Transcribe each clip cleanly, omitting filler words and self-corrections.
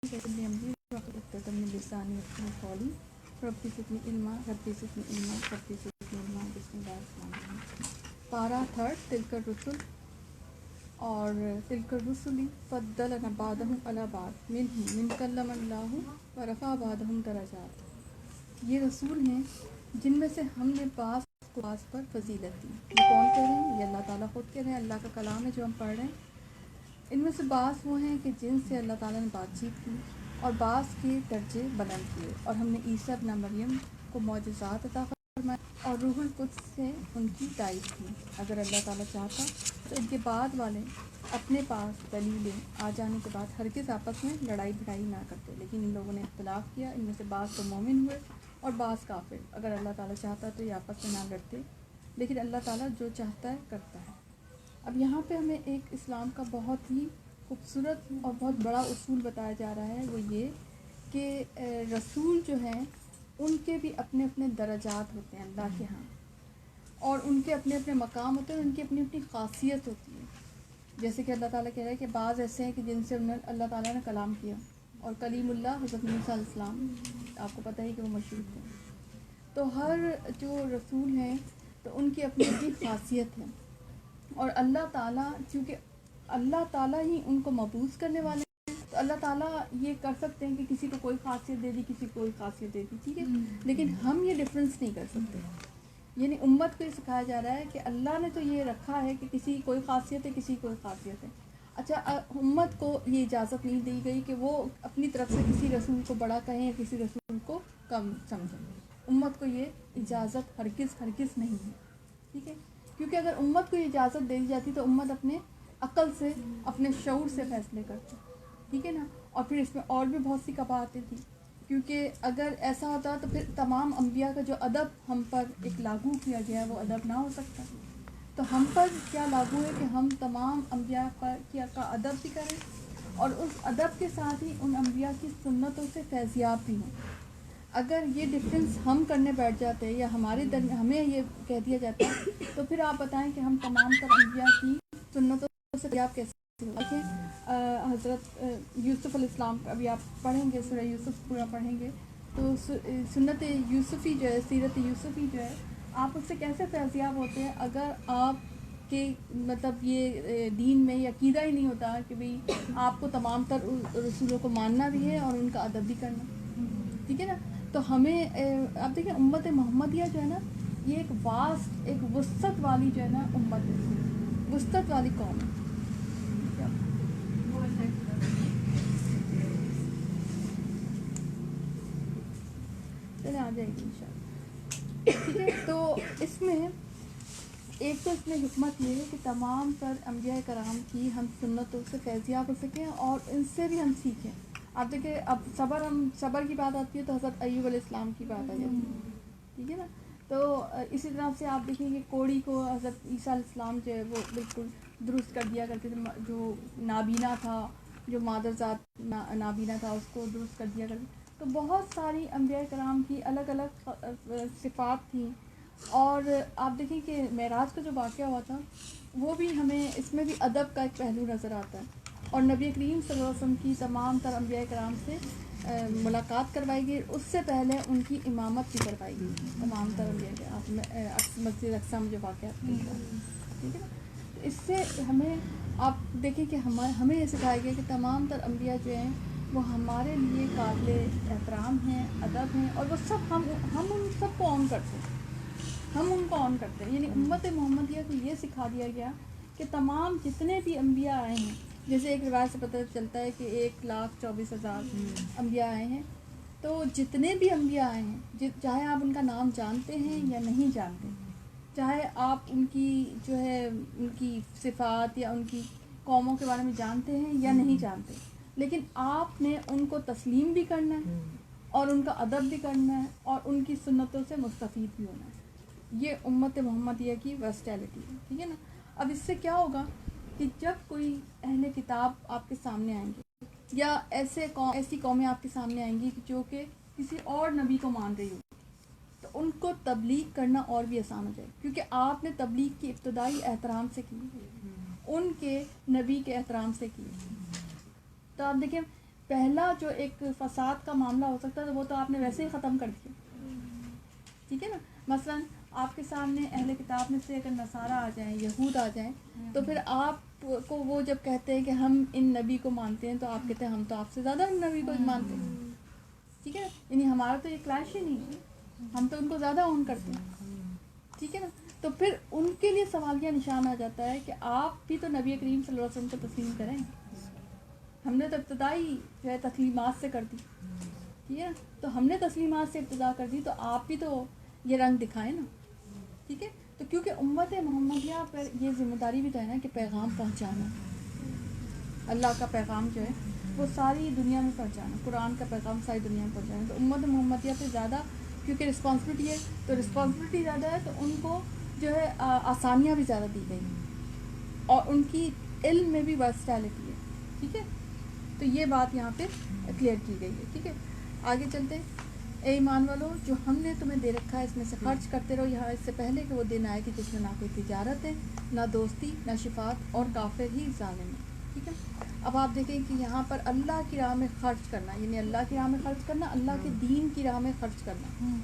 لأمري واحلل عقدة من لساني يفقهوا قولي رب زدني علما رب زدني علما رب زدني علما بسم اللہ الرحمن الرحیم. پارہ تھرڈ تلک الرسل اور تلک الرسل فضلنا بعضهم علی بعض منهم من کلم اللہ ورفع بعضهم درجات. یہ رسول ہیں جن میں سے ہم نے بعض کو بعض پر فضیلت دی. یہ کون کہہ رہے ہیں؟ یہ اللہ تعالیٰ خود کہہ رہے ہیں. اللہ کا کلام ہے جو ہم پڑھ رہے ہیں. ان میں سے بعض وہ ہیں کہ جن سے اللہ تعالیٰ نے بات چیت کی اور بعض کے درجے بلند کیے. اور ہم نے عیسیٰ ابن مریم کو معجزات عطا فرمائے اور روح القدس سے ان کی تائید کی. اگر اللہ تعالیٰ چاہتا تو ان کے بعد والے اپنے پاس دلیلیں آ جانے کے بعد ہرگز آپس میں لڑائی بھڑائی نہ کرتے، لیکن ان لوگوں نے اختلاف کیا. ان میں سے بعض تو مومن ہوئے اور بعض کافر. اگر اللہ تعالیٰ چاہتا تو یہ آپس میں نہ لڑتے، لیکن اللہ تعالیٰ جو چاہتا ہے کرتا ہے. اب یہاں پہ ہمیں ایک اسلام کا بہت ہی خوبصورت اور بہت بڑا اصول بتایا جا رہا ہے. وہ یہ کہ رسول جو ہیں ان کے بھی اپنے اپنے درجات ہوتے ہیں اللہ کے ہاں، اور ان کے اپنے اپنے مقام ہوتے ہیں، ان کی اپنی اپنی خاصیت ہوتی ہے. جیسے کہ اللہ تعالیٰ کہہ رہا ہے کہ بعض ایسے ہیں کہ جن سے اللہ تعالیٰ نے کلام کیا، اور کلیم اللہ حضرت موسیٰ علیہ السلام آپ کو پتہ ہی کہ وہ مشہور تھے. تو ہر جو رسول ہیں تو ان کی اپنی اپنی خاصیت ہے. اور اللہ تعالیٰ چونکہ اللہ تعالیٰ ہی ان کو مبعوث کرنے والے ہیں، تو اللہ تعالیٰ یہ کر سکتے ہیں کہ کسی کو کوئی خاصیت دے دی، کسی کو کوئی خاصیت دے دی، ٹھیک ہے. لیکن ہم یہ ڈفرینس نہیں کر سکتے. یعنی امت کو یہ سکھایا جا رہا ہے کہ اللہ نے تو یہ رکھا ہے کہ کسی کوئی خاصیت ہے، کسی کوئی خاصیت ہے. اچھا، امت کو یہ اجازت نہیں دی گئی کہ وہ اپنی طرف سے کسی رسول کو بڑا کہیں یا کسی رسول کو کم سمجھیں. امت کو یہ اجازت ہرگز ہرگز نہیں ہے، ٹھیک ہے. کیونکہ اگر امت کو یہ اجازت دے دی جاتی تو امت اپنے عقل سے، اپنے شعور سے فیصلے کرتی، ٹھیک ہے نا. اور پھر اس میں اور بھی بہت سی قباحتیں تھیں، کیونکہ اگر ایسا ہوتا تو پھر تمام انبیاء کا جو ادب ہم پر ایک لاگو کیا گیا ہے وہ ادب نہ ہو سکتا. تو ہم پر کیا لاگو ہے کہ ہم تمام انبیاء کا ادب بھی کریں اور اس ادب کے ساتھ ہی ان انبیاء کی سنتوں سے فیضیاب بھی ہوں. اگر یہ ڈفرینس ہم کرنے بیٹھ جاتے ہیں یا ہمارے درمیان ہمیں یہ کہہ دیا جاتا ہے تو پھر آپ بتائیں کہ ہم تمام تر انبیاء کی سنتوں سے فیضیاب کیسے ہوگا. حضرت یوسف علیہ السلام کا ابھی آپ پڑھیں گے، سورہ یوسف پورا پڑھیں گے تو سنت یوسفی جو ہے، سیرت یوسفی جو ہے، آپ اس سے کیسے فیضیاب ہوتے ہیں اگر آپ کہ مطلب یہ دین میں یہ عقیدہ ہی نہیں ہوتا کہ بھئی آپ کو تمام تر رسولوں کو ماننا بھی ہے اور ان کا ادب بھی کرنا، ٹھیک ہے نا. تو ہمیں آپ دیکھیں امت محمدیہ جو ہے نا، یہ ایک واسط، ایک وسعت والی جو ہے نا امت ہے، وسعت والی قوم ہے. چلے آ جائے گی انشاءاللہ، ٹھیک ہے. تو اس میں ایک تو اس میں حکمت یہ ہے کہ تمام تر انبیاء کرام کی ہم سنتوں سے فیضیاب ہو سکیں اور ان سے بھی ہم سیکھیں. آپ دیکھیں اب صبر کی بات آتی ہے تو حضرت ایوب علیہ السلام کی بات آ جاتی ہے، ٹھیک ہے نا. تو اسی طرح سے آپ دیکھیں کہ کوڑی کو حضرت عیسیٰ علیہ السلام جو ہے وہ بالکل درست کر دیا کرتے تھے. جو نابینا تھا، جو مادرزاد نابینا تھا، اس کو درست کر دیا کرتے. تو بہت ساری انبیاء کرام کی الگ الگ صفات تھیں. اور آپ دیکھیں کہ معراج کا جو واقعہ ہوا تھا وہ بھی ہمیں اس میں بھی ادب کا ایک پہلو نظر آتا ہے. اور نبی کریم صلی اللہ علیہ وسلم کی تمام تر انبیاء کرام سے ملاقات کروائی گئی. اس سے پہلے ان کی امامت بھی کروائی گئی تمام تر انبیاء کرام. مسجد اقصی میں جو واقعات ٹھیک ہے نا. تو اس سے ہمیں آپ دیکھیں کہ ہمیں یہ سکھایا گیا کہ تمام تر انبیاء جو ہیں وہ ہمارے لیے قابل احترام ہیں، ادب ہیں، اور وہ سب ہم ان سب کو آن کرتے ہیں، ہم ان کو آن کرتے ہیں. یعنی امت محمدیہ کو یہ سکھا دیا گیا کہ تمام جتنے بھی انبیاء آئے ہیں، جیسے ایک روایت سے پتہ چلتا ہے کہ 1,24,000 انبیاء آئے ہیں. تو جتنے بھی انبیاء آئے ہیں، چاہے آپ ان کا نام جانتے ہیں یا نہیں جانتے، چاہے آپ ان کی جو ہے ان کی صفات یا ان کی قوموں کے بارے میں جانتے ہیں یا نہیں جانتے، لیکن آپ نے ان کو تسلیم بھی کرنا ہے اور ان کا ادب بھی کرنا ہے اور ان کی سنتوں سے مستفید بھی ہونا ہے. یہ امت محمدیہ کی ورسٹیلٹی ہے، ٹھیک ہے نا. اب اس سے کیا ہوگا کہ جب کوئی اہل کتاب آپ کے سامنے آئیں گے یا ایسی قومیں آپ کے سامنے آئیں گی جو کہ کسی اور نبی کو مان رہی ہو، تو ان کو تبلیغ کرنا اور بھی آسان ہو جائے، کیونکہ آپ نے تبلیغ کی ابتدائی احترام سے کی، ان کے نبی کے احترام سے کی. تو آپ دیکھیں پہلا جو ایک فساد کا معاملہ ہو سکتا ہے وہ تو آپ نے ویسے ہی ختم کر دیا. ٹھیک ہے نا. مثلاً آپ کے سامنے اہل کتاب میں سے اگر نصارہ آ جائیں, یہود آ جائیں, تو پھر آپ کو وہ جب کہتے ہیں کہ ہم ان نبی کو مانتے ہیں تو آپ کہتے ہیں ہم تو آپ سے زیادہ ان نبی کو مانتے ہیں. ٹھیک ہے نا. یعنی ہمارا تو یہ کلیش ہی نہیں ہے, ہم تو ان کو زیادہ اون کرتے ہیں. ٹھیک ہے نا. تو پھر ان کے لیے سوالیہ نشان آ جاتا ہے کہ آپ بھی تو نبی کریم صلی اللہ علیہ وسلم کو تسلیم کریں. ہم نے تو ابتدائی جو ہے تسلیمات سے کر دی. ٹھیک ہے. تو ہم نے تسلیمات سے ابتدا کر دی, تو آپ بھی تو یہ رنگ دکھائیں نا. ٹھیک ہے. تو کیونکہ امت محمدیہ پر یہ ذمہ داری بھی تو ہے نا کہ پیغام پہنچانا, اللہ کا پیغام جو ہے وہ ساری دنیا میں پہنچانا, قرآن کا پیغام ساری دنیا میں پہنچانا. تو امت محمدیہ پہ زیادہ کیونکہ رسپانسبلٹی ہے, تو رسپانسبلٹی زیادہ ہے, تو ان کو جو ہے آسانیاں بھی زیادہ دی گئی اور ان کی علم میں بھی ورسٹیلٹی ہے. ٹھیک ہے. تو یہ بات یہاں پہ کلیئر کی گئی ہے. ٹھیک ہے. آگے چلتے ہیں. اے ایمان والو, جو ہم نے تمہیں دے رکھا ہے اس میں سے خرچ کرتے رہو, یہاں اس سے پہلے کہ وہ دن آئے کہ جس میں نہ کوئی تجارت ہے, نہ دوستی, نہ شفاعت, اور کافر ہی ظالم ہے. ٹھیک ہے. اب آپ دیکھیں کہ یہاں پر اللہ کی راہ میں خرچ کرنا, یعنی اللہ کی راہ میں خرچ کرنا, اللہ کے دین کی راہ میں خرچ کرنا,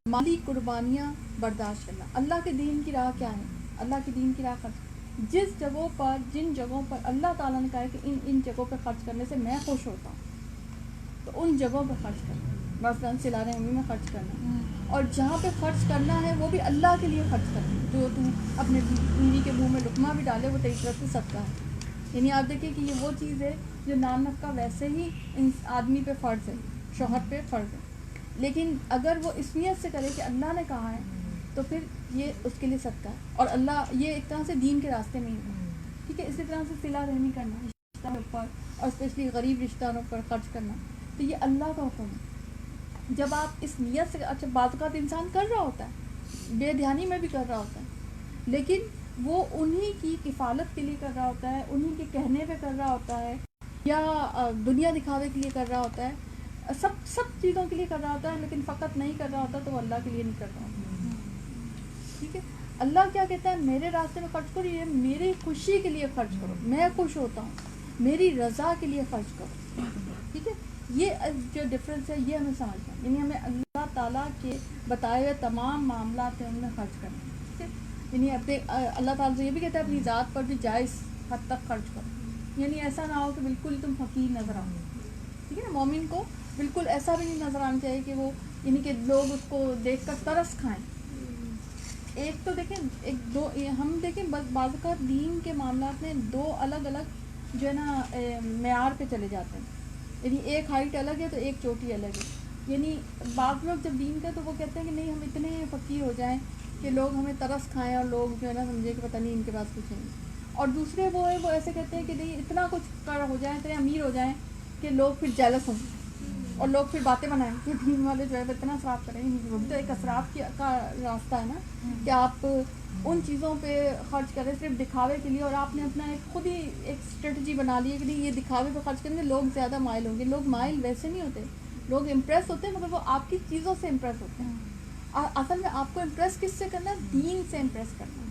مالی قربانیاں برداشت کرنا. اللہ کے دین کی راہ کیا ہے؟ اللہ کے دین کی راہ خرچ, جس جگہوں پر, جن جگہوں پر اللہ تعالیٰ نے کہا ہے کہ ان جگہوں پہ خرچ کرنے سے میں خوش ہوتا ہوں, تو ان جگہوں پہ خرچ کرنا. مثلاً صلہ رحمی میں خرچ کرنا, اور جہاں پہ خرچ کرنا ہے وہ بھی اللہ کے لیے خرچ کرنا. جو تم اپنے بیوی کے منہ میں لقمہ بھی ڈالے وہ تیری طرف سے صدقہ ہے. یعنی آپ دیکھیں کہ یہ وہ چیز ہے جو نام نفقہ ویسے ہی ان آدمی پہ فرض ہے, شوہر پہ فرض ہے, لیکن اگر وہ اس نیت سے کرے کہ اللہ نے کہا ہے تو پھر یہ اس کے لیے صدقہ ہے, اور اللہ یہ ایک طرح سے دین کے راستے میں ہی ہے. ٹھیک ہے. اسی طرح سے صلہ رحمی کرنا رشتہ داروں پر, اور اسپیشلی غریب رشتہ داروں پر خرچ کرنا, تو یہ اللہ کا حکم ہے. جب آپ اس نیت سے, اچھا بعض اوقات انسان کر رہا ہوتا ہے, بے دھیانی میں بھی کر رہا ہوتا ہے, لیکن وہ انہی کی کفالت کے لیے کر رہا ہوتا ہے, انہی کے کہنے پہ کر رہا ہوتا ہے, یا دنیا دکھاوے کے لیے کر رہا ہوتا ہے, سب چیزوں کے لیے کر رہا ہوتا ہے, لیکن فقط نہیں کر رہا ہوتا تو وہ اللہ کے لیے نہیں کر رہا ہوتا. ٹھیک ہے. اللہ کیا کہتا ہے, میرے راستے میں خرچ کرو, یہ میری خوشی کے لیے خرچ کرو, میں خوش ہوتا ہوں, میری رضا کے لیے خرچ کرو. ٹھیک ہے. یہ جو ڈفرینس ہے یہ ہمیں سمجھنا ہے, یعنی ہمیں اللہ تعالیٰ کے بتائے ہوئے تمام معاملات ہیں ان میں خرچ کرنا. ٹھیک ہے. یعنی اپنے اللہ تعالیٰ سے یہ بھی کہتا ہے اپنی ذات پر بھی جائز حد تک خرچ کرو, یعنی ایسا نہ ہو کہ بالکل ہی تم فقیر نظر آؤ. ٹھیک ہے نا. مومن کو بالکل ایسا بھی نہیں نظر آنا چاہیے کہ وہ یعنی کہ لوگ اس کو دیکھ کر ترس کھائیں. ایک تو دیکھیں, ایک دو ہم دیکھیں بعض اوقات دین کے معاملات میں دو الگ الگ جو ہے نا معیار پہ چلے جاتے ہیں, یعنی ایک ہائٹ الگ ہے تو ایک چوٹی الگ ہے. یعنی بعض لوگ جب دین کا تو وہ کہتے ہیں کہ نہیں ہم اتنے فقیر ہو جائیں کہ لوگ ہمیں ترس کھائیں اور لوگ جو ہے نا سمجھے کہ پتہ نہیں ان کے پاس کچھ ہے. اور دوسرے وہ ہیں وہ ایسے کہتے ہیں کہ نہیں اتنا کچھ کر ہو جائیں, اتنے امیر ہو جائیں کہ لوگ پھر جیلس ہوں اور لوگ پھر باتیں بنائیں کہ دین والے جو ہے اتنا اسراف کریں. وہ بھی تو ایک اسراف کا راستہ ہے نا کہ آپ ان چیزوں پہ خرچ کریں صرف دکھاوے کے لیے, اور آپ نے اپنا ایک خود ہی ایک اسٹریٹجی بنا لی ہے کہ نہیں یہ دکھاوے پہ خرچ کریں گے لوگ زیادہ مائل ہوں گے. لوگ مائل ویسے نہیں ہوتے, لوگ امپریس ہوتے ہیں مگر وہ آپ کی چیزوں سے امپریس ہوتے ہیں. اصل میں آپ کو امپریس کس سے کرنا ہے؟ دین سے امپریس کرنا ہے.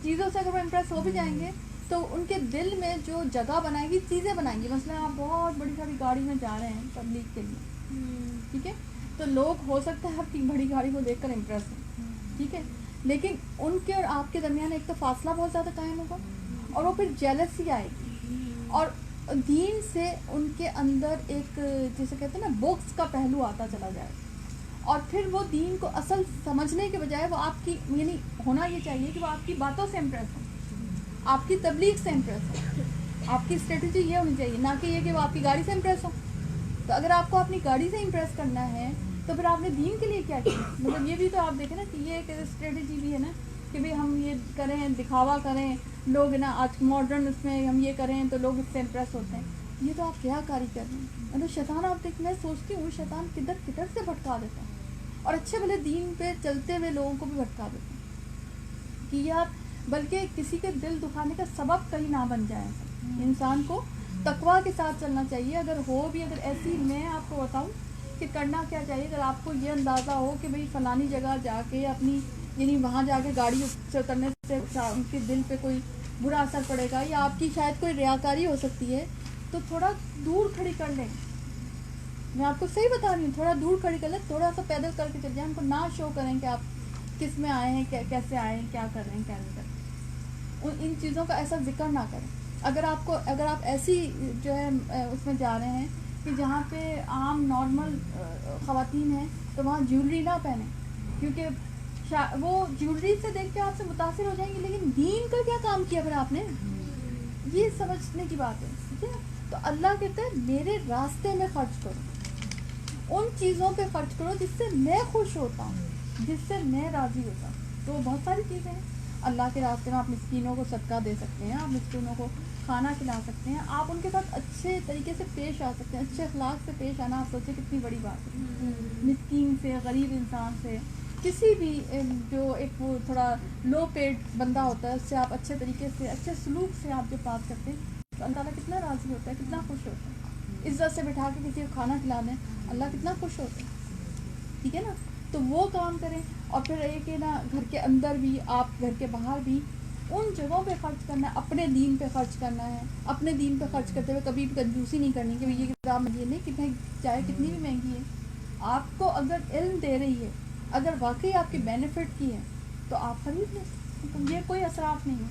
چیزوں سے اگر وہ امپریس ہو بھی جائیں گے تو ان کے دل میں جو جگہ بنائیں گی چیزیں بنائیں گی. مثلا آپ بہت بڑی ساری گاڑی میں جا رہے ہیں تبلیغ کے لیے, ٹھیک ہے, تو لوگ ہو سکتا ہے آپ کی بڑی گاڑی کو دیکھ کر امپریس ہوں, ٹھیک ہے, لیکن ان کے اور آپ کے درمیان ایک تو فاصلہ بہت زیادہ قائم ہوگا, اور وہ پھر جیلسی آئے گی, اور دین سے ان کے اندر ایک جسے کہتے ہیں نا بوکس کا پہلو آتا چلا جائے, اور پھر وہ دین کو اصل سمجھنے کے بجائے وہ آپ کی یعنی ہونا یہ چاہیے کہ وہ آپ کی باتوں سے امپریس ہو, آپ کی تبلیغ سے امپریس ہو. آپ کی اسٹریٹجی یہ ہونی چاہیے, نہ کہ یہ کہ وہ آپ کی گاڑی سے امپریس ہو. تو اگر آپ کو اپنی گاڑی سے امپریس کرنا ہے تو پھر آپ نے دین کے لیے کیا کیا, مطلب یہ بھی تو آپ دیکھیں نا کہ یہ ایک اسٹریٹجی بھی ہے نا کہ بھئی ہم یہ کریں, دکھاوا کریں, لوگ نا آج ماڈرن اس میں ہم یہ کریں تو لوگ اس سے امپریس ہوتے ہیں. یہ تو آپ کیا کاری کر رہے ہیں. مطلب شیطان, آپ دیکھ, میں سوچتی ہوں شیطان کدھر کدھر سے بھٹکا دیتا ہے, اور اچھے بھلے دین پہ چلتے ہوئے لوگوں کو بھی بھٹکا دیتے ہیں کہ یار بلکہ کسی کے دل دکھانے کا سبب کہیں نہ بن جائے. انسان کو تقویٰ کے ساتھ چلنا چاہیے. اگر ہو بھی, اگر ایسی میں آپ کو بتاؤں کہ کرنا کیا چاہیے, اگر آپ کو یہ اندازہ ہو کہ بھئی فلانی جگہ جا کے اپنی یعنی وہاں جا کے گاڑی سے اترنے سے ان کے دل پہ کوئی برا اثر پڑے گا یا آپ کی شاید کوئی ریاکاری ہو سکتی ہے, تو تھوڑا دور کھڑی کر لیں. میں آپ کو صحیح بتا رہی ہوں, تھوڑا دور کھڑی کر لیں, تھوڑا سا پیدل کر کے چل جائیں. ان کو نہ شو کریں کہ آپ کس میں آئے ہیں, کیسے آئے ہیں, کیا کر رہے ہیں, کیا نہیں کر رہے ہیں. ان چیزوں کا ایسا ذکر نہ کریں. اگر آپ ایسی جو ہے اس میں جا رہے ہیں کہ جہاں پہ عام نارمل خواتین ہیں تو وہاں جیولری نہ پہنیں, کیونکہ وہ جیولری سے دیکھ کے آپ سے متاثر ہو جائیں گے, لیکن دین کا کیا کام کیا پھر آپ نے, یہ سمجھنے کی بات ہے. ٹھیک ہے, تو اللہ کہتا ہے میرے راستے میں خرچ کرو, ان چیزوں پہ خرچ کرو جس سے میں خوش ہوتا ہوں, جس سے میں راضی ہوتا ہوں. تو بہت ساری چیزیں ہیں اللہ کے راستے میں. آپ مسکینوں کو صدقہ دے سکتے ہیں, آپ مسکینوں کو کھانا کھلا سکتے ہیں, آپ ان کے ساتھ اچھے طریقے سے پیش آ سکتے ہیں. اچھے اخلاق سے پیش آنا, آپ سوچیں کتنی بڑی بات ہے. مسکین سے, غریب انسان سے, کسی بھی جو ایک وہ تھوڑا لو پیڈ بندہ ہوتا ہے اس سے آپ اچھے طریقے سے, اچھے سلوک سے آپ جو بات کرتے ہیں تو اللہ تعالیٰ کتنا راضی ہوتا ہے, کتنا خوش ہوتا ہے. عزت سے بٹھا کے کسی کو کھانا کھلا دیں, اللہ کتنا خوش ہوتا ہے. ٹھیک ہے نا, تو وہ کام کریں. اور پھر یہ کہ نا گھر کے اندر بھی, آپ گھر کے باہر بھی ان جگہوں پہ خرچ کرنا ہے, اپنے دین پہ خرچ کرنا ہے. اپنے دین پہ خرچ کرتے ہوئے کبھی بھی کنجوسی نہیں کرنی کہ یہ کتاب یہ نہیں, کتنے چاہے کتنی بھی مہنگی ہے, آپ کو اگر علم دے رہی ہے, اگر واقعی آپ کی بینیفٹ کی ہے تو آپ خرید لیں. یہ کوئی اسراف نہیں ہے.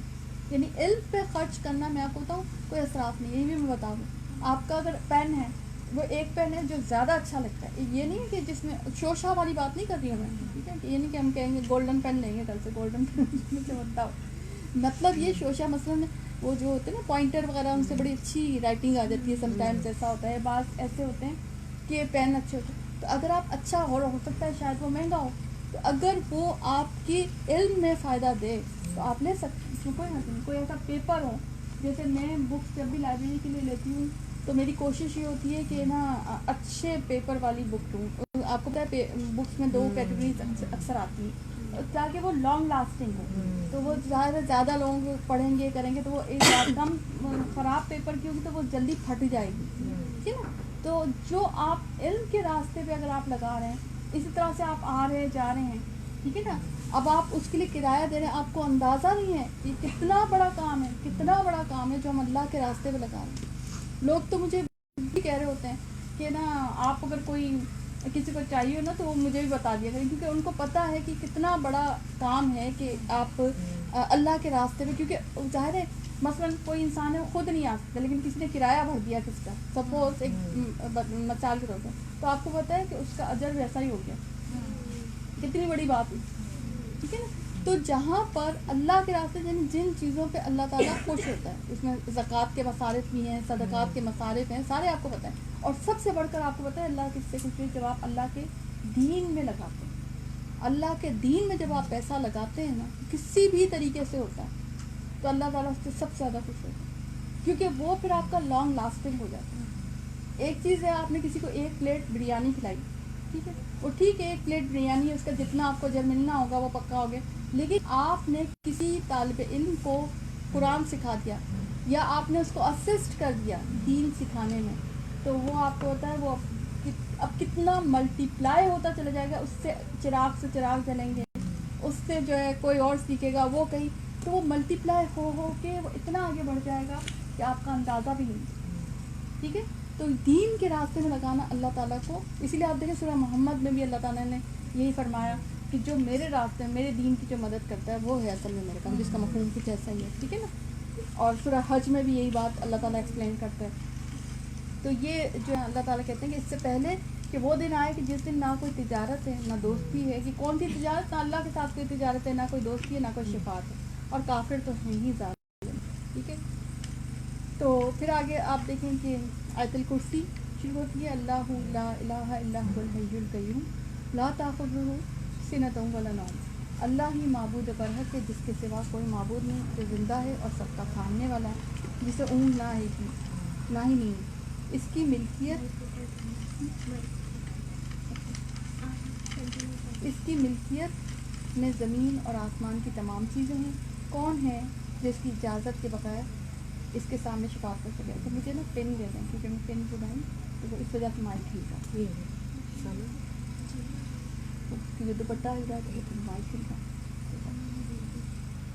یعنی علم پہ خرچ کرنا, میں آپ کو بتاؤں, کوئی اسراف نہیں ہے. یہ بھی میں بتا دوں, آپ کا اگر پین ہے وہ ایک پین ہے جو زیادہ اچھا لگتا ہے, یہ نہیں کہ جس میں شوشہ والی بات نہیں کر رہی ہوں میں. ٹھیک ہے, یہ نہیں کہ ہم کہیں گے گولڈن پین لیں گے کل سے, گولڈن پین سے بتاؤ مطلب یہ شوشہ مثلاً وہ جو ہوتے ہیں نا پوائنٹر وغیرہ, ان سے بڑی اچھی رائٹنگ آ جاتی ہے. سم ٹائمز ایسا ہوتا ہے, بعض ایسے ہوتے ہیں کہ پین اچھے ہوتے ہیں. تو اگر آپ اچھا ہو سکتا ہے شاید وہ مہنگا ہو, تو اگر وہ آپ کی علم میں فائدہ دے تو آپ لے سکتے ہیں. کوئی نہیں, کوئی ایسا پیپر ہو, جیسے میں بکس جب بھی لائبریری کے لیے لیتی ہوں تو میری کوشش یہ ہوتی ہے کہ نا اچھے پیپر والی بک لوں. آپ کو پتہ ہے بکس میں 2 کیٹیگریز اکثر آتی ہیں تاکہ وہ لانگ لاسٹنگ ہو. تو وہ زیادہ لوگ پڑھیں گے کریں گے تو وہ ایک کم خراب پیپر کی ہوگی تو وہ جلدی پھٹ جائے گی. ٹھیک ہے نا, تو جو آپ علم کے راستے پہ اگر آپ لگا رہے ہیں, اسی طرح سے آپ آ رہے جا رہے ہیں, ٹھیک ہے نا, اب آپ اس کے لیے کرایہ دے رہے ہیں, آپ کو اندازہ نہیں ہے یہ کتنا بڑا کام ہے, کتنا بڑا کام ہے جو ہم اللہ کے راستے پہ لگا رہے ہیں. لوگ تو مجھے بھی کہہ رہے ہوتے ہیں کہ نا آپ اگر کوئی کسی کو چاہیے نا تو وہ مجھے بھی بتا دیا کریں, کیونکہ ان کو پتہ ہے کہ کتنا بڑا کام ہے کہ آپ اللہ کے راستے پہ, کیونکہ ظاہر ہے مثلاً کوئی انسان ہے وہ خود نہیں آ سکتا لیکن کسی نے کرایہ بھر دیا کس کا, سپوز ایک مثال کے طور پر, تو آپ کو پتہ ہے کہ اس کا اجر ویسا ہی ہو گیا. کتنی بڑی بات ہے. ٹھیک ہے نا, تو جہاں پر اللہ کے راستے یعنی جن چیزوں پہ اللہ تعالیٰ خوش ہوتا ہے, اس میں زکوٰۃ کے مصارف بھی ہیں, صدقات کے مصارف ہیں, سارے آپ کو پتہ ہے. اور سب سے بڑھ کر آپ کو پتہ ہے اللہ کس سے خوش ہے, جب آپ اللہ کے دین میں لگاتے ہیں. اللہ کے دین میں جب آپ پیسہ لگاتے ہیں نا, کسی بھی طریقے سے ہوتا ہے, تو اللہ تعالیٰ اس سے سب سے زیادہ خوش ہوتا ہے, کیونکہ وہ پھر آپ کا لانگ لاسٹنگ ہو جاتا ہے. ایک چیز ہے آپ نے کسی کو 1 پلیٹ بریانی کھلائی, ٹھیک ہے, وہ ٹھیک ہے 1 پلیٹ بریانی ہے, اس کا جتنا آپ کو اجر ملنا ہوگا وہ پکا ہو گیا. لیکن آپ نے کسی طالب علم کو قرآن سکھا دیا, یا آپ نے اس کو اسسٹ کر دیا دین سکھانے میں, تو وہ آپ کو ہوتا ہے وہ اب کتنا ملٹی پلائی ہوتا چلا جائے گا. اس سے چراغ جلیں گے, اس سے جو ہے کوئی اور سیکھے گا, وہ کہیں, تو وہ ملٹی پلائی ہو کے وہ اتنا آگے بڑھ جائے گا کہ آپ کا اندازہ بھی نہیں. ٹھیک ہے, تو دین کے راستے میں لگانا اللہ تعالیٰ کو, اسی لیے آپ دیکھیں سورہ محمد میں بھی اللہ تعالیٰ نے یہی فرمایا کہ جو میرے راستے میں میرے دین کی جو مدد کرتا ہے وہ ہے اصل میں میرے کام, جس کا مفہوم کچھ ایسا ہی ہے. ٹھیک ہے نا, اور سورہ حج میں بھی یہی بات اللہ تعالیٰ ایکسپلین کرتا ہے. تو یہ جو ہے اللہ تعالیٰ کہتے ہیں کہ اس سے پہلے کہ وہ دن آئے کہ جس دن نہ کوئی تجارت ہے نہ دوستی ہے, کہ کون سی تجارت, نہ اللہ کے ساتھ کوئی تجارت ہے, نہ کوئی دوستی ہے, نہ کوئی شفاعت ہے, اور کافر تو ہیں ہی ظالم. ٹھیک ہے, تو پھر آگے آپ دیکھیں کہ آیت الکرسی شروع ہوتی ہے, اللہ لا الہ الا هو الحی القیوم لا تأخذہ سنۃ ولا نوم. اللہ ہی معبود برحق ہے جس کے سوا کوئی معبود نہیں, جو زندہ ہے اور سب کا تھامنے والا ہے, جسے اونگ نہ ہی نیند. اس کی ملکیت میں زمین اور آسمان کی تمام چیزیں ہیں. کون ہے جو اس کی اجازت کے بغیر اس کے سامنے شفاعت کر سکے. تو مجھے نا پین دے دیں, کیونکہ میں پین چڑھاؤں تو اس وجہ سے مائک ٹھیک ہے, کیونکہ دوپٹہ ہل رہا ہے تو مائک ٹھیک ہے,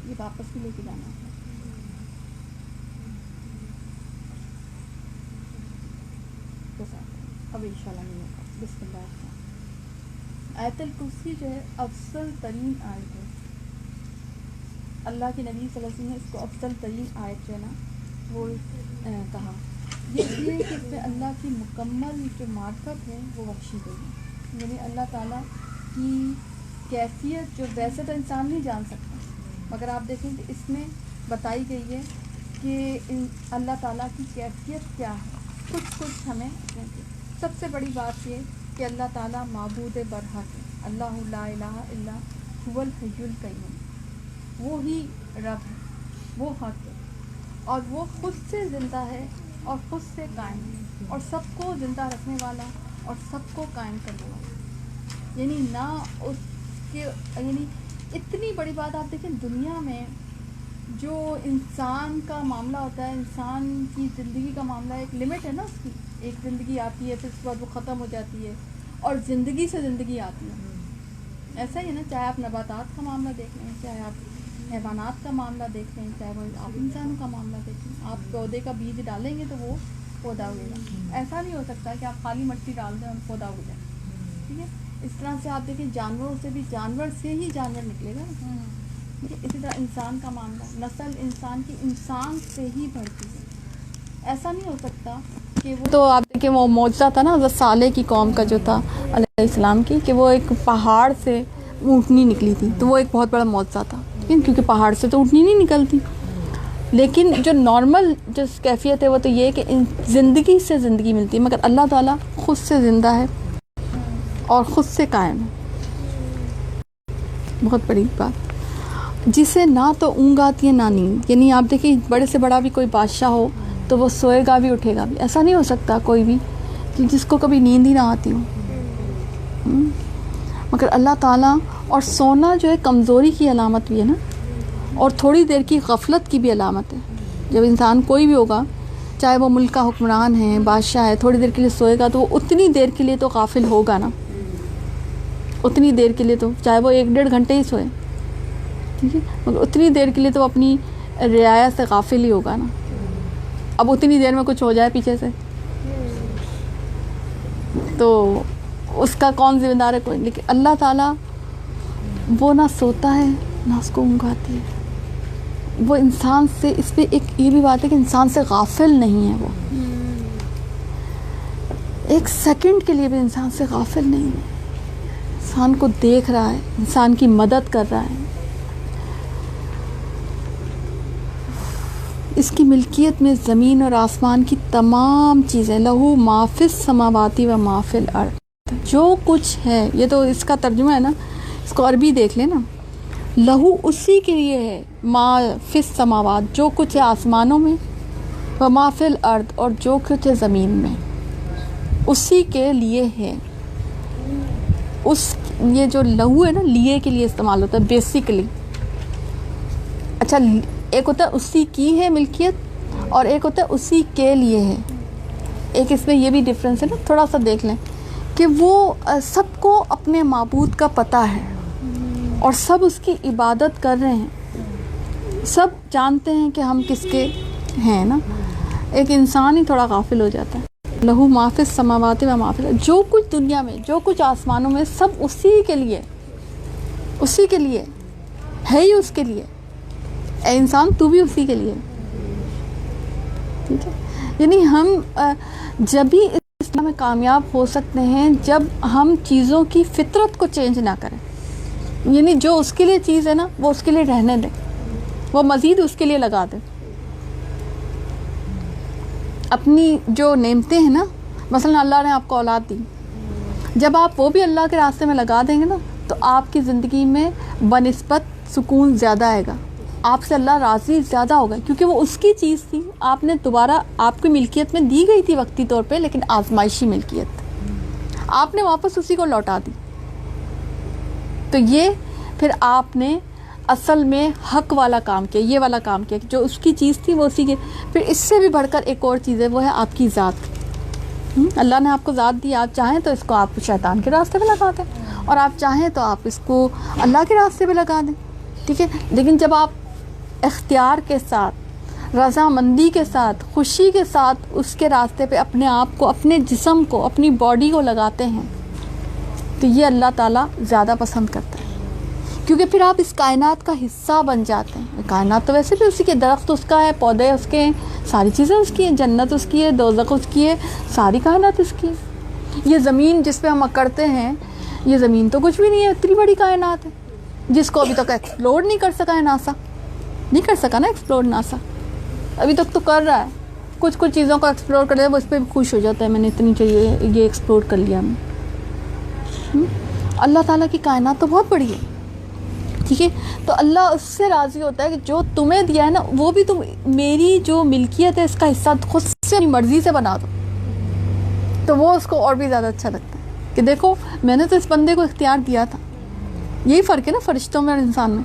یہ واپس بھی لے کے جانا ہے. اب انشاءاللہ نہیں ہوگا. بسم اللہ الرحمن. آیت الکرسی جو ہے افضل ترین آیت ہے. اللہ کے نبی صلی اللہ علیہ وسلم نے اس کو افضل ترین آیت جو ہے نا وہ کہا. یہ اس لیے کہ اس میں اللہ کی مکمل جو معرفت ہے وہ بخشی گئی ہے. یعنی اللہ تعالیٰ کی کیفیت جو ویسے تو انسان نہیں جان سکتا، مگر آپ دیکھیں کہ اس میں بتائی گئی ہے کہ اللہ تعالیٰ کی کیفیت کیا ہے. کچھ ہمیں سب سے بڑی بات یہ کہ اللہ تعالیٰ معبود برحق ہے. اللہ لا الہ الا هو الحی القیوم. وہی رب ہے، وہ حق ہے، اور وہ خود سے زندہ ہے اور خود سے قائم ہے، اور سب کو زندہ رکھنے والا اور سب کو قائم کرنے والا. یعنی نہ اس کے یعنی اتنی بڑی بات. آپ دیکھیں دنیا میں جو انسان کا معاملہ ہوتا ہے، انسان کی زندگی کا معاملہ، ایک لمٹ ہے نا اس کی. ایک زندگی آتی ہے پھر اس کے بعد وہ ختم ہو جاتی ہے، اور زندگی سے زندگی آتی ہے. ایسا ہی ہے نا، چاہے آپ نباتات کا معاملہ دیکھ لیں، چاہے آپ حیوانات کا معاملہ دیکھ لیں، چاہے وہ آپ انسانوں کا معاملہ دیکھ لیں. آپ پودے کا بیج ڈالیں گے تو وہ پودا ہوئے گا. ایسا نہیں ہو سکتا کہ آپ خالی مٹی ڈال دیں اور پودا ہو جائے. ٹھیک ہے. اس طرح سے آپ دیکھیں جانوروں سے بھی، جانور سے ہی جانور نکلے گا. اسی طرح انسان کا معاملہ، نسل انسان کی انسان سے ہی بڑھتی ہے. ایسا نہیں ہو سکتا کہ وہ تو آپ دیکھیں وہ معجزہ تھا نا حضرت صالح کی قوم کا جو تھا علیہ السلام کی، کہ وہ ایک پہاڑ سے اونٹنی نکلی تھی. تو وہ ایک بہت بڑا معجزہ تھا، کیونکہ پہاڑ سے تو اونٹنی نہیں نکلتی. لیکن جو نارمل جو کیفیت ہے وہ تو یہ کہ زندگی سے زندگی ملتی ہے، مگر اللہ تعالیٰ خود سے زندہ ہے اور خود سے قائم ہے. بہت بڑی بات. جسے نہ تو اونگ آتی ہے نہ نیند. یعنی آپ دیکھیں بڑے سے بڑا بھی کوئی بادشاہ ہو تو وہ سوئے گا بھی اٹھے گا بھی. ایسا نہیں ہو سکتا کوئی بھی کہ جس کو کبھی نیند ہی نہ آتی ہو. مگر اللہ تعالیٰ، اور سونا جو ہے کمزوری کی علامت بھی ہے نا، اور تھوڑی دیر کی غفلت کی بھی علامت ہے. جب انسان کوئی بھی ہوگا، چاہے وہ ملک کا حکمران ہے، بادشاہ ہے، تھوڑی دیر کے لیے سوئے گا تو وہ اتنی دیر کے لیے تو غافل ہوگا نا. اتنی دیر کے لیے تو چاہے وہ 1-1.5 گھنٹے ہی سوئے، ٹھیک ہے، مگر اتنی دیر کے لیے تو اپنی رعایا سے غافل ہی ہوگا نا. اب اتنی دیر میں کچھ ہو جائے پیچھے سے تو اس کا کون ذمہ دار ہے؟ کوئی. لیکن اللہ تعالیٰ وہ نہ سوتا ہے نہ اس کو اونگ آتی ہے. وہ انسان سے، اس پہ ایک یہ بھی بات ہے کہ انسان سے غافل نہیں ہے. وہ ایک سیکنڈ کے لیے بھی انسان سے غافل نہیں ہے. انسان کو دیکھ رہا ہے، انسان کی مدد کر رہا ہے. اس کی ملکیت میں زمین اور آسمان کی تمام چیزیں. لہو ما فی السماوات و ما فی الارض. جو کچھ ہے، یہ تو اس کا ترجمہ ہے نا، اس کو عربی دیکھ لیں نا. لہو اسی کے لیے ہے، ما فی السماوات جو کچھ ہے آسمانوں میں، و ما فی الارض اور جو کچھ ہے زمین میں، اسی کے لیے ہے. یہ جو لہو ہے نا، لیے کے لیے استعمال ہوتا ہے بیسیکلی. اچھا، ایک ہوتا ہے اسی کی ہے ملکیت، اور ایک ہوتا ہے اسی کے لیے ہے. ایک اس میں یہ بھی ڈفرینس ہے نا، تھوڑا سا دیکھ لیں کہ وہ سب کو اپنے معبود کا پتہ ہے اور سب اس کی عبادت کر رہے ہیں. سب جانتے ہیں کہ ہم کس کے ہیں نا. ایک انسان ہی تھوڑا غافل ہو جاتا ہے. لہو ما فی السماوات و ما فی الارض. جو کچھ دنیا میں، جو کچھ آسمانوں میں، سب اسی کے لیے، اسی کے لیے ہے ہی اس کے لیے. اے انسان تو بھی اسی کے لیے. ٹھیک ہے. یعنی ہم جب بھی اسلام میں کامیاب ہو سکتے ہیں جب ہم چیزوں کی فطرت کو چینج نہ کریں. یعنی جو اس کے لیے چیز ہے نا وہ اس کے لیے رہنے دیں، وہ مزید اس کے لیے لگا دیں. اپنی جو نعمتیں ہیں نا، مثلا اللہ نے آپ کو اولاد دی، جب آپ وہ بھی اللہ کے راستے میں لگا دیں گے نا تو آپ کی زندگی میں بنسبت سکون زیادہ آئے گا. آپ سے اللہ راضی زیادہ ہوگا، کیونکہ وہ اس کی چیز تھی. آپ نے دوبارہ آپ کی ملکیت میں دی گئی تھی وقتی طور پہ، لیکن آزمائشی ملکیت آپ نے واپس اسی کو لوٹا دی. تو یہ پھر آپ نے اصل میں حق والا کام کیا، یہ والا کام کیا، جو اس کی چیز تھی وہ اسی کے. پھر اس سے بھی بڑھ کر ایک اور چیز ہے، وہ ہے آپ کی ذات. اللہ نے آپ کو ذات دی، آپ چاہیں تو اس کو آپ شیطان کے راستے پہ لگا دیں، اور آپ چاہیں تو آپ اس کو اللہ کے راستے پہ لگا دیں. ٹھیک ہے. لیکن جب آپ اختیار کے ساتھ رضامندی کے ساتھ، خوشی کے ساتھ اس کے راستے پہ اپنے آپ کو، اپنے جسم کو، اپنی باڈی کو لگاتے ہیں تو یہ اللہ تعالیٰ زیادہ پسند کرتا ہے، کیونکہ پھر آپ اس کائنات کا حصہ بن جاتے ہیں۔ کائنات تو ویسے بھی اسی کے، درخت اس کا ہے، پودے اس کے ہیں، ساری چیزیں اس کی ہیں، جنت اس کی ہے، دوزخ اس کی ہے، ساری کائنات اس کی ہے۔ یہ زمین جس پہ ہم اکڑتے ہیں، یہ زمین تو کچھ بھی نہیں ہے، اتنی بڑی کائنات ہے جس کو ابھی تک ایکسپلور نہیں کر سکا ہے ناسا، نہیں کر سکا نا ایکسپلور ناسا، ابھی تک تو کر رہا ہے، کچھ چیزوں کو ایکسپلور کر دیا وہ اس پہ بھی خوش ہو جاتا ہے، میں نے اتنی چاہیے یہ ایکسپلور کر لیا ہم نے۔ اللہ تعالیٰ کی کائنات تو بہت بڑی ہے، ٹھیک ہے، تو اللہ اس سے راضی ہوتا ہے کہ جو تمہیں دیا ہے نا، وہ بھی تم میری جو ملکیت ہے اس کا حصہ خود سے اپنی مرضی سے بنا دو، تو وہ اس کو اور بھی زیادہ اچھا لگتا ہے کہ دیکھو میں نے تو اس بندے کو اختیار دیا تھا۔ یہی فرق ہے نا فرشتوں میں اور انسان میں،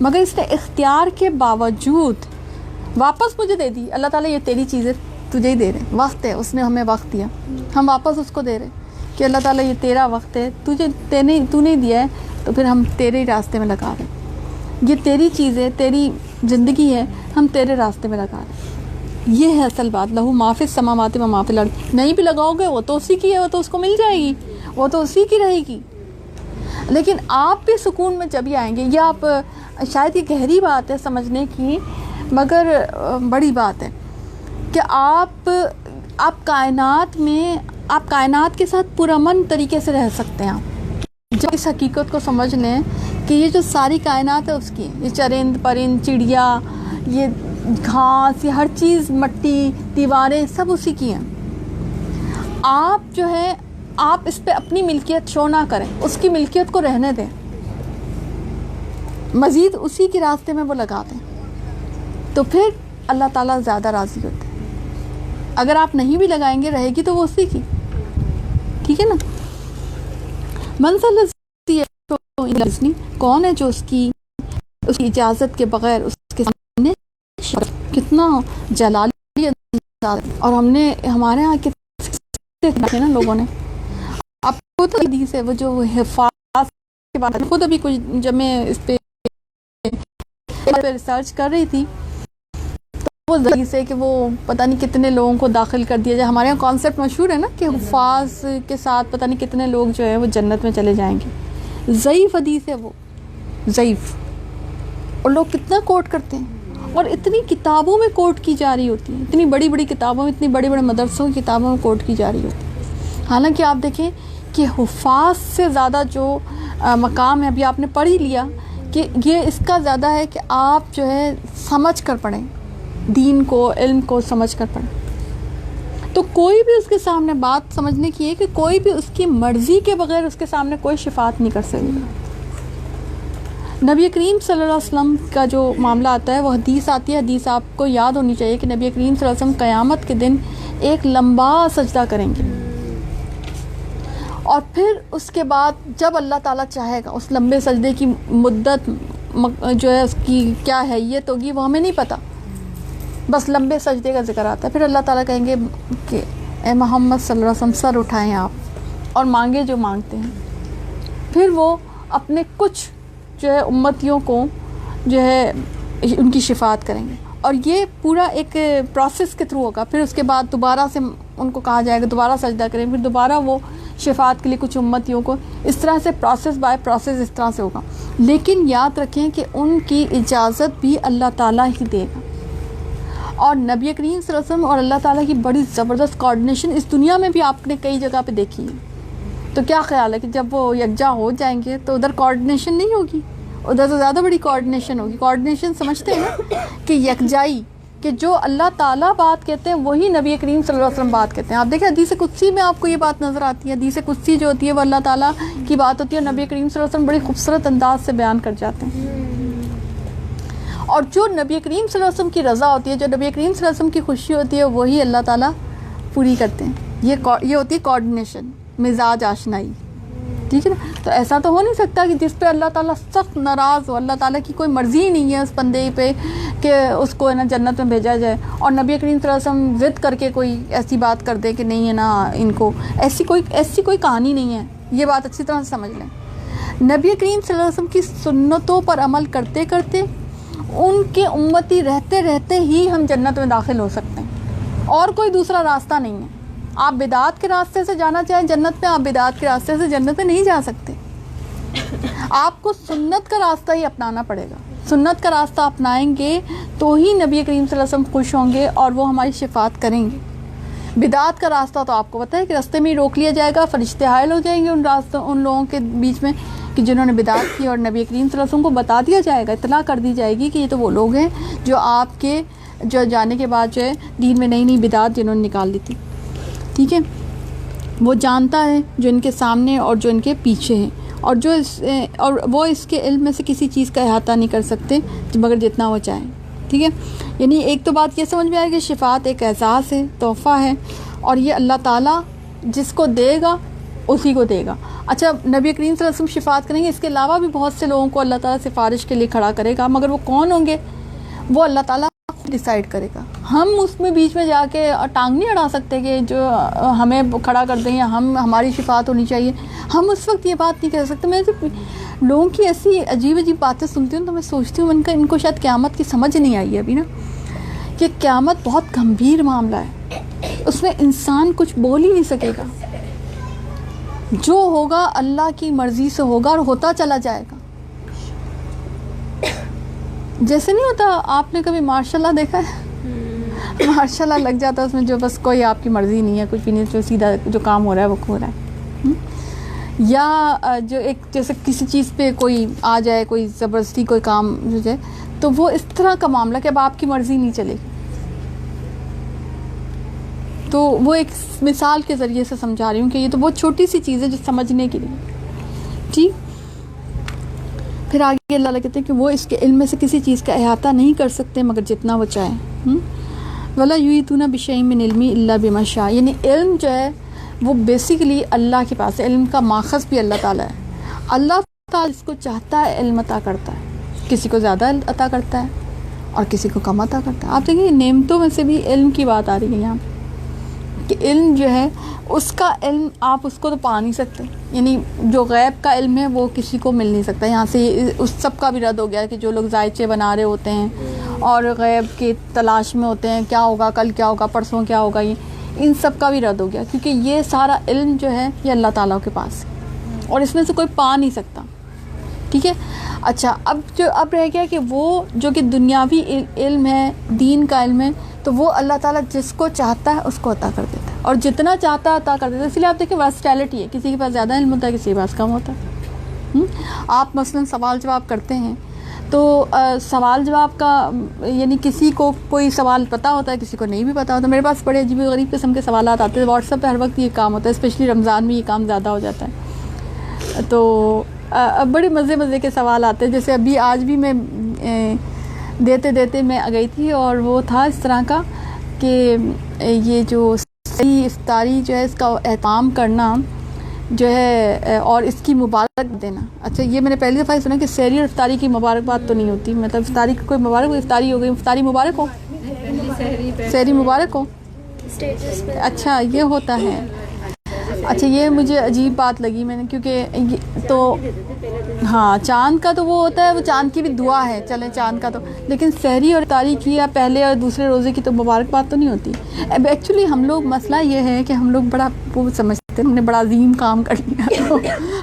مگر اس نے اختیار کے باوجود واپس مجھے دے دی۔ اللہ تعالیٰ یہ تیری چیز ہے، تجھے ہی دے رہے، وقت ہے، اس نے ہمیں وقت دیا، ہم واپس اس کو دے رہے کہ اللہ تعالیٰ یہ تیرا وقت ہے، تو نہیں دیا ہے تو پھر ہم تیرے ہی راستے میں لگا رہے ہیں، یہ تیری چیز ہے، تیری زندگی ہے، ہم تیرے راستے میں لگا رہے ہیں۔ یہ ہے اصل بات، لہو ما فی السماوات و ما فی الارض۔ نہیں بھی لگاؤ گے وہ تو اسی کی ہے، وہ تو اس کو مل جائے گی، وہ تو اسی کی رہے گی، لیکن آپ بھی سکون میں جب ہی آئیں گے۔ یہ آپ شاید یہ گہری بات ہے سمجھنے کی، مگر بڑی بات ہے کہ آپ کائنات میں، آپ کائنات کے ساتھ پرامن طریقے سے رہ سکتے ہیں۔ جب اس حقیقت کو سمجھ لیں کہ یہ جو ساری کائنات ہے اس کی، یہ چرند پرند چڑیا، یہ گھاس، یہ ہر چیز، مٹی، دیواریں، سب اسی کی ہیں۔ آپ جو ہے آپ اس پہ اپنی ملکیت شو نہ کریں، اس کی ملکیت کو رہنے دیں، مزید اسی کے راستے میں وہ لگا دیں، تو پھر اللہ تعالیٰ زیادہ راضی ہوتے ہیں۔ اگر آپ نہیں بھی لگائیں گے رہے گی تو وہ اسی کی، ٹھیک ہے نا۔ منزل کون ہے جو اس کی اجازت کے بغیر اس کے سامنے، کتنا جلالی اور ہم نے ہمارے یہاں کتنے نا لوگوں نے، آپ خود حدیث ہے وہ جو حفاظ کے بارے میں، خود ابھی کچھ جب میں اس پہ ریسرچ کر رہی تھی تو وہ حدیث ہے کہ وہ پتہ نہیں کتنے لوگوں کو داخل کر دیا جائے۔ ہمارے یہاں کانسیپٹ مشہور ہے نا کہ حفاظ کے ساتھ پتہ نہیں کتنے لوگ جو ہے وہ جنت میں چلے جائیں گے۔ ضعیف حدیث ہے وہ، ضعیف، اور لوگ کتنا کوٹ کرتے ہیں، اور اتنی کتابوں میں کوٹ کی جا رہی ہوتی ہے، اتنی بڑی بڑی کتابوں میں، اتنی بڑے بڑے مدرسوں کی کتابوں میں کوٹ کی جا رہی ہوتی ہے۔ حالانکہ آپ دیکھیں کہ حفاظ سے زیادہ جو مقام ہے، ابھی آپ نے پڑھ ہی لیا کہ یہ اس کا زیادہ ہے کہ آپ جو ہے سمجھ کر پڑھیں، دین کو، علم کو سمجھ کر پڑھیں۔ تو کوئی بھی اس کے سامنے بات سمجھنے کی ہے کہ کوئی بھی اس کی مرضی کے بغیر اس کے سامنے کوئی شفاعت نہیں کر سکے گا۔ نبی کریم صلی اللہ علیہ وسلم کا جو معاملہ آتا ہے، وہ حدیث آتی ہے، حدیث آپ کو یاد ہونی چاہیے کہ نبی کریم صلی اللہ علیہ وسلم قیامت کے دن ایک لمبا سجدہ کریں گے، اور پھر اس کے بعد جب اللہ تعالیٰ چاہے گا، اس لمبے سجدے کی مدت جو ہے اس کی کیا حیت ہوگی وہ ہمیں نہیں پتہ، بس لمبے سجدے کا ذکر آتا ہے۔ پھر اللہ تعالیٰ کہیں گے کہ اے محمد صلی اللہ علیہ وسلم سر اٹھائیں آپ اور مانگے جو مانگتے ہیں۔ پھر وہ اپنے کچھ جو ہے امتیوں کو جو ہے ان کی شفاعت کریں گے، اور یہ پورا ایک پروسیس کے تھرو ہوگا۔ پھر اس کے بعد دوبارہ سے ان کو کہا جائے گا دوبارہ سجدہ کریں، پھر دوبارہ وہ شفاعت کے لیے کچھ امتیوں کو، اس طرح سے پروسیس بائی پروسیس اس طرح سے ہوگا۔ لیکن یاد رکھیں کہ ان کی اجازت بھی اللہ تعالیٰ ہی دے گا، اور نبی کریم صلی اللہ علیہ وسلم اور اللہ تعالیٰ کی بڑی زبردست کوآرڈینیشن اس دنیا میں بھی آپ نے کئی جگہ پہ دیکھی ہے۔ تو کیا خیال ہے کہ جب وہ یکجا ہو جائیں گے تو ادھر کوآرڈینیشن نہیں ہوگی، ادھر تو زیادہ بڑی کوآرڈینیشن ہوگی۔ کوآرڈینیشن سمجھتے ہیں نا کہ یکجائی، کہ جو اللہ تعالیٰ بات کہتے ہیں وہی نبی کریم صلی اللہ علیہ وسلم بات کہتے ہیں۔ آپ دیکھیں حدیث قدسی میں آپ کو یہ بات نظر آتی ہے، حدیث قدسی جو ہوتی ہے وہ اللہ تعالیٰ کی بات ہوتی ہے، اور نبی کریم صلی اللہ علیہ وسلم بڑی خوبصورت انداز سے بیان کر جاتے ہیں، اور جو نبی کریم صلی اللہ علیہ وسلم کی رضا ہوتی ہے، جو نبی کریم صلی اللہ علیہ وسلم کی خوشی ہوتی ہے، وہی اللہ تعالیٰ پوری کرتے ہیں۔ یہ ہوتی ہے کوآرڈینیشن، مزاج آشنائی، ٹھیک ہے نا۔ تو ایسا تو ہو نہیں سکتا کہ جس پہ اللہ تعالیٰ سخت ناراض ہو، اللہ تعالیٰ کی کوئی مرضی ہی نہیں ہے اس بندے پہ کہ اس کو ہے نا جنت میں بھیجا جائے، اور نبی کریم صلی اللہ علیہ وسلم ضد کر کے کوئی ایسی بات کر دے کہ نہیں ہے نا ان کو، ایسی کوئی کہانی نہیں ہے۔ یہ بات اچھی طرح سے سمجھ لیں۔ نبی کریم صلی اللہ علیہ وسلم کی سنتوں پر عمل کرتے کرتے ان کے امتی رہتے رہتے ہی ہم جنت میں داخل ہو سکتے ہیں، اور کوئی دوسرا راستہ نہیں ہے۔ آپ بدعات کے راستے سے جانا چاہیں جنت میں، آپ بدعات کے راستے سے جنت میں نہیں جا سکتے۔ آپ کو سنت کا راستہ ہی اپنانا پڑے گا، سنت کا راستہ اپنائیں گے تو ہی نبی کریم صلی اللہ علیہ وسلم خوش ہوں گے اور وہ ہماری شفاعت کریں گے۔ بدعات کا راستہ تو آپ کو پتہ ہے کہ راستے میں ہی روک لیا جائے گا، فرشتے حائل ہو جائیں گے ان لوگوں کے بیچ میں کہ جنہوں نے بدعات کی، اور نبی کریم صلی اللہ علیہ وسلم کو بتا دیا جائے گا، اطلاع کر دی جائے گی کہ یہ تو وہ لوگ ہیں جو آپ کے جو جانے کے بعد جو ہے دین میں نئی نئی بدعات جنہوں نے نکال دی تھی، ٹھیک ہے۔ وہ جانتا ہے جو ان کے سامنے اور جو ان کے پیچھے ہے، اور وہ اس کے علم میں سے کسی چیز کا احاطہ نہیں کر سکتے مگر جتنا وہ چاہیں، ٹھیک ہے۔ یعنی ایک تو بات یہ سمجھ میں آئے کہ شفاعت ایک اعزاز ہے، تحفہ ہے، اور یہ اللہ تعالیٰ جس کو دے گا اسی کو دے گا۔ اچھا، نبی کریم صلی اللہ علیہ وسلم شفاعت کریں گے، اس کے علاوہ بھی بہت سے لوگوں کو اللہ تعالیٰ سفارش کے لیے کھڑا کرے گا، مگر وہ کون ہوں گے وہ اللہ تعالیٰ ڈیسائیڈ کرے گا۔ ہم اس میں بیچ میں جا کے ٹانگ نہیں اڑا سکتے کہ جو ہمیں کھڑا کر دیں یا ہماری شفاعت ہونی چاہیے، ہم اس وقت یہ بات نہیں کہہ سکتے۔ میں جب لوگوں کی ایسی عجیب عجیب باتیں سنتی ہوں تو میں سوچتی ہوں ان کو شاید قیامت کی سمجھ نہیں آئی ہے ابھی نا، کہ قیامت بہت گمبھیر معاملہ ہے، اس میں انسان کچھ بول ہی نہیں سکے گا، جو ہوگا اللہ کی مرضی سے ہوگا اور ہوتا چلا جائے گا۔ جیسے نہیں ہوتا، آپ نے کبھی ماشاء اللہ دیکھا ہے؟ ماشاء اللہ لگ جاتا ہے اس میں، جو بس کوئی آپ کی مرضی نہیں ہے، کچھ بھی نہیں، جو سیدھا جو کام ہو رہا ہے وہ ہو رہا ہے۔ یا جو ایک جیسے کسی چیز پہ کوئی آ جائے، کوئی زبردستی کوئی کام ہو جائے، تو وہ اس طرح کا معاملہ کہ اب آپ کی مرضی نہیں چلے گی۔ تو وہ ایک مثال کے ذریعے سے سمجھا رہی ہوں کہ یہ تو بہت چھوٹی سی چیز ہے جو سمجھنے کے لیے، ٹھیک۔ پھر آگے اللہ کہتے ہیں کہ وہ اس کے علم میں سے کسی چیز کا احاطہ نہیں کر سکتے مگر جتنا وہ چاہیں۔ وَلَا يُحِيطُونَ بِشَيْءٍ مِّنْ عِلْمِهِ إِلَّا بِمَا شَاءَ، یعنی علم جو ہے وہ بیسیکلی اللہ کے پاس ہے، علم کا ماخذ بھی اللہ تعالیٰ ہے۔ اللہ تعالیٰ جس کو چاہتا ہے علم عطا کرتا ہے، کسی کو زیادہ عطا کرتا ہے اور کسی کو کم عطا کرتا ہے۔ آپ دیکھیں نعمتوں میں سے بھی علم کی بات آ رہی ہے یہاں کہ علم جو ہے اس کا علم آپ اس کو تو پا نہیں سکتے، یعنی جو غیب کا علم ہے وہ کسی کو مل نہیں سکتا۔ یہاں سے اس سب کا بھی رد ہو گیا کہ جو لوگ ذائچے بنا رہے ہوتے ہیں اور غیب کی تلاش میں ہوتے ہیں، کیا ہوگا کل، کیا ہوگا پرسوں، کیا ہوگا، یہ ان سب کا بھی رد ہو گیا، کیونکہ یہ سارا علم جو ہے یہ اللہ تعالیٰ کے پاس ہے اور اس میں سے کوئی پا نہیں سکتا، ٹھیک ہے۔ اچھا، اب رہ گیا کہ وہ جو کہ دنیاوی علم ہے، دین کا علم ہے، تو وہ اللہ تعالیٰ جس کو چاہتا ہے اس کو عطا کر دیتا ہے، اور جتنا چاہتا ہے عطا کر دیتا ہے۔ اس لیے آپ دیکھیں ورسٹیلٹی ہے، کسی کے پاس زیادہ علم ہوتا ہے، کسی کے پاس کم ہوتا ہے۔ آپ مثلا سوال جواب کرتے ہیں تو سوال جواب کا یعنی کسی کو کوئی سوال پتہ ہوتا ہے، کسی کو نہیں بھی پتہ ہوتا۔ میرے پاس بڑے عجیب غریب قسم کے سوالات آتے ہیں، واٹس ایپ پہ ہر وقت یہ کام ہوتا ہے، اسپیشلی رمضان میں یہ کام زیادہ ہو جاتا ہے، تو بڑے مزے کے سوال آتے ہیں۔ جیسے ابھی آج بھی میں دیتے میں گئی تھی، اور وہ تھا اس طرح کا کہ یہ جو صحیح افطاری جو ہے اس کا اہتمام کرنا جو ہے اور اس کی مبارک دینا۔ اچھا، یہ میں نے پہلی دفعہ سنا کہ سحری اور افطاری کی مبارکباد تو نہیں ہوتی، مطلب افطاری کی کوئی مبارک ہو، افطاری ہو گئی، افطاری مبارک ہو، سحری مبارک ہو، اچھا یہ ہوتا ہے۔ اچھا، یہ مجھے عجیب بات لگی میں نے، کیونکہ تو ہاں چاند کا تو وہ ہوتا ہے، وہ چاند کی بھی دعا ہے، چلیں چاند کا تو، لیکن سحری اور افطاری کی یا پہلے اور دوسرے روزے کی تو مبارکباد تو نہیں ہوتی۔ اب ایکچولی ہم لوگ مسئلہ یہ ہے کہ ہم لوگ بڑا وہ سمجھتے ہیں ہم نے بڑا عظیم کام کر لیا، تو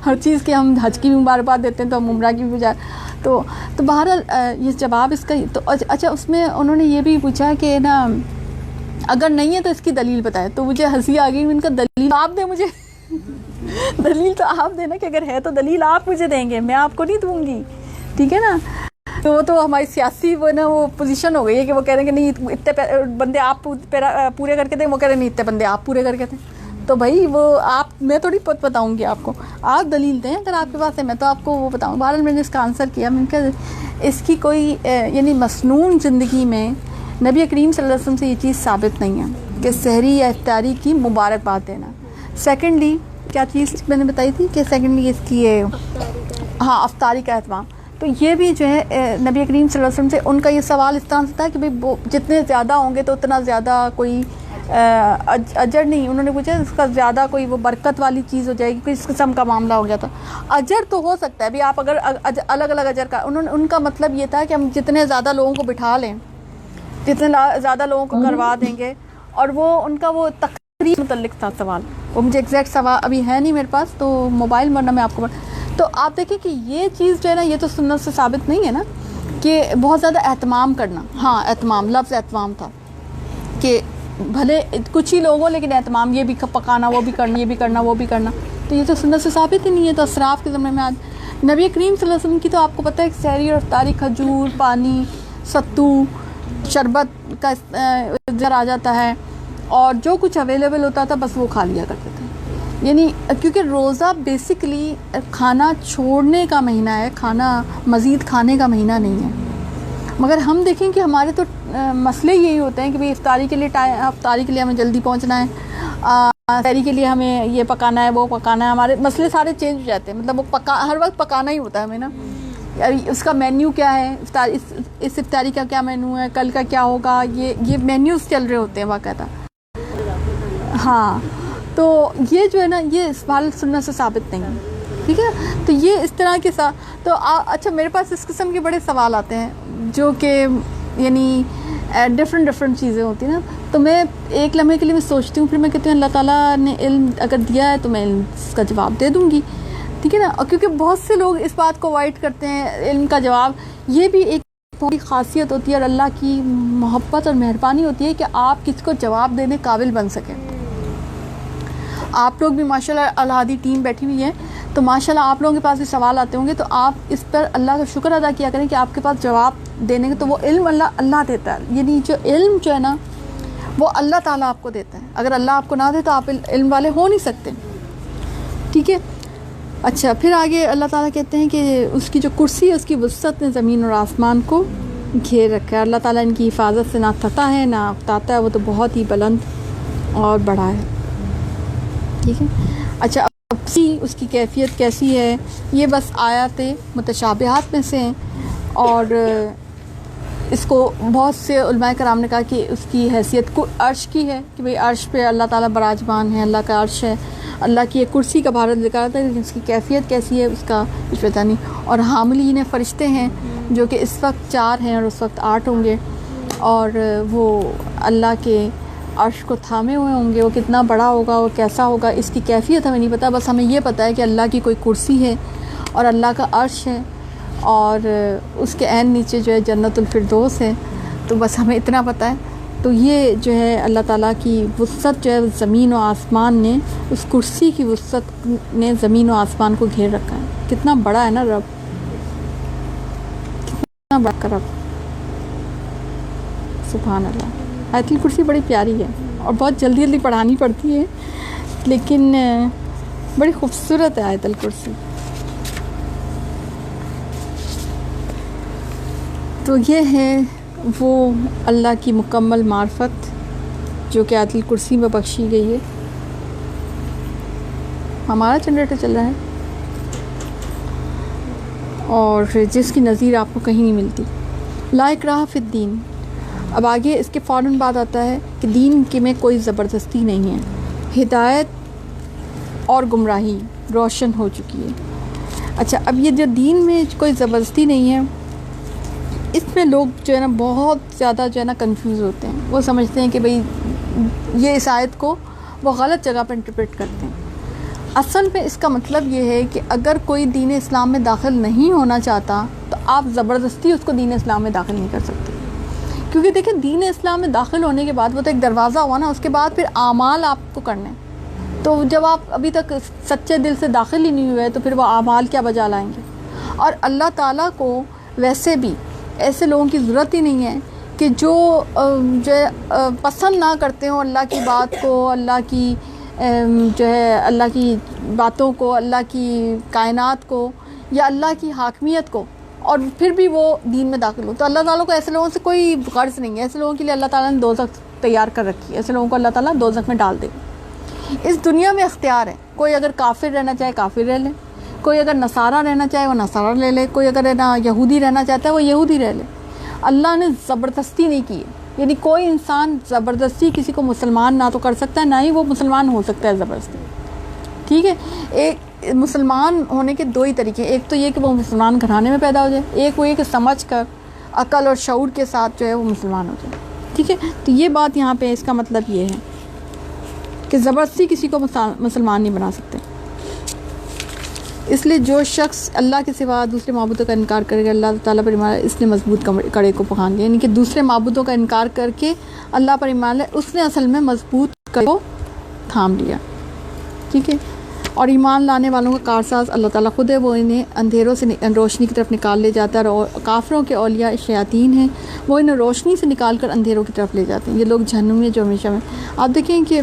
ہر چیز کے ہم حج کی بھی مبارکباد دیتے ہیں تو ہم عمرہ کی بھی بجائے تو بہرحال یہ جواب اس کا تو اچھا، اس میں انہوں نے یہ بھی پوچھا کہ نا اگر نہیں ہے تو اس کی دلیل بتائے، تو مجھے ہنسی آ گئی، ان کا دلیل آپ دیں مجھے، دلیل تو آپ دینا کہ اگر ہے تو دلیل آپ مجھے دیں گے، میں آپ کو نہیں دوں گی، ٹھیک ہے نا۔ تو وہ تو ہماری سیاسی وہ نا وہ پوزیشن ہو گئی ہے کہ وہ کہہ رہے ہیں کہ نہیں اتنے بندے آپ پورے کر کے دیں، وہ کہہ رہے ہیں نہیں اتنے بندے آپ پورے کر کے دیں، تو بھائی وہ آپ میں تھوڑی بتاؤں گی آپ کو، آپ دلیل دیں اگر آپ کے پاس ہے، میں تو آپ کو وہ بتاؤں۔ بہرحال میں نے اس کا آنسر کیا، میں نے کہا اس کی کوئی یعنی مسنون زندگی میں نبی کریم صلی اللہ علیہ وسلم سے یہ چیز ثابت نہیں ہے کہ سحری یا افطاری کی مبارکباد دینا۔ سیکنڈلی کیا چیز میں نے بتائی تھی کہ سیکنڈلی اس کی ہاں افطاری کا اہتمام، تو یہ بھی جو ہے نبی کریم صلی اللہ علیہ وسلم سے ان کا یہ سوال اس طرح سے تھا کہ بھئی جتنے زیادہ ہوں گے تو اتنا زیادہ کوئی اجر نہیں، انہوں نے پوچھا اس کا زیادہ کوئی وہ برکت والی چیز ہو جائے گی، کوئی اس قسم کا معاملہ ہو گیا تو اجر تو ہو سکتا ہے بھی آپ اگر الگ الگ اجر کا، ان کا مطلب یہ تھا کہ ہم جتنے زیادہ لوگوں کو بٹھا لیں، جتنے زیادہ لوگوں کو کروا دیں گے، اور وہ ان کا وہ تقریر متعلق تھا سوال، وہ مجھے ایگزیکٹ سوال ابھی ہے نہیں میرے پاس تو موبائل ورنہ میں آپ کو تو آپ دیکھیں کہ یہ چیز جو ہے نا یہ تو سنت سے ثابت نہیں ہے نا کہ بہت زیادہ اہتمام کرنا. ہاں اہتمام، لفظ اہتمام تھا کہ بھلے کچھ ہی لوگ ہوں لیکن اہتمام، یہ بھی پکانا، وہ بھی کرنا، یہ بھی کرنا، وہ بھی کرنا، تو یہ تو سنت سے ثابت ہی نہیں ہے. تو اسراف کے زمانے میں آج نبی کریم صلی اللہ علیہ وسلم کی تو آپ کو پتہ ہے سحری اور افطاری کھجور، پانی، ستو، شربت کا ذر آ جاتا ہے، اور جو کچھ اویلیبل ہوتا تھا بس وہ کھا لیا کرتے تھے. یعنی کیونکہ روزہ بیسکلی کھانا چھوڑنے کا مہینہ ہے، کھانا مزید کھانے کا مہینہ نہیں ہے. مگر ہم دیکھیں کہ ہمارے تو مسئلے یہی ہوتے ہیں کہ بھئی افطاری کے لیے افطاری کے لیے ہمیں جلدی پہنچنا ہے، سحری کے لیے ہمیں یہ پکانا ہے، وہ پکانا ہے. ہمارے مسئلے سارے چینج ہو جاتے ہیں، مطلب وہ ہر وقت پکانا ہی ہوتا ہے ہمیں نا. اس کا مینیو کیا ہے، اس افطاری کا کیا مینیو ہے، کل کا کیا ہوگا، یہ مینیوز چل رہے ہوتے ہیں باقاعدہ. ہاں تو یہ جو ہے نا یہ اس بال سنت سے ثابت نہیں ہے. ٹھیک ہے، تو یہ اس طرح کے ساتھ تو اچھا میرے پاس اس قسم کے بڑے سوال آتے ہیں جو کہ یعنی ڈفرینٹ چیزیں ہوتی ہیں نا. تو میں ایک لمحے کے لیے میں سوچتی ہوں، پھر میں کہتی ہوں اللہ تعالیٰ نے علم اگر دیا ہے تو میں اس کا جواب دے دوں گی. ٹھیک ہے نا، اور کیونکہ بہت سے لوگ اس بات کو اوائڈ کرتے ہیں علم کا جواب. یہ بھی ایک بہت خاصیت ہوتی ہے اور اللہ کی محبت اور مہربانی ہوتی ہے کہ آپ کسی کو جواب دینے قابل بن سکیں. آپ لوگ بھی ماشاءاللہ الہادی ٹیم بیٹھی ہوئی ہے تو ماشاءاللہ آپ لوگوں کے پاس بھی سوال آتے ہوں گے تو آپ اس پر اللہ کا شکر ادا کیا کریں کہ آپ کے پاس جواب دینے کے تو وہ علم اللہ دیتا ہے. یعنی جو علم جو ہے نا وہ اللہ تعالیٰ آپ کو دیتا ہے. اگر اللہ آپ کو نہ دے تو آپ علم والے ہو نہیں سکتے. ٹھیک ہے، اچھا پھر آگے اللہ تعالیٰ کہتے ہیں کہ اس کی جو کرسی ہے اس کی وسعت نے زمین اور آسمان کو گھیر رکھا ہے. اللہ تعالیٰ ان کی حفاظت سے نہ تھتا ہے نہ اکتاتا ہے، وہ تو بہت ہی بلند اور بڑا ہے. ٹھیک ہے، اچھا اب اس کی کیفیت کیسی ہے، یہ بس آیات متشابہات میں سے ہیں. اور اس کو بہت سے علماء کرام نے کہا کہ اس کی حیثیت کو عرش کی ہے کہ بھئی عرش پہ اللہ تعالیٰ براجمان ہے، اللہ کا عرش ہے، اللہ کی ایک کرسی کا بھارت ذکر تھا، لیکن اس کی کیفیت کیسی ہے اس کا کچھ پتہ نہیں. اور حاملین فرشتے ہیں جو کہ اس وقت 4 ہیں اور اس وقت 8 ہوں گے، اور وہ اللہ کے عرش کو تھامے ہوئے ہوں گے. وہ کتنا بڑا ہوگا، وہ کیسا ہوگا، اس کی کیفیت ہمیں نہیں پتہ. بس ہمیں یہ پتہ ہے کہ اللہ کی کوئی کرسی ہے اور اللہ کا عرش ہے، اور اس کے عین نیچے جو ہے جنت الفردوس ہے. تو بس ہمیں اتنا پتہ ہے. تو یہ جو ہے اللہ تعالیٰ کی وسعت جو ہے زمین و آسمان نے، اس کرسی کی وسعت نے زمین و آسمان کو گھیر رکھا ہے. کتنا بڑا ہے نا رب، کتنا بڑا رب، سبحان اللہ. آیت الکرسی بڑی پیاری ہے اور بہت جلدی پڑھانی پڑتی ہے، لیکن بڑی خوبصورت ہے آیت الکرسی. تو یہ ہے وہ اللہ کی مکمل معرفت جو کہ آیت الکرسی میں بخشی گئی ہے. ہمارا جنریٹر چل رہا ہے اور جس کی نظیر آپ کو کہیں نہیں ملتی. لا اکراہ فی الدین. اب آگے اس کے فوراً بعد آتا ہے کہ دین کے میں کوئی زبردستی نہیں ہے، ہدایت اور گمراہی روشن ہو چکی ہے. اچھا اب یہ جو دین میں کوئی زبردستی نہیں ہے، اس میں لوگ جو ہے نا بہت زیادہ جو ہے نا کنفیوز ہوتے ہیں. وہ سمجھتے ہیں کہ بھئی یہ اس آیت کو وہ غلط جگہ پہ انٹرپریٹ کرتے ہیں. اصل میں اس کا مطلب یہ ہے کہ اگر کوئی دین اسلام میں داخل نہیں ہونا چاہتا تو آپ زبردستی اس کو دین اسلام میں داخل نہیں کر سکتے. کیونکہ دیکھیں دین اسلام میں داخل ہونے کے بعد وہ تو ایک دروازہ ہوا نا، اس کے بعد پھر اعمال آپ کو کرنے. تو جب آپ ابھی تک سچے دل سے داخل ہی نہیں ہوئے تو پھر وہ اعمال کیا بجا لائیں گے. اور اللہ تعالیٰ کو ویسے بھی ایسے لوگوں کی ضرورت ہی نہیں ہے کہ جو پسند نہ کرتے ہوں اللہ کی بات کو، اللہ کی جو ہے اللہ کی باتوں کو، اللہ کی کائنات کو یا اللہ کی حاکمیت کو، اور پھر بھی وہ دین میں داخل ہو. تو اللہ تعالیٰ کو ایسے لوگوں سے کوئی غرض نہیں ہے. ایسے لوگوں کے لیے اللہ تعالیٰ نے دوزخ تیار کر رکھی ہے. ایسے لوگوں کو اللہ تعالیٰ دوزخ میں ڈال دے. اس دنیا میں اختیار ہے، کوئی اگر کافر رہنا چاہے کافر رہ لے، کوئی اگر نصارہ رہنا چاہے وہ نصارہ لے لے، کوئی اگر یہودی رہنا چاہتا ہے وہ یہودی رہ لے. اللہ نے زبردستی نہیں کی ہے. یعنی کوئی انسان زبردستی کسی کو مسلمان نہ تو کر سکتا ہے، نہ ہی وہ مسلمان ہو سکتا ہے زبردستی. ٹھیک ہے، ایک مسلمان ہونے کے دو ہی طریقے، ایک تو یہ کہ وہ مسلمان گھرانے میں پیدا ہو جائے، ایک وہ یہ کہ سمجھ کر عقل اور شعور کے ساتھ جو ہے وہ مسلمان ہو جائے. ٹھیک ہے، تو یہ بات یہاں پہ اس کا مطلب یہ ہے کہ زبردستی کسی کو مسلمان نہیں بنا سکتے. اس لیے جو شخص اللہ کے سوا دوسرے معبودوں کا انکار کرے گا، اللہ تعالیٰ پر ایمان اس نے مضبوط کڑے کو پکان لیا. یعنی کہ دوسرے معبودوں کا انکار کر کے اللہ پر ایمان لے، اس نے اصل میں مضبوط کڑے کو تھام لیا. ٹھیک ہے، اور ایمان لانے والوں کا کارساز اللہ تعالیٰ خود ہے، وہ انہیں اندھیروں سے روشنی کی طرف نکال لے جاتا ہے. اور کافروں کے اولیاء شیاطین ہیں، وہ انہیں روشنی سے نکال کر اندھیروں کی طرف لے جاتے ہیں. یہ لوگ جہنم میں جو ہمیشہ میں. آپ دیکھیں کہ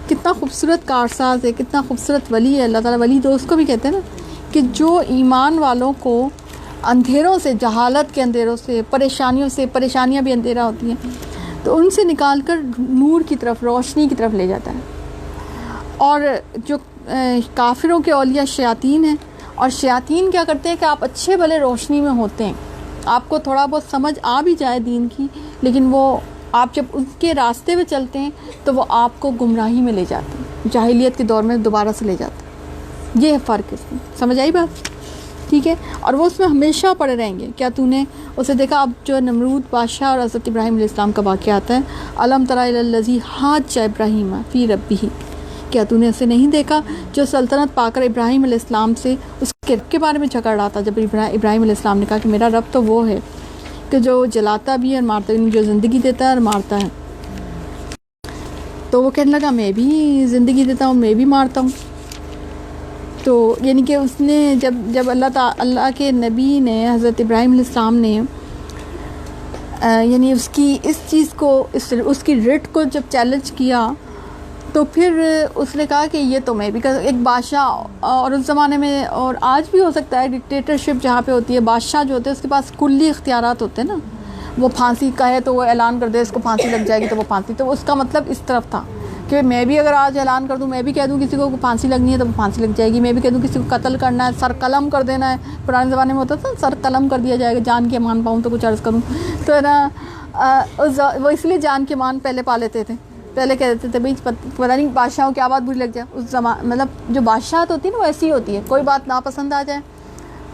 کتنا خوبصورت کارساز ہے، کتنا خوبصورت ولی ہے اللہ تعالیٰ. ولی تو اس کو بھی کہتے ہیں نا کہ جو ایمان والوں کو اندھیروں سے، جہالت کے اندھیروں سے، پریشانیوں سے، پریشانیاں بھی اندھیرا ہوتی ہیں تو ان سے نکال کر نور کی طرف، روشنی کی طرف لے جاتا ہے. اور جو کافروں کے اولیاء شیاطین ہیں، اور شیاطین کیا کرتے ہیں کہ آپ اچھے بھلے روشنی میں ہوتے ہیں، آپ کو تھوڑا بہت سمجھ آ بھی جائے دین کی، لیکن وہ آپ جب ان کے راستے میں چلتے ہیں تو وہ آپ کو گمراہی میں لے جاتے ہیں، جاہلیت کے دور میں دوبارہ سے لے جاتے ہیں. یہ ہے فرق اس میں. سمجھ آئی بات؟ ٹھیک ہے، اور وہ اس میں ہمیشہ پڑے رہیں گے. کیا تو نے اسے دیکھا؟ اب جو نمرود بادشاہ اور حضرت ابراہیم علیہ السلام کا واقعہ آتا ہے، الم تری الی الذی حاج ابراہیم فی ربہ، کیا تو نے اسے نہیں دیکھا جو سلطنت پا کر ابراہیم علیہ السلام سے اس کے رب کے بارے میں جھگڑ رہا تھا. جب ابراہیم علیہ السلام نے کہا کہ میرا رب تو وہ ہے کہ جو جلاتا بھی ہے اور مارتا بھی، جو زندگی دیتا ہے اور مارتا ہے، تو وہ کہنے لگا میں بھی زندگی دیتا ہوں، میں بھی مارتا ہوں. تو یعنی کہ اس نے جب اللہ کے نبی نے، حضرت ابراہیم علیہ السلام نے یعنی اس چیز کو، اس کی رٹ کو جب چیلنج کیا، تو پھر اس نے کہا کہ یہ تو میں بھی ایک بادشاہ، اور اس زمانے میں اور آج بھی ہو سکتا ہے ڈکٹیٹرشپ جہاں پہ ہوتی ہے، بادشاہ جو ہوتے ہیں اس کے پاس کلی اختیارات ہوتے ہیں نا. وہ پھانسی کہے تو وہ اعلان کر دے اس کو پھانسی لگ جائے گی تو وہ پھانسی. تو اس کا مطلب اس طرف تھا کہ میں بھی اگر آج اعلان کر دوں، میں بھی کہہ دوں کسی کو پھانسی لگنی ہے تو وہ پھانسی لگ جائے گی. میں بھی کہہ دوں کسی کو قتل کرنا ہے، سر قلم کر دینا ہے. پرانے زمانے میں ہوتا تھا سر قلم کر دیا جائے گا، جان کے مان پاؤں تو کچھ عرض کروں تو ہے نا. وہ اس لیے جان کے مان پہلے پا لیتے تھے، پہلے کہہ دیتے تھے بھائی پتہ نہیں بادشاہوں کی آواز بری لگ جائے. اس زمان مطلب جو بادشاہت ہوتی ہے نا وہ ایسی ہوتی ہے، کوئی بات ناپسند آ جائے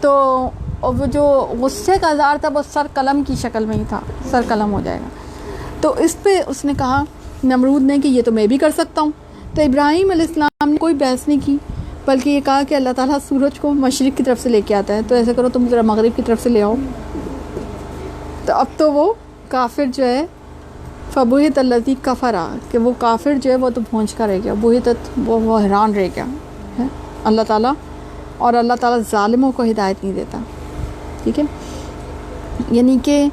تو وہ جو غصے کا اظہار تھا وہ سر قلم کی شکل میں ہی تھا، سر قلم ہو جائے گا. تو اس پہ اس نے کہا نمرود نے کہ یہ تو میں بھی کر سکتا ہوں. تو ابراہیم علیہ السلام نے کوئی بحث نہیں کی، بلکہ یہ کہا کہ اللہ تعالیٰ سورج کو مشرق کی طرف سے لے کے آتا ہے، تو ایسا کرو تم ذرا مغرب کی طرف سے لے آؤ. تو اب تو وہ کافر جو ہے فبہت الذی کفر، کہ وہ کافر جو ہے وہ تو بھونج کا رہ گیا، بہتت وہ حیران رہ گیا ہے اللہ تعالیٰ. اور اللہ تعالیٰ ظالموں کو ہدایت نہیں دیتا. ٹھیک ہے، یعنی کہ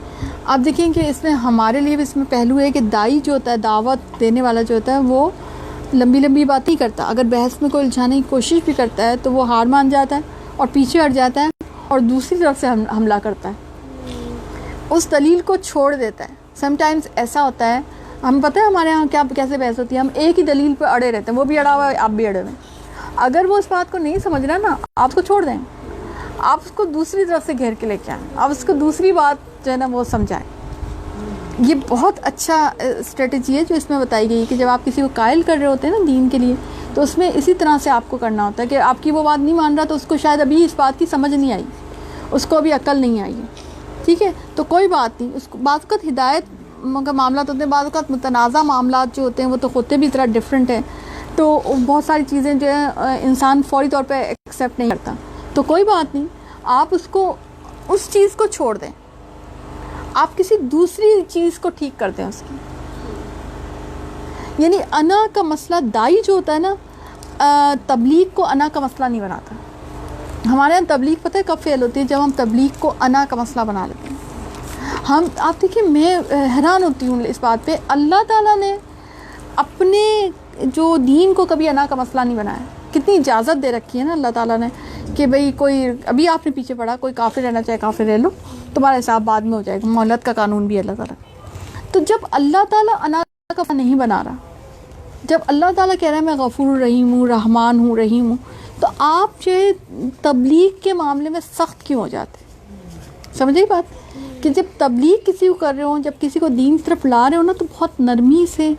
آپ دیکھیں کہ اس میں ہمارے لیے بھی اس میں پہلو ہے کہ دائی جو ہوتا ہے، دعوت دینے والا جو ہوتا ہے، وہ لمبی لمبی بات نہیں کرتا. اگر بحث میں کوئی الجھانے کی کوشش بھی کرتا ہے تو وہ ہار مان جاتا ہے اور پیچھے ہٹ جاتا ہے اور دوسری طرف سے حملہ کرتا ہے، اس دلیل کو چھوڑ دیتا ہے. سم ٹائمز ایسا ہوتا ہے، ہم پتہ ہے ہمارے یہاں کیسے بحث ہوتی ہے، ہم ایک ہی دلیل پہ اڑے رہتے ہیں، وہ بھی اڑا ہوا ہے آپ بھی اڑے ہوئے. اگر وہ اس بات کو نہیں سمجھ رہا نا، آپ اس کو چھوڑ دیں، آپ اس کو دوسری طرف سے گھیر کے لے کے آئیں، آپ اس کو دوسری بات جو ہے نا وہ سمجھائیں. یہ بہت اچھا اسٹریٹجی ہے جو اس میں بتائی گئی کہ جب آپ کسی کو قائل کر رہے ہوتے ہیں نا دین کے لیے، تو اس میں اسی طرح سے آپ کو کرنا ہوتا ہے کہ آپ کی وہ بات نہیں مان رہا تو اس کو شاید ابھی اس بات کی سمجھ نہیں آئی، اس کو ابھی عقل نہیں آئی ہے. ٹھیک ہے، تو کوئی بات نہیں. اس کو بعض اوقات ہدایت کا معاملات ہوتے ہیں، بعض اوقات متنازع معاملات جو ہوتے ہیں وہ تو ہوتے بھی طرح ڈفرینٹ ہیں، تو بہت ساری چیزیں جو ہے انسان فوری طور پہ ایکسیپٹ نہیں کرتا. تو کوئی بات نہیں، آپ اس کو اس چیز کو چھوڑ دیں، آپ کسی دوسری چیز کو ٹھیک کر دیں اس کی. یعنی انا کا مسئلہ دائی جو ہوتا ہے نا، تبلیغ کو انا کا مسئلہ نہیں بناتا. ہمارے یہاں تبلیغ پتہ ہے کب فیل ہوتی ہے؟ جب ہم تبلیغ کو انا کا مسئلہ بنا لیتے ہیں. آپ دیکھیں، میں حیران ہوتی ہوں اس بات پہ، اللہ تعالیٰ نے اپنے جو دین کو کبھی انا کا مسئلہ نہیں بنایا. کتنی اجازت دے رکھی ہے نا اللہ تعالیٰ نے کہ بھئی کوئی ابھی آپ نے پیچھے پڑھا، کوئی کافر رہنا چاہے کافر رہ لو، تمہارا حساب بعد میں ہو جائے گا. مہلت کا قانون بھی ہے اللہ تعالیٰ. تو جب اللہ تعالیٰ انا کا نہیں بنا رہا، جب اللہ تعالیٰ کہہ رہا ہے میں غفور رحیم ہوں، رحمان ہوں، رحیم ہوں، تو آپ جو تبلیغ کے معاملے میں سخت کیوں ہو جاتے؟ سمجھے بات؟ کہ جب تبلیغ کسی کو کر رہے ہوں، جب کسی کو دین کی طرف لا رہے ہوں نا، تو بہت نرمی سے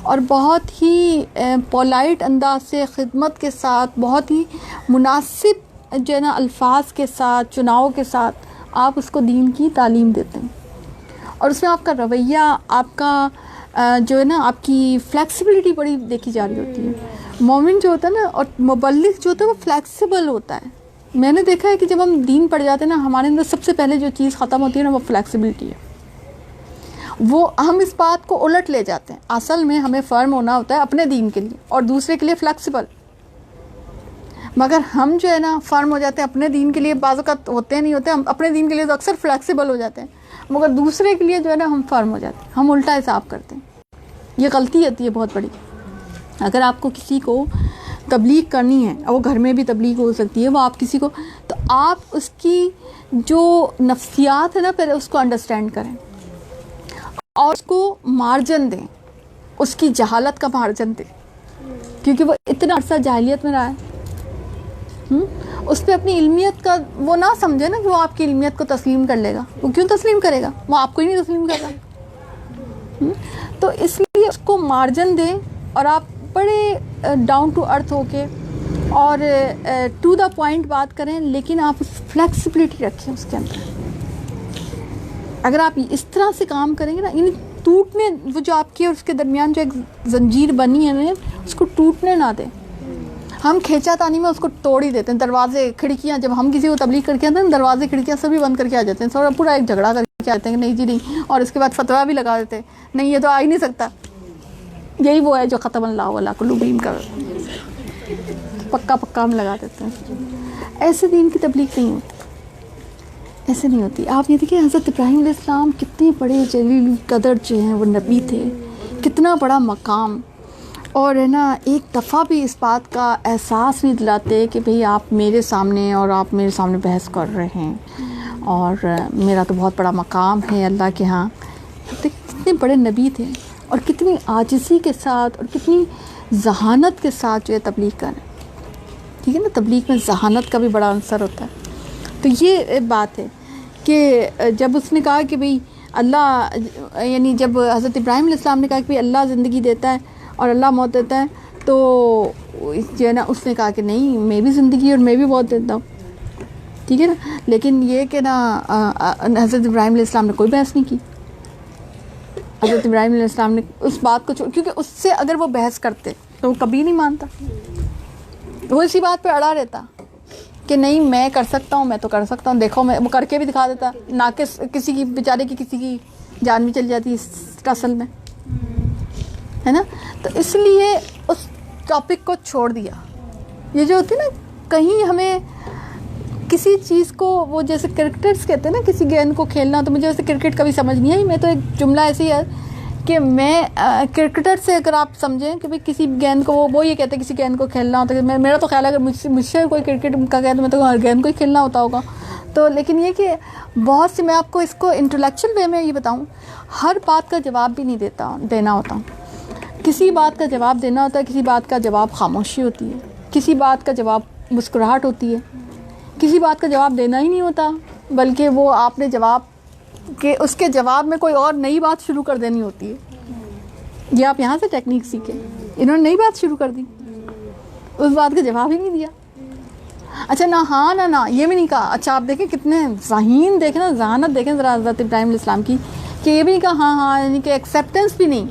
اور بہت ہی پولائٹ انداز سے، خدمت کے ساتھ، بہت ہی مناسب جو ہے نا الفاظ کے ساتھ، چناؤ کے ساتھ آپ اس کو دین کی تعلیم دیتے ہیں. اور اس میں آپ کا رویہ، آپ کا جو ہے نا آپ کی فلیکسیبلٹی بڑی دیکھی جا رہی ہوتی ہے. مومن جو ہوتا ہے نا اور مبلغ جو ہوتا ہے وہ فلیکسیبل ہوتا ہے. میں نے دیکھا ہے کہ جب ہم دین پڑھ جاتے ہیں نا، ہمارے اندر سب سے پہلے جو چیز ختم ہوتی ہے نا وہ فلیکسیبلٹی ہے. وہ ہم اس بات کو الٹ لے جاتے ہیں. اصل میں ہمیں فرم ہونا ہوتا ہے اپنے دین کے لیے اور دوسرے کے لیے فلیکسیبل. مگر ہم جو ہے نا فرم ہو جاتے ہیں اپنے دین کے لیے، بعض اوقات ہوتے نہیں ہوتے، ہم اپنے دین کے لیے تو اکثر فلیکسیبل ہو جاتے ہیں، مگر دوسرے کے لیے جو ہے نا ہم فرم ہو جاتے ہیں، ہم الٹا حساب کرتے ہیں. یہ غلطی ہوتی ہے بہت بڑی. اگر آپ کو کسی کو تبلیغ کرنی ہے، اور وہ گھر میں بھی تبلیغ ہو سکتی ہے، وہ آپ کسی کو، تو آپ اس کی جو نفسیات ہے نا پہلے اس کو انڈرسٹینڈ کریں اور اس کو مارجن دیں، اس کی جہالت کا مارجن دیں، کیونکہ وہ اتنا عرصہ جاہلیت میں رہا ہے. اس پہ اپنی علمیت کا وہ نہ سمجھے نا کہ وہ آپ کی علمیت کو تسلیم کر لے گا. وہ کیوں تسلیم کرے گا؟ وہ آپ کو ہی نہیں تسلیم کر رہا. تو اس لیے اس کو مارجن دیں اور آپ بڑے ڈاؤن ٹو ارتھ ہو کے اور ٹو دا پوائنٹ بات کریں، لیکن آپ فلیکسیبلٹی رکھیں اس کے اندر. اگر آپ اس طرح سے کام کریں گے نا، یعنی ٹوٹنے، وہ جو آپ کی اور اس کے درمیان جو ایک زنجیر بنی ہے نا، اس کو ٹوٹنے نہ دیں. ہم کھینچا تانی میں اس کو توڑ ہی دیتے ہیں. دروازے، کھڑکیاں، جب ہم کسی کو تبلیغ کر کے آتے ہیں دروازے کھڑکیاں سبھی بند کر کے آ جاتے ہیں، سورا پورا ایک جھگڑا کر کے آتے ہیں کہ نہیں جی نہیں، اور اس کے بعد فتویٰ بھی لگا دیتے ہیں، نہیں یہ تو آ ہی نہیں سکتا. یہی وہ ہے جو ختم اللہ علیہ قلوبہم کا پکا ہم لگا دیتے ہیں. ایسے دین کی تبلیغ نہیں ہوتی، ایسے نہیں ہوتی. آپ یہ دیکھیں حضرت ابراہیم علیہ السلام کتنے بڑے جلیل قدر جو ہیں وہ نبی تھے، کتنا بڑا مقام. اور ہے نا ایک دفعہ بھی اس بات کا احساس نہیں دلاتے کہ بھئی آپ میرے سامنے بحث کر رہے ہیں اور میرا تو بہت بڑا مقام ہے اللہ کے ہاں. کتنے بڑے نبی تھے اور کتنی عاجزی کے ساتھ اور کتنی ذہانت کے ساتھ جو ہے تبلیغ کریں. ٹھیک ہے نا، تبلیغ میں ذہانت کا بھی بڑا عنصر ہوتا ہے. تو یہ بات ہے کہ جب اس نے کہا کہ بھئی اللہ، یعنی جب حضرت ابراہیم علیہ السلام نے کہا کہ بھئی اللہ زندگی دیتا ہے اور اللہ موت دیتا ہے، تو جو ہے نا اس نے کہا کہ نہیں، میں بھی زندگی اور میں بھی موت دیتا ہوں. ٹھیک ہے نا. لیکن یہ کہ نا حضرت ابراہیم علیہ السلام نے کوئی بحث نہیں کی. حضرت ابراہیم علیہ السلام نے اس بات کو کیونکہ اس سے اگر وہ بحث کرتے تو وہ کبھی نہیں مانتا. وہ اسی بات پہ اڑا رہتا کہ نہیں میں کر سکتا ہوں، میں تو کر سکتا ہوں، دیکھو میں، وہ کر کے بھی دکھا دیتا. ناقص کسی کی بیچارے کی کسی کی جان بھی چل جاتی اس اصل میں، ہے نا. تو اس لیے اس ٹاپک کو چھوڑ دیا. یہ جو ہوتی ہے نا، کہیں ہمیں کسی چیز کو، وہ جیسے کرکٹرز کہتے ہیں نا کسی گیند کو کھیلنا، تو مجھے ویسے کرکٹ کبھی سمجھ نہیں آئی. میں تو ایک جملہ ایسی ہے کہ میں کرکٹر سے اگر آپ سمجھیں کہ بھئی کسی گیند کو، وہ یہ کہتے ہیں کسی گیند کو کھیلنا ہوتا ہے، میرا تو خیال ہے اگر مجھ سے کوئی کرکٹ کا کہے تو میں تو ہر گیند کو ہی کھیلنا ہوتا ہوگا. تو لیکن یہ کہ بہت سی، میں آپ کو اس کو انٹلیکچوئل وے میں یہ بتاؤں، ہر بات کا جواب بھی نہیں دینا ہوتا. کسی بات کا جواب دینا ہوتا ہے، کسی بات کا جواب خاموشی ہوتی ہے، کسی بات کا جواب مسکراہٹ ہوتی ہے، کسی بات کا جواب دینا ہی نہیں ہوتا، بلکہ وہ آپ نے جواب کہ اس کے جواب میں کوئی اور نئی بات شروع کر دینی ہوتی ہے. یہ آپ یہاں سے ٹیکنیک سیکھیں. انہوں نے نئی بات شروع کر دی، اس بات کا جواب ہی نہیں دیا. اچھا نہ ہاں نہ یہ بھی نہیں کہا. اچھا آپ دیکھیں کتنے ذہین، دیکھیں نا ذہانت دیکھیں ذرا حضرت ابراہیم علیہ السلام کی، کہ یہ بھی نہیں کہا ہاں، یعنی کہ ایکسیپٹنس بھی نہیں.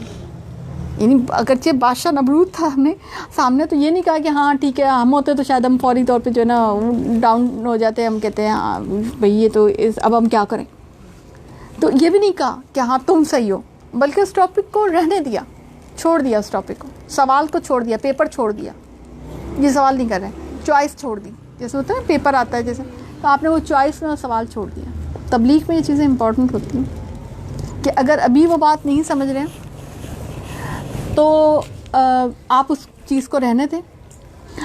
یعنی اگرچہ بادشاہ نمرود تھا ہم نے سامنے، تو یہ نہیں کہا کہ ہاں ٹھیک ہے، ہم ہوتے تو شاید ہم فوری طور پہ جو ہے نا ڈاؤن ہو جاتے، ہم کہتے ہیں ہاں بھئی یہ تو اب ہم کیا کریں. تو یہ بھی نہیں کہا کہ ہاں تم صحیح ہو، بلکہ اس ٹاپک کو رہنے دیا، چھوڑ دیا اس ٹاپک کو، سوال کو چھوڑ دیا، پیپر چھوڑ دیا. یہ سوال نہیں کر رہے، چوائس چھوڑ دی. جیسے ہوتا ہے نا پیپر آتا ہے جیسے، تو آپ نے وہ چوائس میں سوال چھوڑ دیا. تبلیغ میں یہ چیزیں امپورٹنٹ ہوتی ہیں کہ اگر ابھی وہ بات نہیں سمجھ رہے ہیں تو آپ اس چیز کو رہنے دیں.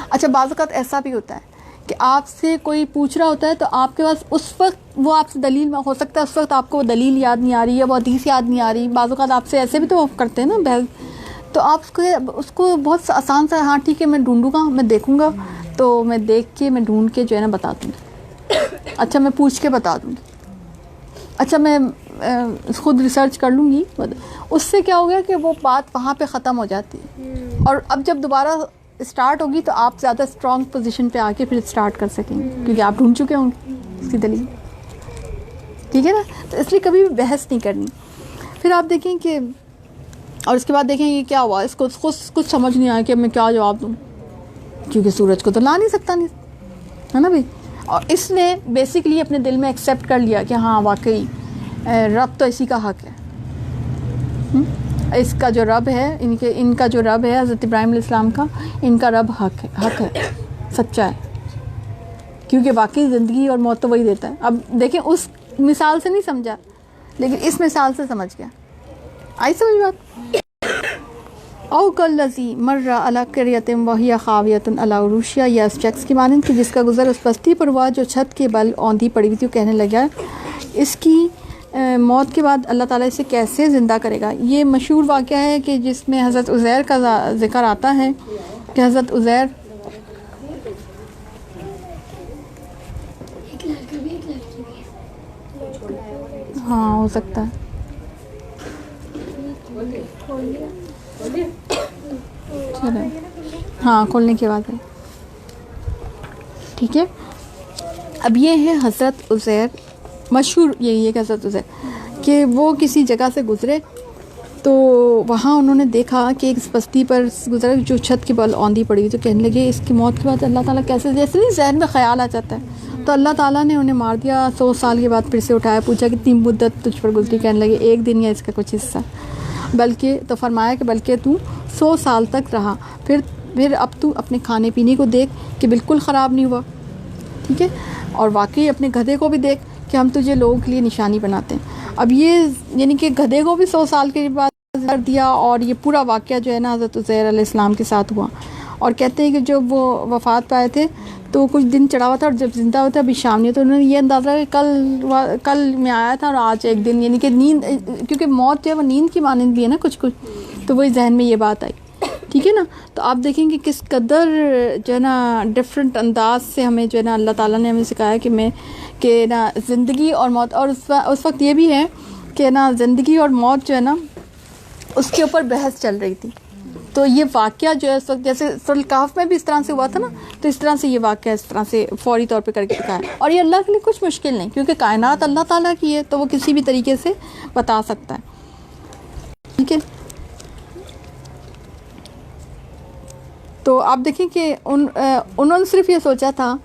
اچھا بعض اوقات ایسا بھی ہوتا ہے کہ آپ سے کوئی پوچھ رہا ہوتا ہے، تو آپ کے پاس اس وقت وہ آپ سے دلیل میں ہو سکتا ہے، اس وقت آپ کو وہ دلیل یاد نہیں آ رہی ہے، وہ حدیث یاد نہیں آ رہی. بعض اوقات آپ سے ایسے بھی تو کرتے ہیں نا بحث، تو آپ اس کو بہت آسان سا، ہاں ٹھیک ہے میں ڈھونڈوں گا، میں دیکھوں گا، تو میں دیکھ کے، میں ڈھونڈ کے جو ہے نا بتا دوں گی. اچھا میں پوچھ کے بتا دوں گی. اچھا میں خود ریسرچ کر لوں گی. اس سے کیا ہو گیا کہ وہ بات وہاں پہ ختم ہو جاتی ہے, اور اب جب دوبارہ اسٹارٹ ہوگی تو آپ زیادہ اسٹرانگ پوزیشن پہ آ کے پھر اسٹارٹ کر سکیں گے, کیونکہ آپ ڈھونڈ چکے ہوں گے اس کی دلیل. ٹھیک ہے نا, تو اس لیے کبھی بھی بحث نہیں کرنی. پھر آپ دیکھیں کہ اور اس کے بعد دیکھیں یہ کیا ہوا, اس کو کچھ سمجھ نہیں آیا کہ میں کیا جواب دوں, کیونکہ سورج کو تو لا نہیں سکتا, نہیں ہے نا بھائی. اور اس نے بیسکلی اپنے دل میں ایکسیپٹ کر لیا کہ ہاں واقعی رب تو اسی کا حق ہے. اس کا جو رب ہے, ان کا جو رب ہے حضرت ابراہیم علیہ السلام کا, ان کا رب حق ہے, سچا ہے, کیونکہ واقعی زندگی اور موت تو وہی دیتا ہے. اب دیکھیں اس مثال سے نہیں سمجھا, لیکن اس مثال سے سمجھ گیا. آئی سمجھ بات؟ او کالذی مر علی قریۃ وہی خاویۃ علی عروشہا, یا اس شخص کی مانند کہ جس کا گزر اس بستی پر ہوا جو چھت کے بل اوندھی پڑی ہوئی تھی. کہنے لگا اس کی موت کے بعد اللہ تعالیٰ اسے کیسے زندہ کرے گا. یہ مشہور واقعہ ہے کہ جس میں حضرت عزیر کا ذکر آتا ہے کہ حضرت عزیر ہاں ہو سکتا ہے, چلو ہاں کھولنے کے بعد ہے. ٹھیک ہے, اب یہ ہے حضرت عزیر, مشہور یہی ہے کہ حضرت عزیر کہ وہ کسی جگہ سے گزرے تو وہاں انہوں نے دیکھا کہ ایک بستی پر گزرا جو چھت کے بل اوندھی پڑی ہوئی. تو کہنے لگے اس کی موت کے بعد اللہ تعالیٰ کیسے, جیسے نہیں ذہن میں خیال آ جاتا ہے, تو اللہ تعالیٰ نے انہیں مار دیا. 100 سال کے بعد پھر سے اٹھایا, پوچھا کتنی مدت تجھ پر گزری. کہنے لگے ایک دن یا اس کا کچھ حصہ, بلکہ تو فرمایا کہ بلکہ تو 100 سال تک رہا. پھر اب تو اپنے کھانے پینے کو دیکھ کہ بالکل خراب نہیں ہوا. ٹھیک ہے, اور واقعی اپنے گدھے کو بھی دیکھ کہ ہم تجھے لوگوں کے لیے نشانی بناتے ہیں. اب یہ یعنی کہ گدھے کو بھی 100 سال کے بعد کر دیا, اور یہ پورا واقعہ جو ہے نا حضرت عزیر علیہ السلام کے ساتھ ہوا. اور کہتے ہیں کہ جب وہ وفات پائے تھے تو کچھ دن چڑھا ہوا تھا, اور جب زندہ ہوتا ابھی شام نہیں, تو انہوں نے یہ اندازہ کہ کل میں آیا تھا اور آج ایک دن, یعنی کہ نیند, کیونکہ موت جو ہے وہ نیند کی مانند بھی ہے نا کچھ, تو وہی ذہن میں یہ بات آئی. ٹھیک ہے نا, تو آپ دیکھیں کہ کس قدر جو ہے نا ڈفرینٹ انداز سے ہمیں جو ہے نا اللہ تعالیٰ نے ہمیں سکھایا کہ نا زندگی اور موت. اور اس وقت یہ بھی ہے کہ نا زندگی اور موت جو ہے نا اس کے اوپر بحث چل رہی تھی. تو یہ واقعہ جو ہے اس وقت جیسے سورۃ الکہف میں بھی اس طرح سے ہوا تھا نا, تو اس طرح سے یہ واقعہ اس طرح سے فوری طور پہ کر کے دکھایا. اور یہ اللہ کے لیے کچھ مشکل نہیں, کیونکہ کائنات اللہ تعالیٰ کی ہے تو وہ کسی بھی طریقے سے بتا سکتا ہے. ٹھیک ہے, تو آپ دیکھیں کہ انہوں نے صرف یہ سوچا تھا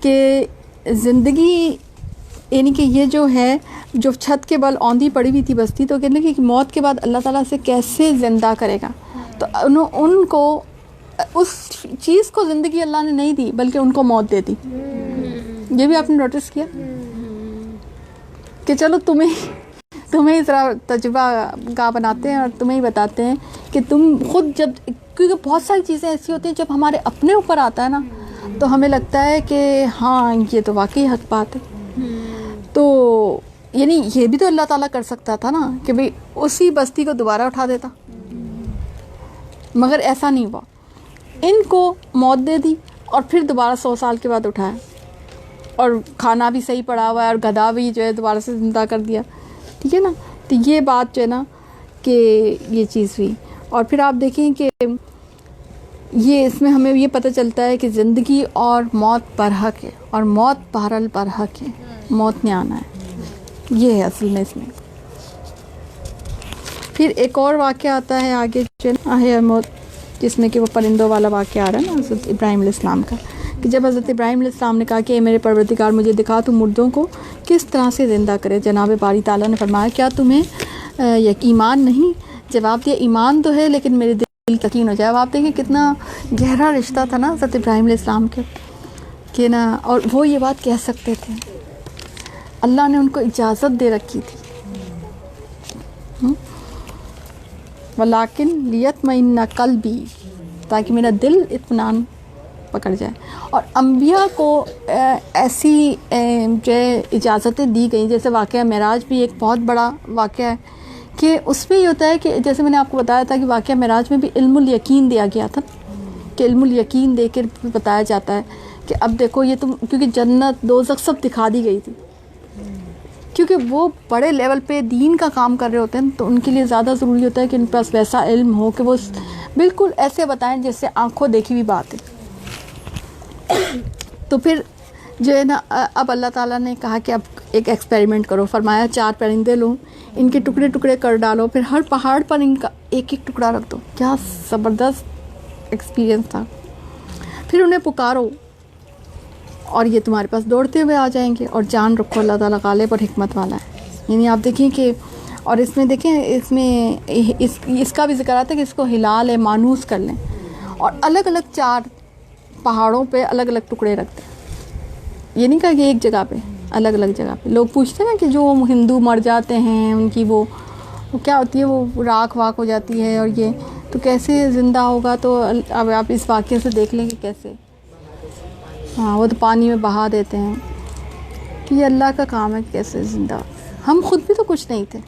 کہ زندگی یعنی کہ یہ جو ہے جو چھت کے بل اوندھی پڑی ہوئی تھی بستی, تو کہنے کہ موت کے بعد اللہ تعالیٰ سے کیسے زندہ کرے گا. تو ان کو اس چیز کو زندگی اللہ نے نہیں دی, بلکہ ان کو موت دے دی. یہ بھی آپ نے نوٹس کیا کہ چلو تمہیں اس طرح تجربہ گاہ بناتے ہیں اور تمہیں ہی بتاتے ہیں کہ تم خود جب, کیونکہ بہت ساری چیزیں ایسی ہوتی ہیں جب ہمارے اپنے اوپر آتا ہے نا تو ہمیں لگتا ہے کہ ہاں یہ تو واقعی حق بات ہے. تو یعنی یہ بھی تو اللہ تعالیٰ کر سکتا تھا نا کہ بھئی اسی بستی کو دوبارہ اٹھا دیتا, مگر ایسا نہیں ہوا. ان کو موت دے دی اور پھر دوبارہ 100 سال کے بعد اٹھایا, اور کھانا بھی صحیح پڑا ہوا ہے, اور گدھا بھی جو ہے دوبارہ سے زندہ کر دیا. ٹھیک ہے نا, تو یہ بات جو ہے نا کہ یہ چیز ہوئی. اور پھر آپ دیکھیں کہ یہ اس میں ہمیں یہ پتہ چلتا ہے کہ زندگی اور موت برحق ہے, اور موت بہرحال برحق ہے, موت نے آنا ہے. یہ ہے اصل میں اس میں. پھر ایک اور واقعہ آتا ہے آگے جو ہے موت, جس میں کہ وہ پرندوں والا واقعہ آ رہا ہے نا حضرت ابراہیم علیہ السلام کا, کہ جب حضرت ابراہیم علیہ السلام نے کہا کہ اے میرے پروردگار مجھے دکھا تو مردوں کو کس طرح سے زندہ کرے. جناب باری تعالیٰ نے فرمایا کیا تمہیں ایمان نہیں؟ جواب دیا ایمان تو ہے لیکن میرے دل یقین ہو جائے. اب آپ دیکھیں کتنا گہرا رشتہ تھا نا حضرت ابراہیم علیہ السلام کے کہ نا, اور وہ یہ بات کہہ سکتے تھے, اللہ نے ان کو اجازت دے رکھی تھی. ولیکن لیطمئن قلبی, تاکہ میرا دل اطمینان پکڑ جائے. اور انبیاء کو ایسی جو اجازتیں دی گئیں, جیسے واقعہ معراج بھی ایک بہت بڑا واقعہ ہے کہ اس میں یہ ہوتا ہے کہ جیسے میں نے آپ کو بتایا تھا کہ واقعہ معراج میں بھی علم الیقین دیا گیا تھا, کہ علم الیقین دے کر بتایا جاتا ہے کہ اب دیکھو یہ تم, کیونکہ جنت دوزخ سب دکھا دی گئی تھی. کیونکہ وہ بڑے لیول پہ دین کا کام کر رہے ہوتے ہیں، تو ان کے لیے زیادہ ضروری ہوتا ہے کہ ان کے پاس ویسا علم ہو کہ وہ بالکل ایسے بتائیں جیسے آنکھوں دیکھی ہوئی بات ہے۔ تو پھر جو ہے نا اب اللہ تعالیٰ نے کہا کہ اب ایک ایکسپیریمنٹ کرو، فرمایا 4 پرندے لو، ان کے ٹکڑے ٹکڑے کر ڈالو، پھر ہر پہاڑ پر ان کا ایک ایک ٹکڑا رکھ دو۔ کیا زبردست ایکسپیرئنس تھا۔ پھر انہیں پکارو اور یہ تمہارے پاس دوڑتے ہوئے آ جائیں گے، اور جان رکھو اللہ تعالیٰ غالب اور حکمت والا ہے۔ یعنی آپ دیکھیں کہ، اور اس میں دیکھیں اس میں اس کا بھی ذکر آتا ہے کہ اس کو ہلال ہے مانوس کر لیں، اور الگ الگ 4 پہاڑوں پہ الگ الگ ٹکڑے رکھتے ہیں۔ یہ نہیں کہا کہ ایک جگہ پہ، الگ الگ جگہ پہ۔ لوگ پوچھتے ہیں نا کہ جو ہندو مر جاتے ہیں ان کی وہ کیا ہوتی ہے، وہ راکھ واک ہو جاتی ہے، اور یہ تو کیسے زندہ ہوگا؟ تو اب آپ اس واقعے سے دیکھ لیں کہ کیسے، ہاں وہ تو پانی میں بہا دیتے ہیں، کہ یہ اللہ کا کام ہے کیسے زندہ۔ ہم خود بھی تو کچھ نہیں تھے،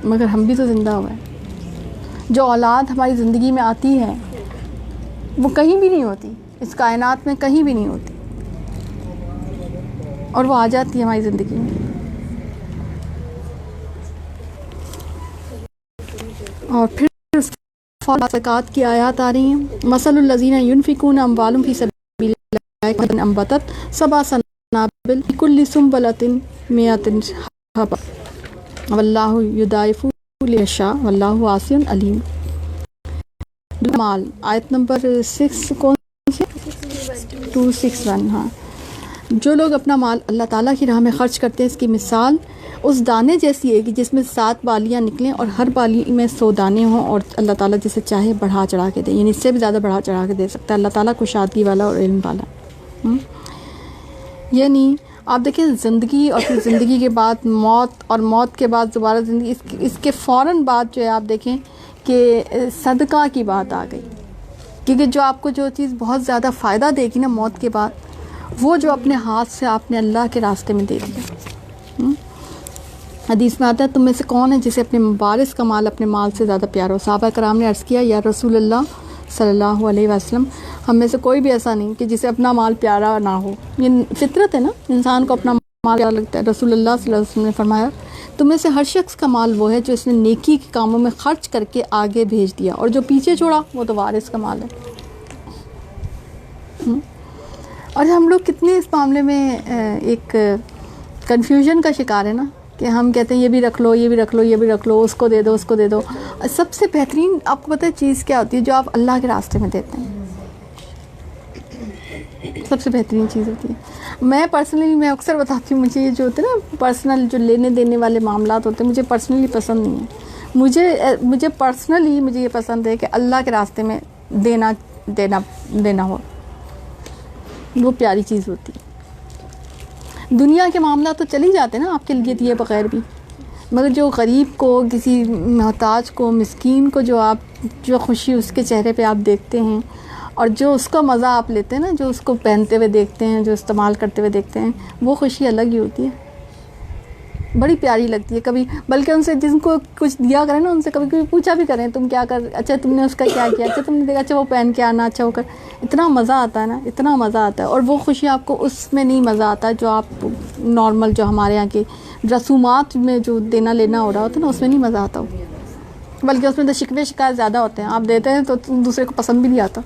مگر ہم بھی تو زندہ ہوئے۔ جو اولاد ہماری زندگی میں آتی ہے وہ کہیں بھی نہیں ہوتی، اس کائنات میں کہیں بھی نہیں ہوتی، اور وہ آ جاتی ہے ہماری زندگی میں۔ اور پھر زکوٰۃ کی آیات آ رہی ہیں۔ مثل الذین ينفقون اموالهم فی سبیل اللہ انبتت 7 سنابل فی کل سنبلۃ 100 حبۃ واللہ یضاعف لمن یشاء واللہ واسع علیم۔ مال آیت نمبر 6 کون سی؟ 261۔ ہاں، جو لوگ اپنا مال اللہ تعالیٰ کی راہ میں خرچ کرتے ہیں، اس کی مثال اس دانے جیسی ہے کہ جس میں 7 بالیاں نکلیں اور ہر بالی میں 100 دانے ہوں، اور اللہ تعالیٰ جسے چاہے بڑھا چڑھا کے دے، یعنی اس سے بھی زیادہ بڑھا چڑھا کے دے سکتا ہے اللہ تعالیٰ، کشادگی والا اور علم والا۔ یعنی آپ دیکھیں زندگی، اور پھر زندگی کے بعد موت، اور موت کے بعد دوبارہ زندگی، اس کے فوراً بعد جو ہے آپ دیکھیں کہ صدقہ کی بات آ گئی، کیونکہ جو آپ کو جو چیز بہت زیادہ فائدہ دے گی نا موت کے بعد، وہ جو اپنے ہاتھ سے آپ نے اللہ کے راستے میں دے دیا۔ حدیث میں آتا ہے تم میں سے کون ہے جسے اپنے مبارز کا مال اپنے مال سے زیادہ پیارا ہو؟ صحابہ کرام نے عرض کیا یا رسول اللہ صلی اللہ علیہ وسلم، ہم میں سے کوئی بھی ایسا نہیں کہ جسے اپنا مال پیارا نہ ہو۔ یہ فطرت ہے نا، انسان کو اپنا مال پیارا لگتا ہے۔ رسول اللہ صلی اللہ علیہ وسلم نے فرمایا تم میں سے ہر شخص کا مال وہ ہے جو اس نے نیکی کے کاموں میں خرچ کر کے آگے بھیج دیا، اور جو پیچھے چھوڑا وہ تو وارث کا مال ہے۔ اور ہم لوگ کتنے اس معاملے میں ایک کنفیوژن کا شکار ہے نا، کہ ہم کہتے ہیں یہ بھی رکھ لو، یہ بھی رکھ لو، یہ بھی رکھ لو، اس کو دے دو، اس کو دے دو۔ سب سے بہترین آپ کو پتہ ہے چیز کیا ہوتی ہے؟ جو آپ اللہ کے راستے میں دیتے ہیں، سب سے بہترین چیز ہوتی ہے۔ میں پرسنلی میں اکثر بتاتی ہوں، مجھے یہ جو ہوتے ہیں نا پرسنل جو لینے دینے والے معاملات ہوتے ہیں، مجھے پرسنلی پسند نہیں ہے۔ مجھے پرسنلی مجھے یہ پسند ہے کہ اللہ کے راستے میں دینا ہو، وہ پیاری چیز ہوتی ہے۔ دنیا کے معاملات تو چل ہی جاتے ہیں نا آپ کے لیے دیے بغیر بھی، مگر جو غریب کو، کسی محتاج کو، مسکین کو جو خوشی اس کے چہرے پہ آپ دیکھتے ہیں، اور جو اس کا مزہ آپ لیتے ہیں نا، جو اس کو پہنتے ہوئے دیکھتے ہیں، جو استعمال کرتے ہوئے دیکھتے ہیں، وہ خوشی الگ ہی ہوتی ہے، بڑی پیاری لگتی ہے۔ کبھی بلکہ ان سے جن کو کچھ دیا کریں نا، ان سے کبھی کبھی پوچھا بھی کریں تم کیا کر، اچھا تم نے اس کا کیا کیا، اچھا تم نے دیکھا، اچھا وہ پہن کے آنا، اچھا ہو کر، اتنا مزہ آتا ہے نا، اتنا مزہ آتا ہے۔ اور وہ خوشی آپ کو اس میں نہیں مزہ آتا جو آپ نارمل جو ہمارے یہاں کی رسومات میں جو دینا لینا ہو رہا ہوتا ہے نا، اس میں نہیں مزہ آتا، بلکہ اس میں تو شکوے شکایت زیادہ ہوتے ہیں۔ آپ دیتے ہیں تو دوسرے کو پسند بھی نہیں آتا،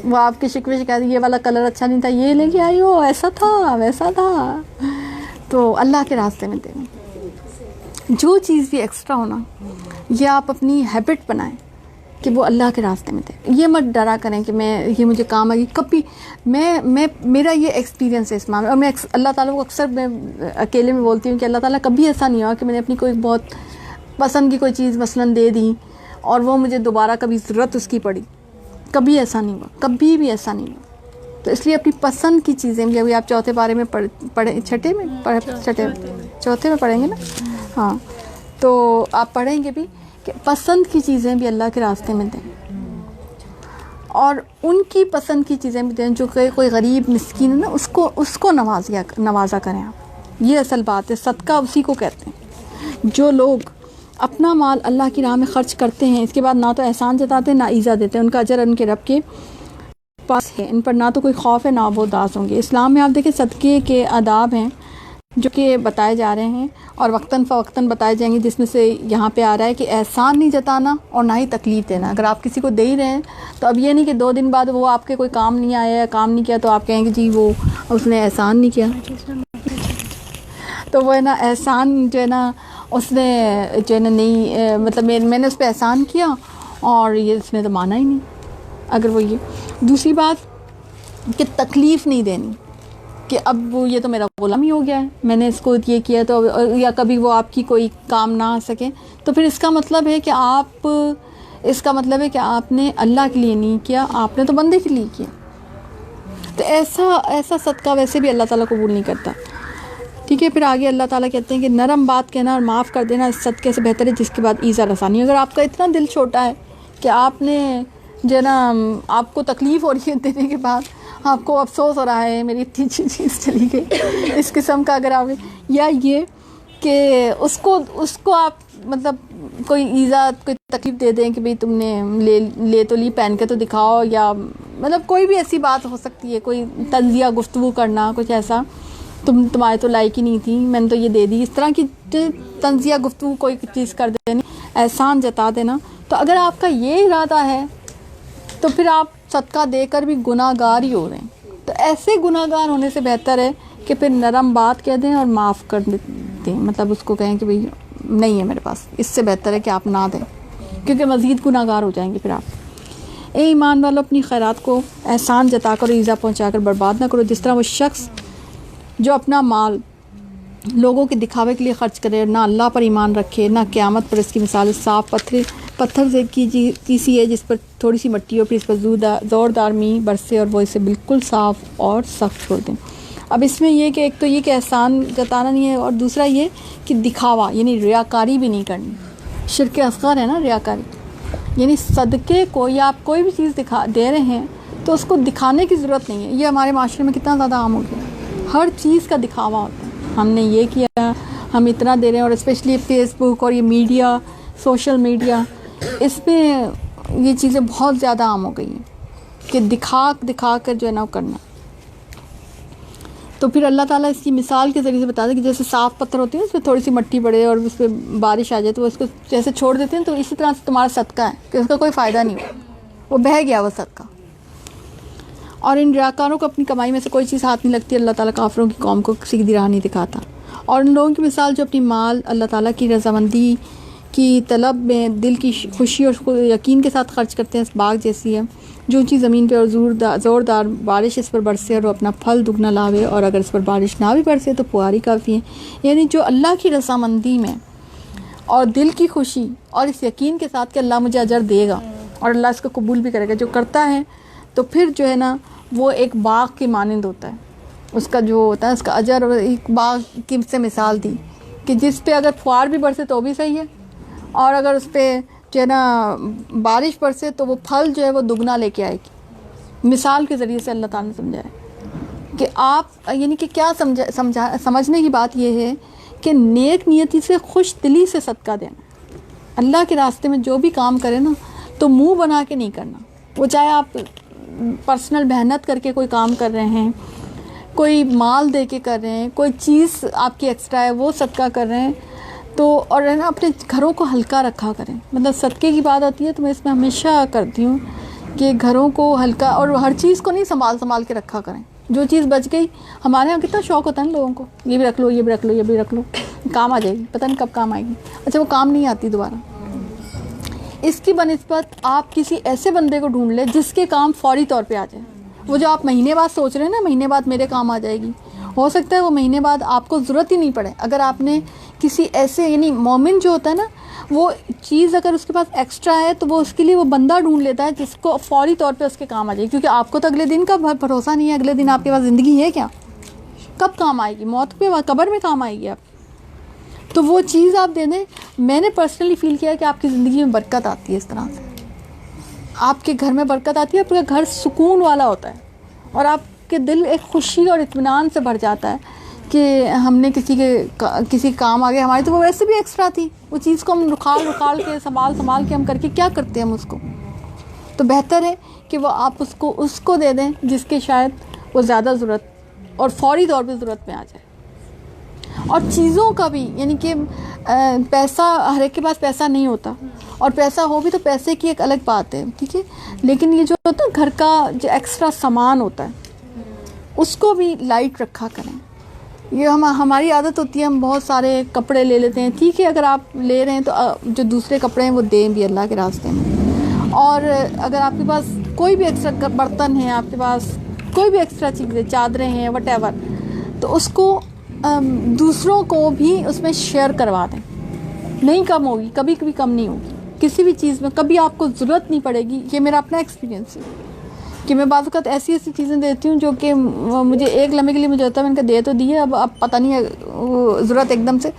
وہ آپ کے شکوے شکایت، یہ والا کلر اچھا نہیں تھا، یہ لے کے آئی ہو، ایسا تھا ویسا تھا۔ تو اللہ کے راستے میں دیں، جو چیز بھی ایکسٹرا ہونا، یہ آپ اپنی ہیبٹ بنائیں کہ وہ اللہ کے راستے میں دیں۔ یہ مت ڈرا کریں کہ یہ مجھے کام آئے گی کبھی۔ میرا یہ ایکسپیرینس ہے اس معاملے، اور میں اللہ تعالیٰ کو اکثر میں اکیلے میں بولتی ہوں کہ اللہ تعالیٰ کبھی ایسا نہیں ہوا کہ میں نے اپنی کوئی بہت پسند کی کوئی چیز مثلاً دے دی اور وہ مجھے دوبارہ کبھی ضرورت اس کی پڑی، کبھی ایسا نہیں ہوا، کبھی بھی ایسا نہیں ہوا۔ تو اس لیے اپنی پسند کی چیزیں بھی، ابھی آپ چوتھے پارے میں چوتھے میں پڑھیں گے نا، ہاں، تو آپ پڑھیں گے بھی کہ پسند کی چیزیں بھی اللہ کے راستے میں دیں، اور ان کی پسند کی چیزیں بھی دیں جو کہ کوئی غریب مسکین ہے نا، اس کو نوازا کریں آپ۔ یہ اصل بات ہے، صدقہ اسی کو کہتے ہیں۔ جو لوگ اپنا مال اللہ کی راہ میں خرچ کرتے ہیں، اس کے بعد نہ تو احسان جتاتے ہیں نہ ایزا دیتے ہیں، ان کا اجر ان کے رب کے پاس ہے، ان پر نہ تو کوئی خوف ہے نہ وہ اداس ہوں گے۔ اسلام میں آپ دیکھیں صدقے کے آداب ہیں جو کہ بتائے جا رہے ہیں اور وقتاً فوقتاً بتائے جائیں گے، جس میں سے یہاں پہ آ رہا ہے کہ احسان نہیں جتانا اور نہ ہی تکلیف دینا۔ اگر آپ کسی کو دے ہی رہے ہیں تو اب یہ نہیں کہ 2 دن بعد وہ آپ کے کوئی کام نہیں آیا یا کام نہیں کیا تو آپ کہیں گے جی وہ اس نے احسان نہیں کیا، تو وہ ہے نا احسان جو ہے نا اس نے جو ہے نا نہیں مطلب میں نے اس پہ احسان کیا اور یہ اس نے تو مانا ہی نہیں۔ اگر وہ یہ دوسری بات کہ تکلیف نہیں دینی کہ اب وہ یہ تو میرا غلام ہی ہو گیا ہے، میں نے اس کو یہ کیا تو یا کبھی وہ آپ کی کوئی کام نہ آ سکے، تو پھر اس کا مطلب ہے کہ آپ نے اللہ کے لیے نہیں کیا، آپ نے تو بندے کے لیے کیا۔ تو ایسا صدقہ ویسے بھی اللہ تعالیٰ قبول نہیں کرتا، ٹھیک ہے۔ پھر آگے اللہ تعالیٰ کہتے ہیں کہ نرم بات کہنا اور معاف کر دینا اس صدقے سے بہتر ہے جس کے بعد ایزا رسانی۔ اگر آپ کا اتنا دل چھوٹا ہے کہ آپ نے جو ہے نا آپ کو تکلیف ہو رہی ہے دینے کے بعد، آپ کو افسوس ہو رہا ہے میری اتنی اچھی چیز چلی گئی، اس قسم کا اگر آپ یا یہ کہ اس کو آپ مطلب کوئی ایزا کوئی تکلیف دے دیں کہ بھئی تم نے لے تو لی، پہن کے تو دکھاؤ، یا مطلب کوئی بھی ایسی بات ہو سکتی ہے، کوئی طنزیہ گفتگو کرنا، کچھ ایسا تمہارے تو لائق ہی نہیں تھی، میں نے تو یہ دے دی، اس طرح کی طنزیہ گفتگو کوئی چیز کر دینی، احسان جتا دینا۔ تو اگر آپ کا یہ ارادہ ہے تو پھر آپ صدقہ دے کر بھی گناہ گار ہی ہو رہے ہیں۔ تو ایسے گناہ گار ہونے سے بہتر ہے کہ پھر نرم بات کہہ دیں اور معاف کر دیں، مطلب اس کو کہیں کہ بھئی نہیں ہے میرے پاس، اس سے بہتر ہے کہ آپ نہ دیں، کیونکہ مزید گناہ گار ہو جائیں گے پھر آپ۔ اے ایمان والو، اپنی خیرات کو احسان جتا کر اور ایذا پہنچا کر برباد نہ کرو، جس طرح وہ شخص جو اپنا مال لوگوں کے دکھاوے کے لیے خرچ کرے اور نہ اللہ پر ایمان رکھے نہ قیامت پر، اس کی مثال صاف پتھر سے کیسی ہے جس پر تھوڑی سی مٹی ہو، پھر اس پر زوردار میںہ برسے اور وہ اسے بالکل صاف اور سخت چھوڑ دیں۔ اب اس میں یہ کہ ایک تو یہ کہ احسان جتانا نہیں ہے، اور دوسرا یہ کہ دکھاوا یعنی ریاکاری بھی نہیں کرنی، شرک اصغر ہے نا ریاکاری، یعنی صدقے کو یا آپ کوئی بھی چیز دے رہے ہیں تو اس کو دکھانے کی ضرورت نہیں ہے۔ یہ ہمارے معاشرے میں کتنا زیادہ عام ہو گیا، ہر چیز کا دکھاوا ہوتا ہے، ہم نے یہ کیا، ہم اتنا دے رہے ہیں، اور اسپیشلی فیس بک اور یہ میڈیا، سوشل میڈیا، اس میں یہ چیزیں بہت زیادہ عام ہو گئی ہیں کہ دکھا کر جو ہے نا کرنا۔ تو پھر اللہ تعالیٰ اس کی مثال کے ذریعے سے بتا دیں کہ جیسے صاف پتھر ہوتے ہیں اس پہ تھوڑی سی مٹی پڑے اور اس پہ بارش آ جائے تو وہ اس کو جیسے چھوڑ دیتے ہیں، تو اسی طرح سے تمہارا صدقہ ہے کہ اس کا کوئی فائدہ نہیں ہوا، وہ بہہ گیا وہ صدقہ۔ اور ان ریاکاروں کو اپنی کمائی میں سے کوئی چیز ہاتھ نہیں لگتی، اللہ تعالیٰ کافروں کی قوم کو سیدھی راہ نہیں دکھاتا۔ اور ان لوگوں کی مثال جو اپنی مال اللہ تعالیٰ کی رضامندی کی طلب میں دل کی خوشی اور یقین کے ساتھ خرچ کرتے ہیں، اس باغ جیسی ہے جو اونچی زمین پہ اور زوردار بارش اس پر برسے اور وہ اپنا پھل دگنا لاوے، اور اگر اس پر بارش نہ بھی برسے تو پھواری کافی ہے۔ یعنی جو اللہ کی رضامندی میں اور دل کی خوشی اور اس یقین کے ساتھ کہ اللہ مجھے اجر دے گا اور اللہ اس کو قبول بھی کرے گا، جو کرتا ہے تو پھر جو ہے نا وہ ایک باغ کے مانند ہوتا ہے، اس کا جو ہوتا ہے اس کا اجر، ایک باغ کی سے مثال دی کہ جس پہ اگر پھوار بھی برسے تو بھی صحیح ہے، اور اگر اس پہ جو ہے نا بارش برسے تو وہ پھل جو ہے وہ دگنا لے کے آئے گی۔ مثال کے ذریعے سے اللہ تعالیٰ نے سمجھایا کہ آپ یعنی کہ کیا سمجھنے کی بات یہ ہے کہ نیک نیتی سے خوش دلی سے صدقہ دینا، اللہ کے راستے میں جو بھی کام کرے نا تو منہ بنا کے نہیں کرنا، وہ چاہے آپ پرسنل محنت کر کے کوئی کام کر رہے ہیں، کوئی مال دے کے کر رہے ہیں، کوئی چیز آپ کی ایکسٹرا ہے وہ صدقہ کر رہے ہیں، تو اور ہے نا اپنے گھروں کو ہلکا رکھا کریں۔ مطلب صدقے کی بات آتی ہے تو میں اس میں ہمیشہ کرتی ہوں کہ گھروں کو ہلکا، اور ہر چیز کو نہیں سنبھال کے رکھا کریں، جو چیز بچ گئی، ہمارے یہاں کتنا شوق ہوتا ہے نا لوگوں کو، یہ بھی رکھ لو، یہ بھی رکھ لو، یہ بھی رکھ لو، کام آ جائے گی، پتہ نہیں کب کام آئے گی، اچھا وہ کام نہیں آتی دوبارہ۔ اس کی بنسبت آپ کسی ایسے بندے کو ڈھونڈ لیں جس کے کام فوری طور پہ آ جائے، وہ جو آپ مہینے بعد سوچ رہے ہیں نا مہینے بعد میرے کام آ جائے گی، ہو سکتا ہے وہ مہینے بعد آپ کو ضرورت ہی نہیں پڑے۔ اگر آپ نے کسی ایسے یعنی مومن جو ہوتا ہے نا وہ چیز اگر اس کے پاس ایکسٹرا ہے تو وہ اس کے لیے وہ بندہ ڈھونڈ لیتا ہے جس کو فوری طور پہ اس کے کام آ جائے گی، کیونکہ آپ کو تو اگلے دن کا بھروسہ نہیں ہے، اگلے دن آپ کے پاس زندگی ہے کیا، کب کام آئے گی، موت پہ قبر میں کام آئے گی آپ، تو وہ چیز آپ دے دیں۔ میں نے پرسنلی فیل کیا ہے کہ آپ کی زندگی میں برکت آتی ہے، اس طرح سے آپ کے گھر میں برکت آتی ہے، آپ کا گھر سکون والا ہوتا ہے اور آپ کے دل ایک خوشی اور اطمینان سے بھر جاتا ہے کہ ہم نے کسی کام آ گیا ہماری، تو وہ ویسے بھی ایکسٹرا تھی، وہ چیز کو ہم رکھال کے سنبھال کے ہم کر کے کیا کرتے ہیں ہم اس کو، تو بہتر ہے کہ وہ آپ اس کو دے دیں جس کے شاید وہ زیادہ ضرورت اور فوری طور پہ ضرورت میں آ جائے. اور چیزوں کا بھی یعنی کہ پیسہ ہر ایک کے پاس پیسہ نہیں ہوتا, اور پیسہ ہو بھی تو پیسے کی ایک الگ بات ہے, ٹھیک ہے, لیکن یہ جو ہوتا ہے گھر کا جو ایکسٹرا سامان ہوتا ہے اس کو بھی لائٹ رکھا کریں. یہ ہماری عادت ہوتی ہے, ہم بہت سارے کپڑے لے لیتے ہیں, ٹھیک ہے, اگر آپ لے رہے ہیں تو جو دوسرے کپڑے ہیں وہ دیں بھی اللہ کے راستے میں. اور اگر آپ کے پاس کوئی بھی ایکسٹرا برتن ہے, آپ کے پاس کوئی بھی ایکسٹرا چیزیں, چادریں ہیں, وٹ ایور, تو اس کو دوسروں کو بھی اس میں شیئر کروا دیں. نہیں کم ہوگی, کبھی کبھی کم نہیں ہوگی کسی بھی چیز میں, کبھی آپ کو ضرورت نہیں پڑے گی. یہ میرا اپنا ایکسپیرینس ہے کہ میں بعض اوقات ایسی چیزیں دیتی ہوں جو کہ مجھے ایک لمحے کے لیے مجھے ہوتا ہے میں نے کہا دے تو دیے, اب پتہ نہیں ہے ضرورت ایک دم سے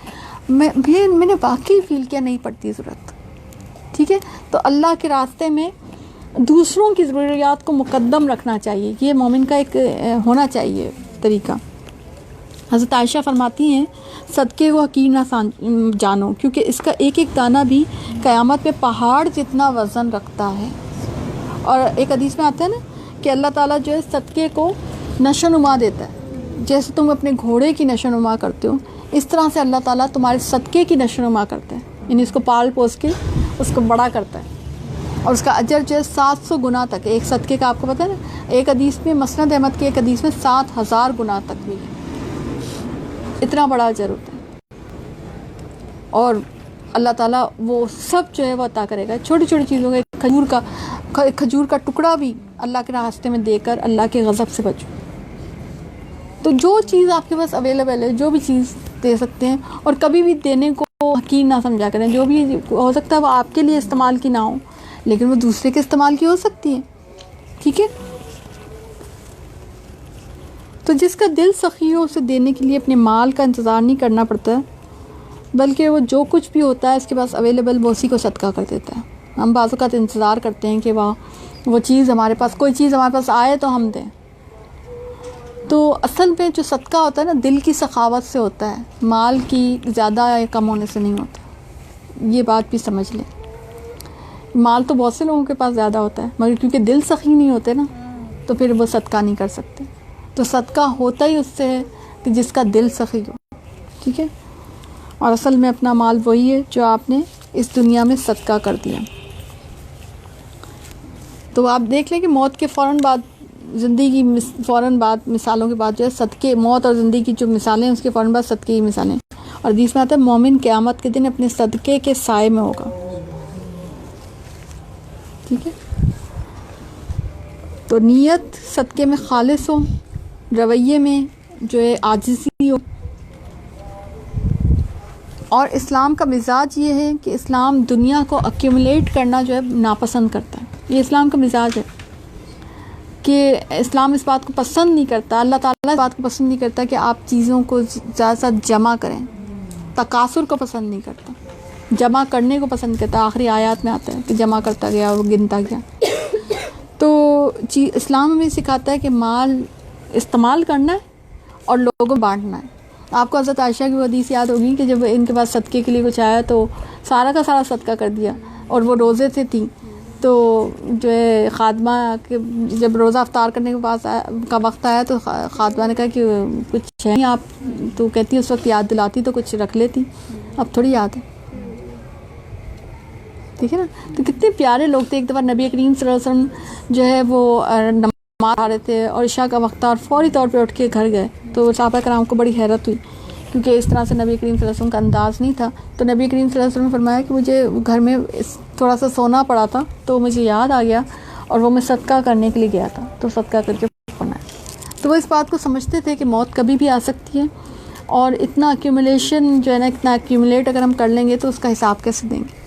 میں نے واقعی فیل کیا نہیں پڑتی ضرورت, ٹھیک ہے. تو اللہ کے راستے میں دوسروں کی ضروریات کو مقدم رکھنا چاہیے, یہ مومن کا ایک ہونا چاہیے طریقہ. حضرت عائشہ فرماتی ہیں صدقے کو حقیر نہ جانو کیونکہ اس کا ایک ایک دانہ بھی قیامت میں پہاڑ جتنا وزن رکھتا ہے. اور ایک حدیث میں آتا ہے نا کہ اللہ تعالیٰ جو ہے صدقے کو نشو نما دیتا ہے, جیسے تم اپنے گھوڑے کی نشو نما کرتے ہو اس طرح سے اللہ تعالیٰ تمہارے صدقے کی نشو نما کرتا ہے, یعنی اس کو پال پوس کے اس کو بڑا کرتا ہے. اور اس کا اجر جو ہے 700 گنا تک ہے. ایک صدقے کا آپ کو پتہ ہے نا, ایک حدیث میں مسند احمد کے ایک حدیث میں 7000 گنا تک بھی ہے, اتنا بڑا اجر ہوتا ہے. اور اللہ تعالیٰ وہ سب جو ہے وہ عطا کرے گا. چھوٹی چھوٹی چیزوں کا کھجور کا ٹکڑا بھی اللہ کے راستے میں دے کر اللہ کے غضب سے بچو. تو جو چیز آپ کے پاس اویلیبل ہے, جو بھی چیز دے سکتے ہیں, اور کبھی بھی دینے کو حقیر نہ سمجھا کریں. جو بھی ہو سکتا ہے وہ آپ کے لیے استعمال کی نہ ہو لیکن وہ دوسرے کے استعمال کی ہو سکتی ہے, ٹھیک ہے. تو جس کا دل سخی ہو اسے دینے کے لیے اپنے مال کا انتظار نہیں کرنا پڑتا ہے بلکہ وہ جو کچھ بھی ہوتا ہے اس کے پاس اویلیبل وہ اسی کو صدقہ کر دیتا ہے. ہم بعض اوقات انتظار کرتے ہیں کہ وہ چیز ہمارے پاس, کوئی چیز ہمارے پاس آئے تو ہم دیں. تو اصل میں جو صدقہ ہوتا ہے نا دل کی سخاوت سے ہوتا ہے, مال کی زیادہ یا کم ہونے سے نہیں ہوتا. یہ بات بھی سمجھ لیں. مال تو بہت سے لوگوں کے پاس زیادہ ہوتا ہے مگر کیونکہ دل سخی نہیں ہوتے نا تو پھر وہ صدقہ نہیں کر سکتے. تو صدقہ ہوتا ہی اس سے ہے کہ جس کا دل سخی ہو, ٹھیک ہے. اور اصل میں اپنا مال وہی ہے جو آپ نے اس دنیا میں صدقہ کر دیا. تو آپ دیکھ لیں کہ موت کے فوراً بعد, زندگی فوراً بعد, مثالوں کے بعد جو ہے صدقے, موت اور زندگی کی جو مثالیں ہیں اس کے فوراً بعد صدقے کی مثالیں. اور حدیث میں آتا ہے مومن قیامت کے دن اپنے صدقے کے سائے میں ہوگا, ٹھیک ہے. تو نیت صدقے میں خالص ہو, رویے میں جو ہے عاجزی ہو. اور اسلام کا مزاج یہ ہے کہ اسلام دنیا کو ایکومولیٹ کرنا جو ہے ناپسند کرتا ہے. یہ اسلام کا مزاج ہے کہ اسلام اس بات کو پسند نہیں کرتا, اللہ تعالیٰ اس بات کو پسند نہیں کرتا کہ آپ چیزوں کو زیادہ سے جمع کریں. تکاثر کو پسند نہیں کرتا, جمع کرنے کو پسند کرتا. آخری آیات میں آتا ہے کہ جمع کرتا گیا, وہ گنتا گیا. تو اسلام ہمیں سکھاتا ہے کہ مال استعمال کرنا ہے اور لوگوں کو بانٹنا ہے. آپ کو حضرت عائشہ کی حدیث یاد ہوگی کہ جب ان کے پاس صدقے کے لیے کچھ آیا تو سارا کا سارا صدقہ کر دیا, اور وہ روزے سے تھیں. تو جو ہے خادمہ کے جب روزہ افطار کرنے کے پاس کا وقت آیا تو خادمہ نے کہا کہ کچھ ہے آپ, تو کہتی اس وقت یاد دلاتی تو کچھ رکھ لیتی, اب تھوڑی یاد ہے, ٹھیک ہے نا. تو کتنے پیارے لوگ تھے. ایک دفعہ نبی کریم صلی اللہ علیہ وسلم جو ہے وہ نماز آ رہے تھے اور عشاء کا وقت تھا اور فوری طور پہ اٹھ کے گھر گئے. تو صحابہ کرام کو بڑی حیرت ہوئی کیونکہ اس طرح سے نبی کریم صلی اللہ علیہ وسلم کا انداز نہیں تھا. تو نبی کریم صلی اللہ علیہ وسلم نے فرمایا کہ مجھے گھر میں تھوڑا سا سونا پڑا تھا تو مجھے یاد آ گیا اور وہ میں صدقہ کرنے کے لیے گیا تھا, تو صدقہ کر کے بنایا. تو وہ اس بات کو سمجھتے تھے کہ موت کبھی بھی آ سکتی ہے, اور اتنا ایکیومولیشن جو ہے نا, اتنا ایکیومولیٹ اگر ہم کر لیں گے تو اس کا حساب کیسے دیں گے.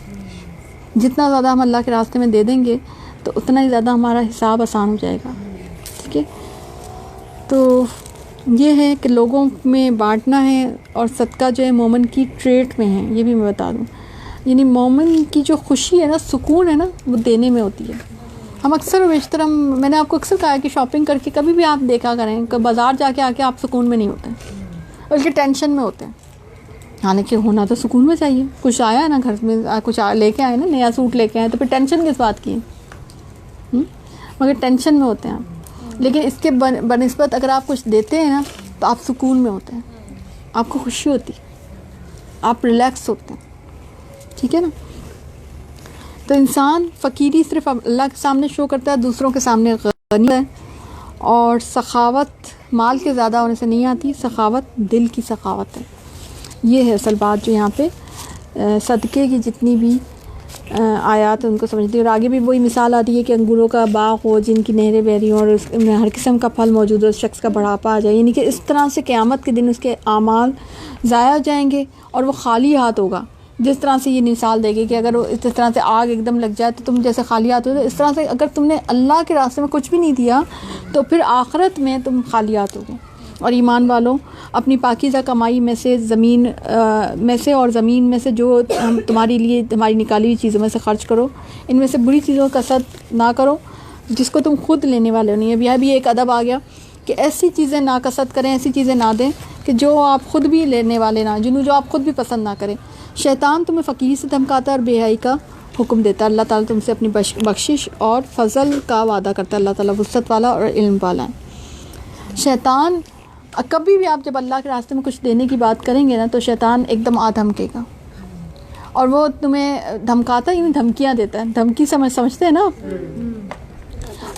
جتنا زیادہ ہم اللہ کے راستے میں دے دیں گے تو اتنا ہی زیادہ ہمارا حساب آسان ہو جائے گا, ٹھیک ہے. تو یہ ہے کہ لوگوں میں بانٹنا ہے, اور صدقہ جو ہے مومن کی ٹریٹ میں ہے, یہ بھی میں بتا دوں. یعنی مومن کی جو خوشی ہے نا, سکون ہے نا, وہ دینے میں ہوتی ہے. ہم اکثر و بیشتر میں نے آپ کو اکثر کہا ہے کہ شاپنگ کر کے کبھی بھی آپ دیکھا کریں کہ بازار جا کے آ کے آپ سکون میں نہیں ہوتے بلکہ ٹینشن میں ہوتے ہیں. حالانکہ ہونا تو سکون میں چاہیے. کچھ آیا ہے نا گھر میں, کچھ لے کے آئے نا, نیا سوٹ لے کے آئے, تو پھر ٹینشن کس بات کی ہے, مگر ٹینشن میں ہوتے ہیں آپ. لیکن اس کے بنسبت اگر آپ کچھ دیتے ہیں نا تو آپ سکون میں ہوتے ہیں, آپ کو خوشی ہوتی ہے, آپ ریلیکس ہوتے ہیں. ٹھیک ہے نا. تو انسان فقیری صرف اللہ کے سامنے شو کرتا ہے, دوسروں کے سامنے غنی ہے. اور سخاوت مال کے زیادہ ہونے سے نہیں آتی, سخاوت دل کی سخاوت ہے. یہ ہے اصل بات جو یہاں پہ صدقے کی جتنی بھی آیات ان کو سمجھتی ہے. اور آگے بھی وہی مثال آتی ہے کہ انگوروں کا باغ ہو جن کی نہریں بہ رہی ہوں اور اس میں ہر قسم کا پھل موجود ہو, اس شخص کا بڑھاپا آ جائے. یعنی کہ اس طرح سے قیامت کے دن اس کے اعمال ضائع ہو جائیں گے اور وہ خالی ہاتھ ہوگا. جس طرح سے یہ مثال دے گی کہ اگر اس طرح سے آگ ایک دم لگ جائے تو تم جیسے خالی ہاتھ ہو, اس طرح سے اگر تم نے اللہ کے راستے میں کچھ بھی نہیں دیا تو پھر آخرت میں تم خالی ہاتھ ہوگے. اور ایمان والوں, اپنی پاکیزہ کمائی میں سے زمین میں سے اور زمین میں سے جو تمہاری لیے تمہاری نکالی ہوئی چیزوں میں سے خرچ کرو. ان میں سے بری چیزوں کا کسد نہ کرو جس کو تم خود لینے والے ہو نہیں. اب یہ بھی ایک ادب آ گیا کہ ایسی چیزیں نہ کسد کریں, ایسی چیزیں نہ دیں کہ جو آپ خود بھی لینے والے نہ, جو آپ خود بھی پسند نہ کریں. شیطان تمہیں فقیری سے دھمکاتا ہے اور بے حیائی کا حکم دیتا ہے. اللہ تعالیٰ تم سے اپنی بخشش اور فضل کا وعدہ کرتا ہے. اللہ تعالیٰ وسعت والا اور علم والا ہے. شیطان کبھی بھی آپ جب اللہ کے راستے میں کچھ دینے کی بات کریں گے نا تو شیطان ایک دم دھمکے گا, اور وہ تمہیں دھمکاتا ہی دھمکیاں دیتا ہے. دھمکی سمجھتے ہیں نا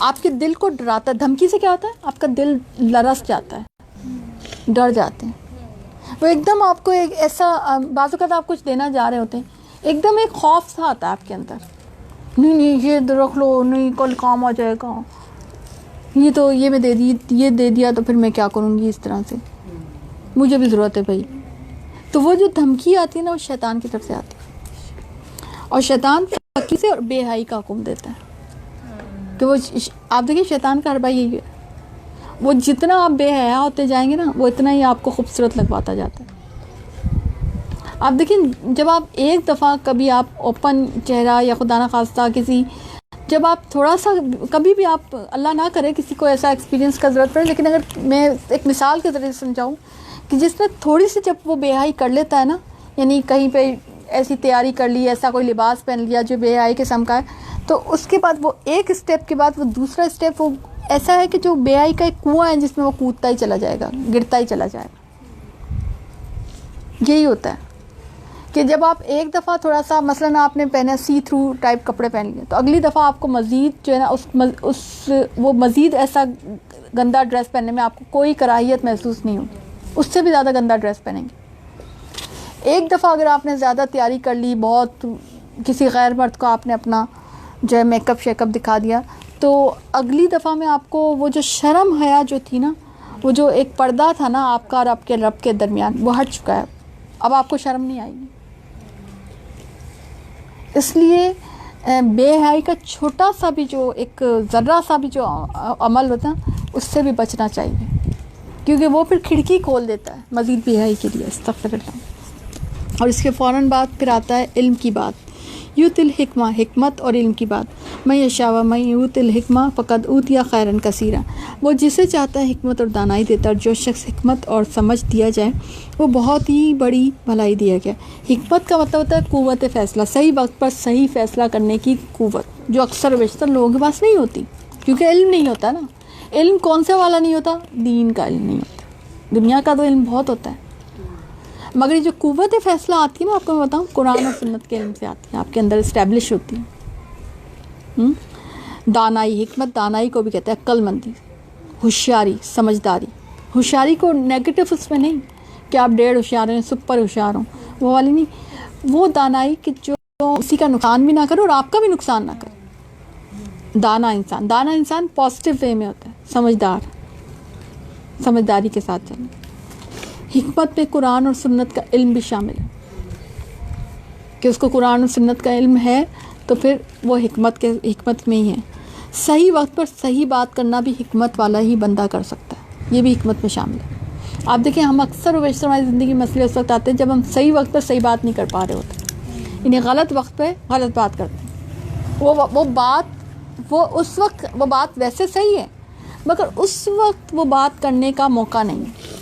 آپ کے دل کو ڈراتا ہے. دھمکی سے کیا ہوتا ہے, آپ کا دل لرس جاتا ہے, ڈر جاتے ہیں. وہ ایک دم آپ کو ایک ایسا, بعض اوقات آپ کچھ دینا جا رہے ہوتے ہیں, ایک دم ایک خوف سا آتا ہے آپ کے اندر, نہیں یہ رکھ لو, نہیں کل کام آ جائے گا, یہ تو یہ میں یہ دے دیا تو پھر میں کیا کروں گی, اس طرح سے مجھے بھی ضرورت ہے بھائی. تو وہ جو دھمکی آتی ہے نا وہ شیطان کی طرف سے آتی ہے. اور شیطان فقیر سے اور بے حیائی کا حکم دیتا ہے کہ وہ آپ دیکھیں شیطان کا ہر بھائی یہی ہے, وہ جتنا آپ بے حیا ہوتے جائیں گے نا وہ اتنا ہی آپ کو خوبصورت لگواتا جاتا ہے. آپ دیکھیں جب آپ ایک دفعہ کبھی آپ اوپن چہرہ یا خدا نہ خواستہ کسی, جب آپ تھوڑا سا کبھی بھی آپ اللہ نہ کرے کسی کو ایسا ایکسپیرینس کا ضرورت پڑے, لیکن اگر میں ایک مثال کے ذریعے سمجھاؤں کہ جس نے تھوڑی سی جب وہ بے حیائی کر لیتا ہے نا, یعنی کہیں پہ ایسی تیاری کر لی, ایسا کوئی لباس پہن لیا جو بے حیائی قسم کا ہے, تو اس کے بعد وہ ایک اسٹیپ کے بعد وہ دوسرا اسٹیپ وہ ایسا ہے کہ جو بے حیائی کا ایک کنواں ہے جس میں وہ کودتا ہی چلا جائے گا, گرتا ہی چلا جائے گا. یہی ہوتا ہے کہ جب آپ ایک دفعہ تھوڑا سا مثلاً آپ نے پہنا سی تھرو ٹائپ کپڑے پہن لیے, تو اگلی دفعہ آپ کو مزید جو ہے نا وہ مزید ایسا گندا ڈریس پہننے میں آپ کو کوئی کراہیت محسوس نہیں ہوگی, اس سے بھی زیادہ گندا ڈریس پہنیں گے. ایک دفعہ اگر آپ نے زیادہ تیاری کر لی, بہت کسی غیر مرد کو آپ نے اپنا جو ہے میک اپ شیک اپ دکھا دیا, تو اگلی دفعہ میں آپ کو وہ جو شرم حیا جو تھی نا, وہ جو ایک پردہ تھا نا آپ کا اور آپ کے رب کے درمیان, وہ ہٹ چکا ہے. اب آپ کو شرم نہیں آئے گی. اس لیے بے حیائی کا چھوٹا سا بھی جو ایک ذرہ سا بھی جو عمل ہوتا ہے اس سے بھی بچنا چاہیے, کیونکہ وہ پھر کھڑکی کھول دیتا ہے مزید بے حیائی کے لیے. استغفر اللہ. اور اس کے فوراً بعد پھر آتا ہے علم کی بات. یوت الحکمہ, حکمت اور علم کی بات. میں یشاء میں یوت الحکمہ فقد اوتیا خیرن کثیرا. وہ جسے چاہتا ہے حکمت اور دانائی دیتا ہے, اور جو شخص حکمت اور سمجھ دیا جائے وہ بہت ہی بڑی بھلائی دیا گیا. حکمت کا مطلب ہوتا ہے قوت فیصلہ, صحیح وقت پر صحیح فیصلہ کرنے کی قوت, جو اکثر و بیشتر لوگوں کے پاس نہیں ہوتی, کیونکہ علم نہیں ہوتا نا. علم کون سے والا نہیں ہوتا, دین کا علم نہیں ہوتا. دنیا کا تو علم بہت ہوتا ہے, مگر یہ جو قوت فیصلہ آتی ہے نا, آپ کو میں بتاؤں قرآن اور سنت کے علم سے آتی ہے, آپ کے اندر اسٹیبلش ہوتی ہے. دانائی, حکمت دانائی کو بھی کہتے ہیں عقل مندی, ہوشیاری, سمجھداری. ہوشیاری کو نیگیٹو اس میں نہیں کہ آپ 1.5 ہوشیار ہیں, سپر ہوشیار ہوں, وہ والی نہیں. وہ دانائی کہ جو کسی کا نقصان بھی نہ کرے اور آپ کا بھی نقصان نہ کرے. دانا انسان پازیٹیو وے میں ہوتا ہے, سمجھدار, سمجھداری کے ساتھ چلنا. حکمت میں قرآن اور سنت کا علم بھی شامل ہے, کہ اس کو قرآن اور سنت کا علم ہے تو پھر وہ حکمت میں ہی ہے. صحیح وقت پر صحیح بات کرنا بھی حکمت والا ہی بندہ کر سکتا ہے, یہ بھی حکمت میں شامل ہے. آپ دیکھیں ہم اکثر و بیشتر ہماری زندگی میں مسئلے اس وقت آتے ہیں جب ہم صحیح وقت پر صحیح بات نہیں کر پا رہے ہوتے, یعنی غلط وقت پہ غلط بات کرتے ہیں. وہ اس وقت وہ بات ویسے صحیح ہے, مگر اس وقت وہ بات کرنے کا موقع نہیں ہے.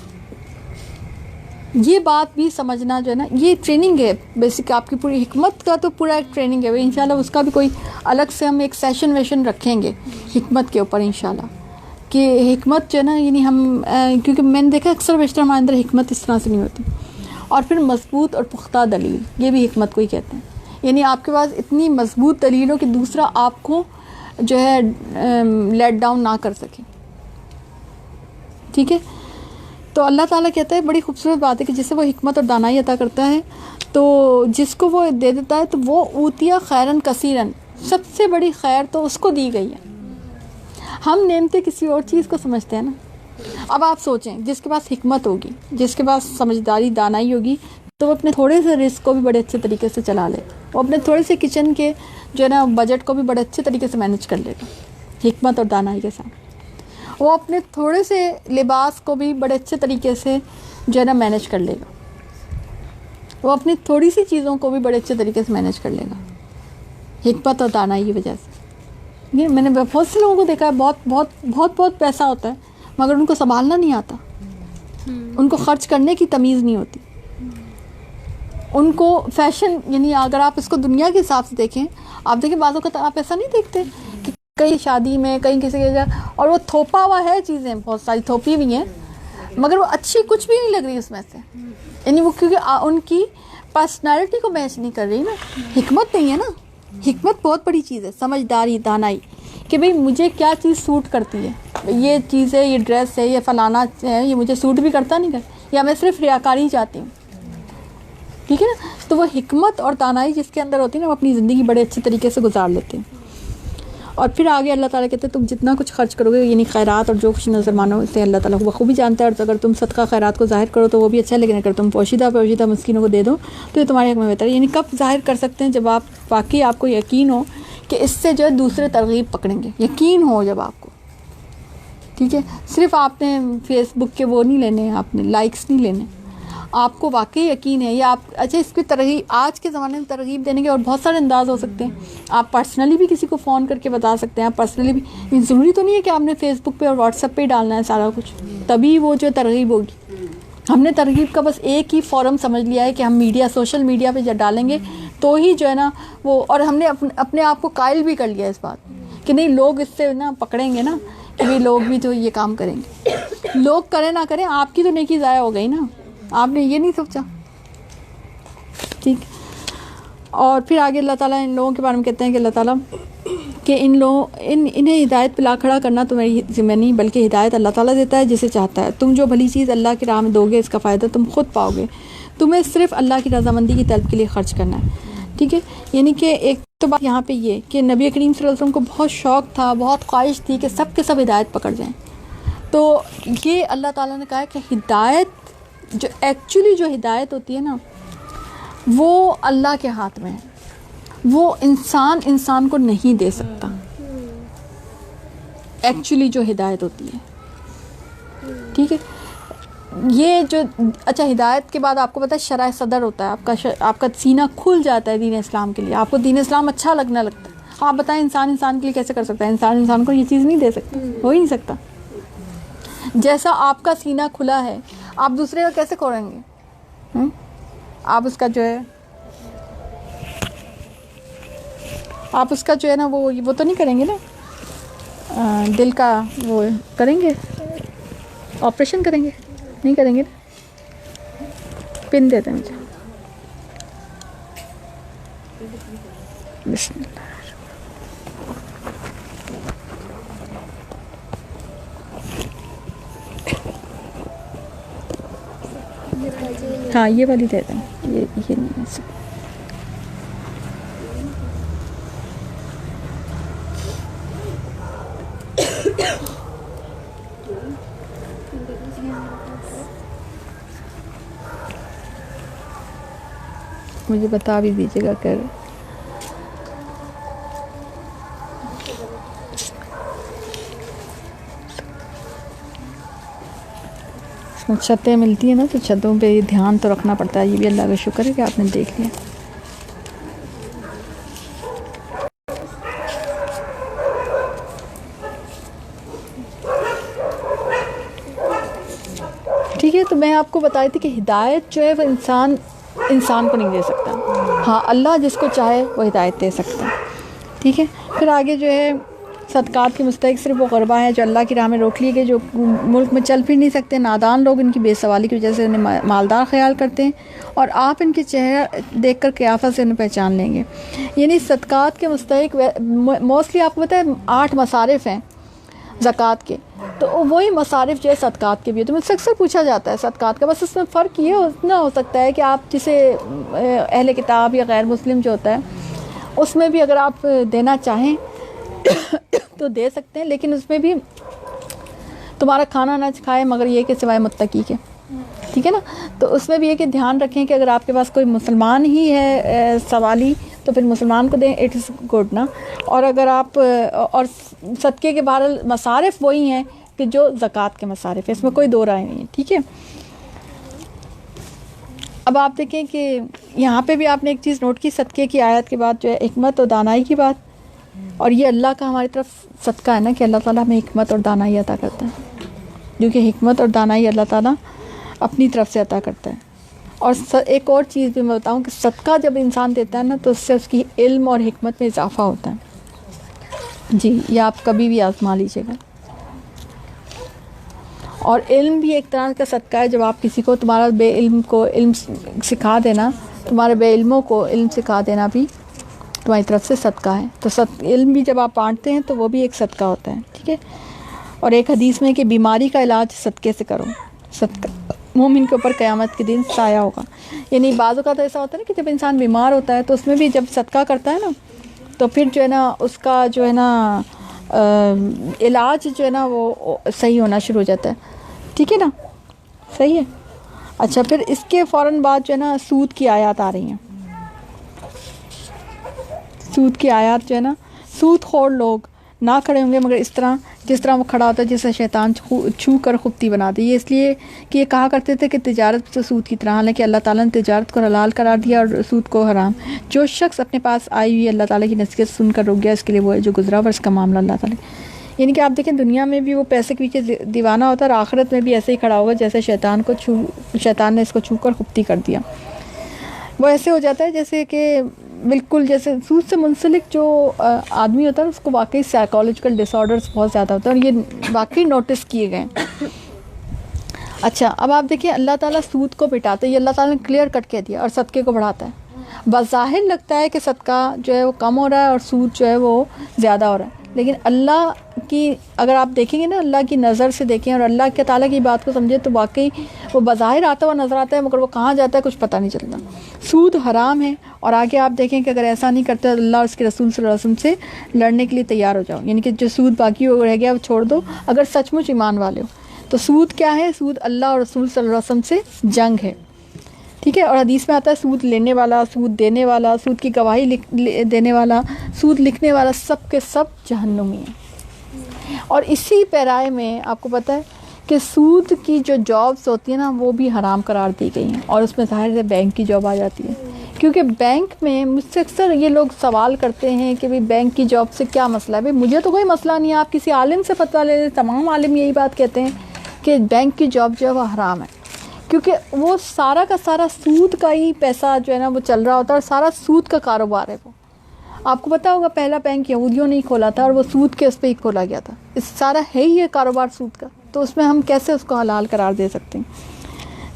یہ بات بھی سمجھنا جو ہے نا، یہ ٹریننگ ہے بیسک آپ کی پوری حکمت کا، تو پورا ایک ٹریننگ ہے انشاءاللہ. اس کا بھی کوئی الگ سے ہم ایک سیشن ویشن رکھیں گے حکمت کے اوپر انشاءاللہ. کہ حکمت جو ہے نا، یعنی ہم کیونکہ میں نے دیکھا اکثر بیشتر ہمارے اندر حکمت اس طرح سے نہیں ہوتی. اور پھر مضبوط اور پختہ دلیل، یہ بھی حکمت کو ہی کہتے ہیں. یعنی آپ کے پاس اتنی مضبوط دلیل ہو کہ دوسرا آپ کو جو ہے لیٹ ڈاؤن نہ کر سکے. ٹھیک ہے. تو اللہ تعالیٰ کہتا ہے بڑی خوبصورت بات ہے کہ جسے وہ حکمت اور دانائی عطا کرتا ہے تو جس کو وہ دے دیتا ہے تو وہ اوتیا خیرن کثیرن، سب سے بڑی خیر تو اس کو دی گئی ہے. ہم نعمتیں کسی اور چیز کو سمجھتے ہیں نا. اب آپ سوچیں جس کے پاس حکمت ہوگی، جس کے پاس سمجھداری دانائی ہوگی، تو وہ اپنے تھوڑے سے رزق کو بھی بڑے اچھے طریقے سے چلا لے. وہ اپنے تھوڑے سے کچن کے جو ہے نا بجٹ کو بھی بڑے اچھے طریقے سے مینیج کر لے گا حکمت اور دانائی کے ساتھ. وہ اپنے تھوڑے سے لباس کو بھی بڑے اچھے طریقے سے جو ہے نا مینیج کر لے گا. وہ اپنی تھوڑی سی چیزوں کو بھی بڑے اچھے طریقے سے مینیج کر لے گا حکمت اور دانائی کی وجہ سے. یہ میں نے بہت سے لوگوں کو دیکھا ہے، بہت بہت بہت بہت پیسہ ہوتا ہے مگر ان کو سنبھالنا نہیں آتا، ان کو خرچ کرنے کی تمیز نہیں ہوتی. ان کو فیشن، یعنی اگر آپ اس کو دنیا کے حساب سے دیکھیں، آپ دیکھیں بعض اوقات آپ ایسا نہیں دیکھتے کہ کئی شادی میں کہیں کسی کے جگہ، اور وہ تھوپا ہوا ہے چیزیں، بہت ساری تھوپی ہوئی ہیں مگر وہ اچھی کچھ بھی نہیں لگ رہی اس میں سے. یعنی وہ کیونکہ ان کی پرسنالٹی کو میچ نہیں کر رہی نا. حکمت نہیں ہے نا. حکمت بہت بڑی چیز ہے، سمجھداری دانائی، کہ بھئی مجھے کیا چیز سوٹ کرتی ہے، یہ چیز ہے، یہ ڈریس ہے، یہ فلانا ہے، یہ مجھے سوٹ بھی کرتا نہیں کر، یا میں صرف ریاکاری چاہتی ہوں. ٹھیک ہے نا. تو وہ حکمت اور دانائی جس کے اندر ہوتی ہے نا، وہ اپنی زندگی بڑے اچھے طریقے سے گزار لیتے ہیں. اور پھر آگے اللہ تعالیٰ کہتے ہیں تم جتنا کچھ خرچ کرو گے، یعنی خیرات اور جو کچھ نظر مانو، اسے اللہ تعالیٰ کو بخوبی جانتا ہے. اور اگر تم صدقہ خیرات کو ظاہر کرو تو وہ بھی اچھا ہے، لیکن اگر تم پوشیدہ مسکینوں کو دے دو تو یہ تمہارے حق میں بہتر ہے. یعنی کب ظاہر کر سکتے ہیں؟ جب آپ واقعی آپ کو یقین ہو کہ اس سے جو ہے دوسرے ترغیب پکڑیں گے. یقین ہو جب آپ کو. ٹھیک ہے. صرف آپ نے فیس بک کے وہ نہیں لینے، آپ نے لائکس نہیں لینے، آپ کو واقعی یقین ہے. یا آپ اچھا اس کی ترغیب، آج کے زمانے میں ترغیب دینے کے اور بہت سارے انداز ہو سکتے ہیں. آپ پرسنلی بھی کسی کو فون کر کے بتا سکتے ہیں. آپ پرسنلی بھی، ضروری تو نہیں ہے کہ آپ نے فیس بک پہ اور واٹس ایپ پہ ہی ڈالنا ہے سارا کچھ، تبھی وہ جو ترغیب ہوگی. ہم نے ترغیب کا بس ایک ہی فورم سمجھ لیا ہے کہ ہم میڈیا، سوشل میڈیا پہ جب ڈالیں گے تو ہی جو ہے نا وہ، اور ہم نے اپنے آپ کو قائل بھی کر لیا اس بات کہ نہیں، لوگ اس سے نا پکڑیں گے نا کہ بھی لوگ بھی تو یہ کام کریں گے. لوگ کریں نہ کریں، آپ کی تو نیکی ضائع ہو گئی نا. آپ نے یہ نہیں سوچا. ٹھیک. اور پھر آگے اللہ تعالیٰ ان لوگوں کے بارے میں کہتے ہیں کہ اللہ تعالیٰ کہ انہیں ہدایت پہ لا کھڑا کرنا تمہاری ذمہ نہیں، بلکہ ہدایت اللہ تعالیٰ دیتا ہے جسے چاہتا ہے. تم جو بھلی چیز اللہ کی راہ میں دو گے اس کا فائدہ تم خود پاؤ گے. تمہیں صرف اللہ کی رضامندی کی طلب کے لیے خرچ کرنا ہے. ٹھیک ہے. یعنی کہ ایک تو بات یہاں پہ یہ کہ نبی کریم صلی اللہ علیہ وسلم کو بہت شوق تھا، بہت خواہش تھی کہ سب کے سب ہدایت پکڑ جائیں. تو یہ اللہ تعالیٰ نے کہا ہے کہ ہدایت جو ایکچولی جو ہدایت ہوتی ہے نا، وہ اللہ کے ہاتھ میں ہے. وہ انسان کو نہیں دے سکتا. ایکچولی جو ہدایت ہوتی ہے. ٹھیک ہے. یہ جو اچھا ہدایت کے بعد آپ کو پتہ ہے شرح صدر ہوتا ہے، آپ کا سینہ کھل جاتا ہے دین اسلام کے لیے. آپ کو دین اسلام اچھا لگنے لگتا ہے. آپ بتائیں انسان کے لیے کیسے کر سکتا ہے؟ انسان کو یہ چیز نہیں دے سکتا، ہو ہی نہیں سکتا. جیسا آپ کا سینہ کھلا ہے، آپ دوسرے کا کیسے کھولیں گے؟ آپ اس کا جو ہے نا وہ تو نہیں کریں گے نا، دل کا وہ کریں گے، آپریشن کریں گے؟ نہیں کریں گے نا. پن دیتے ہیں مجھے. بسم اللہ. ہاں یہ والی دے دیں، یہ نہیں ہے. مجھے بتا بھی دیجیے گا کہ چھتیں ملتی ہیں نا، تو چھتوں پہ دھیان تو رکھنا پڑتا ہے. یہ بھی اللہ کا شکر ہے کہ آپ نے دیکھ لیا. ٹھیک ہے. تو میں آپ کو بتائی تھی کہ ہدایت جو ہے وہ انسان کو نہیں دے سکتا. ہاں اللہ جس کو چاہے وہ ہدایت دے سکتا ہے. ٹھیک ہے. پھر آگے جو ہے صدقات کے مستحق صرف وہ غربا ہیں جو اللہ کی راہ میں روک لیے گئے, جو ملک میں چل پھر نہیں سکتے. نادان لوگ ان کی بے سوالی کی وجہ سے انہیں مالدار خیال کرتے ہیں, اور آپ ان کے چہرہ دیکھ کر قیافت سے انہیں پہچان لیں گے. یعنی صدقات کے مستحق موسٹلی آپ کو پتہ ہے 8 مصارف ہیں زکوٰۃ کے, تو وہی مصارف جو ہے صدقات کے بھی ہے. تو مجھ سے اکثر پوچھا جاتا ہے صدقات کا, بس اس میں فرق یہ اتنا ہو سکتا ہے کہ آپ جسے اہل کتاب یا غیر مسلم جو ہوتا ہے اس میں بھی اگر آپ دینا چاہیں تو دے سکتے ہیں, لیکن اس میں بھی تمہارا کھانا نہ کھائے مگر یہ کہ سوائے متقی کے. ٹھیک ہے نا. تو اس میں بھی یہ کہ دھیان رکھیں کہ اگر آپ کے پاس کوئی مسلمان ہی ہے سوالی تو پھر مسلمان کو دیں, اٹ از گڈ نا. اور اگر آپ اور صدقے کے بہرحال مصارف وہی ہیں کہ جو زکوٰۃ کے مصارف ہیں, اس میں کوئی دو رائے نہیں ہے. ٹھیک ہے. اب آپ دیکھیں کہ یہاں پہ بھی آپ نے ایک چیز نوٹ کی, صدقے کی آیت کے بعد جو ہے حکمت اور دانائی کی بات, اور یہ اللہ کا ہماری طرف صدقہ ہے نا کہ اللہ تعالیٰ ہمیں حکمت اور دانائی عطا کرتا ہے, کیونکہ حکمت اور دانائی اللہ تعالیٰ اپنی طرف سے عطا کرتا ہے. اور ایک اور چیز بھی میں بتاؤں کہ صدقہ جب انسان دیتا ہے نا تو اس سے اس کی علم اور حکمت میں اضافہ ہوتا ہے. جی, یہ آپ کبھی بھی آزما لیجیے گا. اور علم بھی ایک طرح کا صدقہ ہے. جب آپ کسی کو تمہارا بے علم کو علم سکھا دینا, تمہارے بے علموں کو علم سکھا دینا بھی تمہاری طرف سے صدقہ ہے. تو علم بھی جب آپ بانٹتے ہیں تو وہ بھی ایک صدقہ ہوتا ہے. ٹھیک ہے. اور ایک حدیث میں کہ بیماری کا علاج صدقے سے کرو, صدقہ مومن کے اوپر قیامت کے دن سایہ ہوگا. یعنی بعض اوقات ایسا ہوتا ہے نا کہ جب انسان بیمار ہوتا ہے تو اس میں بھی جب صدقہ کرتا ہے نا تو پھر جو ہے نا اس کا جو ہے نا علاج جو ہے نا وہ صحیح ہونا شروع ہو جاتا ہے. ٹھیک ہے نا, صحیح ہے. اچھا, پھر اس کے فوراً بعد جو ہے نا سود کی آیات آ رہی ہیں. سود کی آیات جو ہے نا, سود خور لوگ نہ کھڑے ہوں گے مگر اس طرح جس طرح وہ کھڑا ہوتا ہے جسے شیطان چھو کر خبتی بنا دی. یہ اس لیے کہ یہ کہا کرتے تھے کہ تجارت تو سود کی طرح, حالانکہ اللہ تعالیٰ نے تجارت کو حلال قرار دیا اور سود کو حرام. جو شخص اپنے پاس آئی ہوئی اللہ تعالیٰ کی نصیحت سن کر رک گیا اس کے لیے وہ ہے جو گزرا ورس کا معاملہ اللہ تعالیٰ. یعنی کہ آپ دیکھیں دنیا میں بھی وہ پیسے کے پیچھے دیوانہ ہوتا ہے, اور آخرت میں بھی ایسے ہی کھڑا ہوگا جیسے شیطان نے اس کو چھو کر خبتی کر دیا. وہ ایسے ہو جاتا ہے جیسے کہ بالکل جیسے سود سے منسلک جو آدمی ہوتا ہے اس کو واقعی سائیکالوجیکل ڈس آرڈرس بہت زیادہ ہوتا ہے, اور یہ واقعی نوٹس کیے گئے. اچھا, اب آپ دیکھیں اللہ تعالیٰ سود کو مٹاتے, یہ اللہ تعالیٰ نے کلیئر کٹ کہہ دیا, اور صدقے کو بڑھاتا ہے. بظاہر لگتا ہے کہ صدقہ جو ہے وہ کم ہو رہا ہے اور سود جو ہے وہ زیادہ ہو رہا ہے, لیکن اللہ کی اگر آپ دیکھیں گے نا, اللہ کی نظر سے دیکھیں اور اللہ کے تعالیٰ کی بات کو سمجھیں تو واقعی وہ بظاہر آتا ہوا نظر آتا ہے مگر وہ کہاں جاتا ہے کچھ پتہ نہیں چلتا. سود حرام ہے, اور آگے آپ دیکھیں کہ اگر ایسا نہیں کرتے اللہ اور اس کے رسول صلی اللہ علیہ وسلم سے لڑنے کے لیے تیار ہو جاؤ. یعنی کہ جو سود باقی ہو رہ گیا وہ چھوڑ دو اگر سچ مچ ایمان والے ہو. تو سود کیا ہے؟ سود اللہ اور رسول صلی اللہ علیہ وسلم سے جنگ ہے. ٹھیک ہے. اور حدیث میں آتا ہے سود لینے والا, سود دینے والا, سود کی گواہی دینے والا, سود لکھنے والا, سب کے سب جہنمی ہیں. اور اسی پیرائے میں آپ کو پتہ ہے کہ سود کی جو جابس ہوتی ہیں نا وہ بھی حرام قرار دی گئی ہیں, اور اس میں ظاہر ہے بینک کی جاب آ جاتی ہے. کیونکہ بینک میں مجھ سے اکثر یہ لوگ سوال کرتے ہیں کہ بھئی بینک کی جاب سے کیا مسئلہ ہے. بھئی مجھے تو کوئی مسئلہ نہیں ہے, آپ کسی عالم سے فتویٰ لے لیں. تمام عالم یہی بات کہتے ہیں کہ بینک کی جاب جو ہے وہ حرام ہے, کیونکہ وہ سارا کا سارا سود کا ہی پیسہ جو ہے نا وہ چل رہا ہوتا ہے, اور سارا سود کا کاروبار ہے. وہ آپ کو پتہ ہوگا پہلا بینک یہودیوں نے ہی کھولا تھا, اور وہ سود کے اس پہ ہی کھولا گیا تھا. اس سارا ہے ہی یہ کاروبار سود کا, تو اس میں ہم کیسے اس کو حلال قرار دے سکتے ہیں.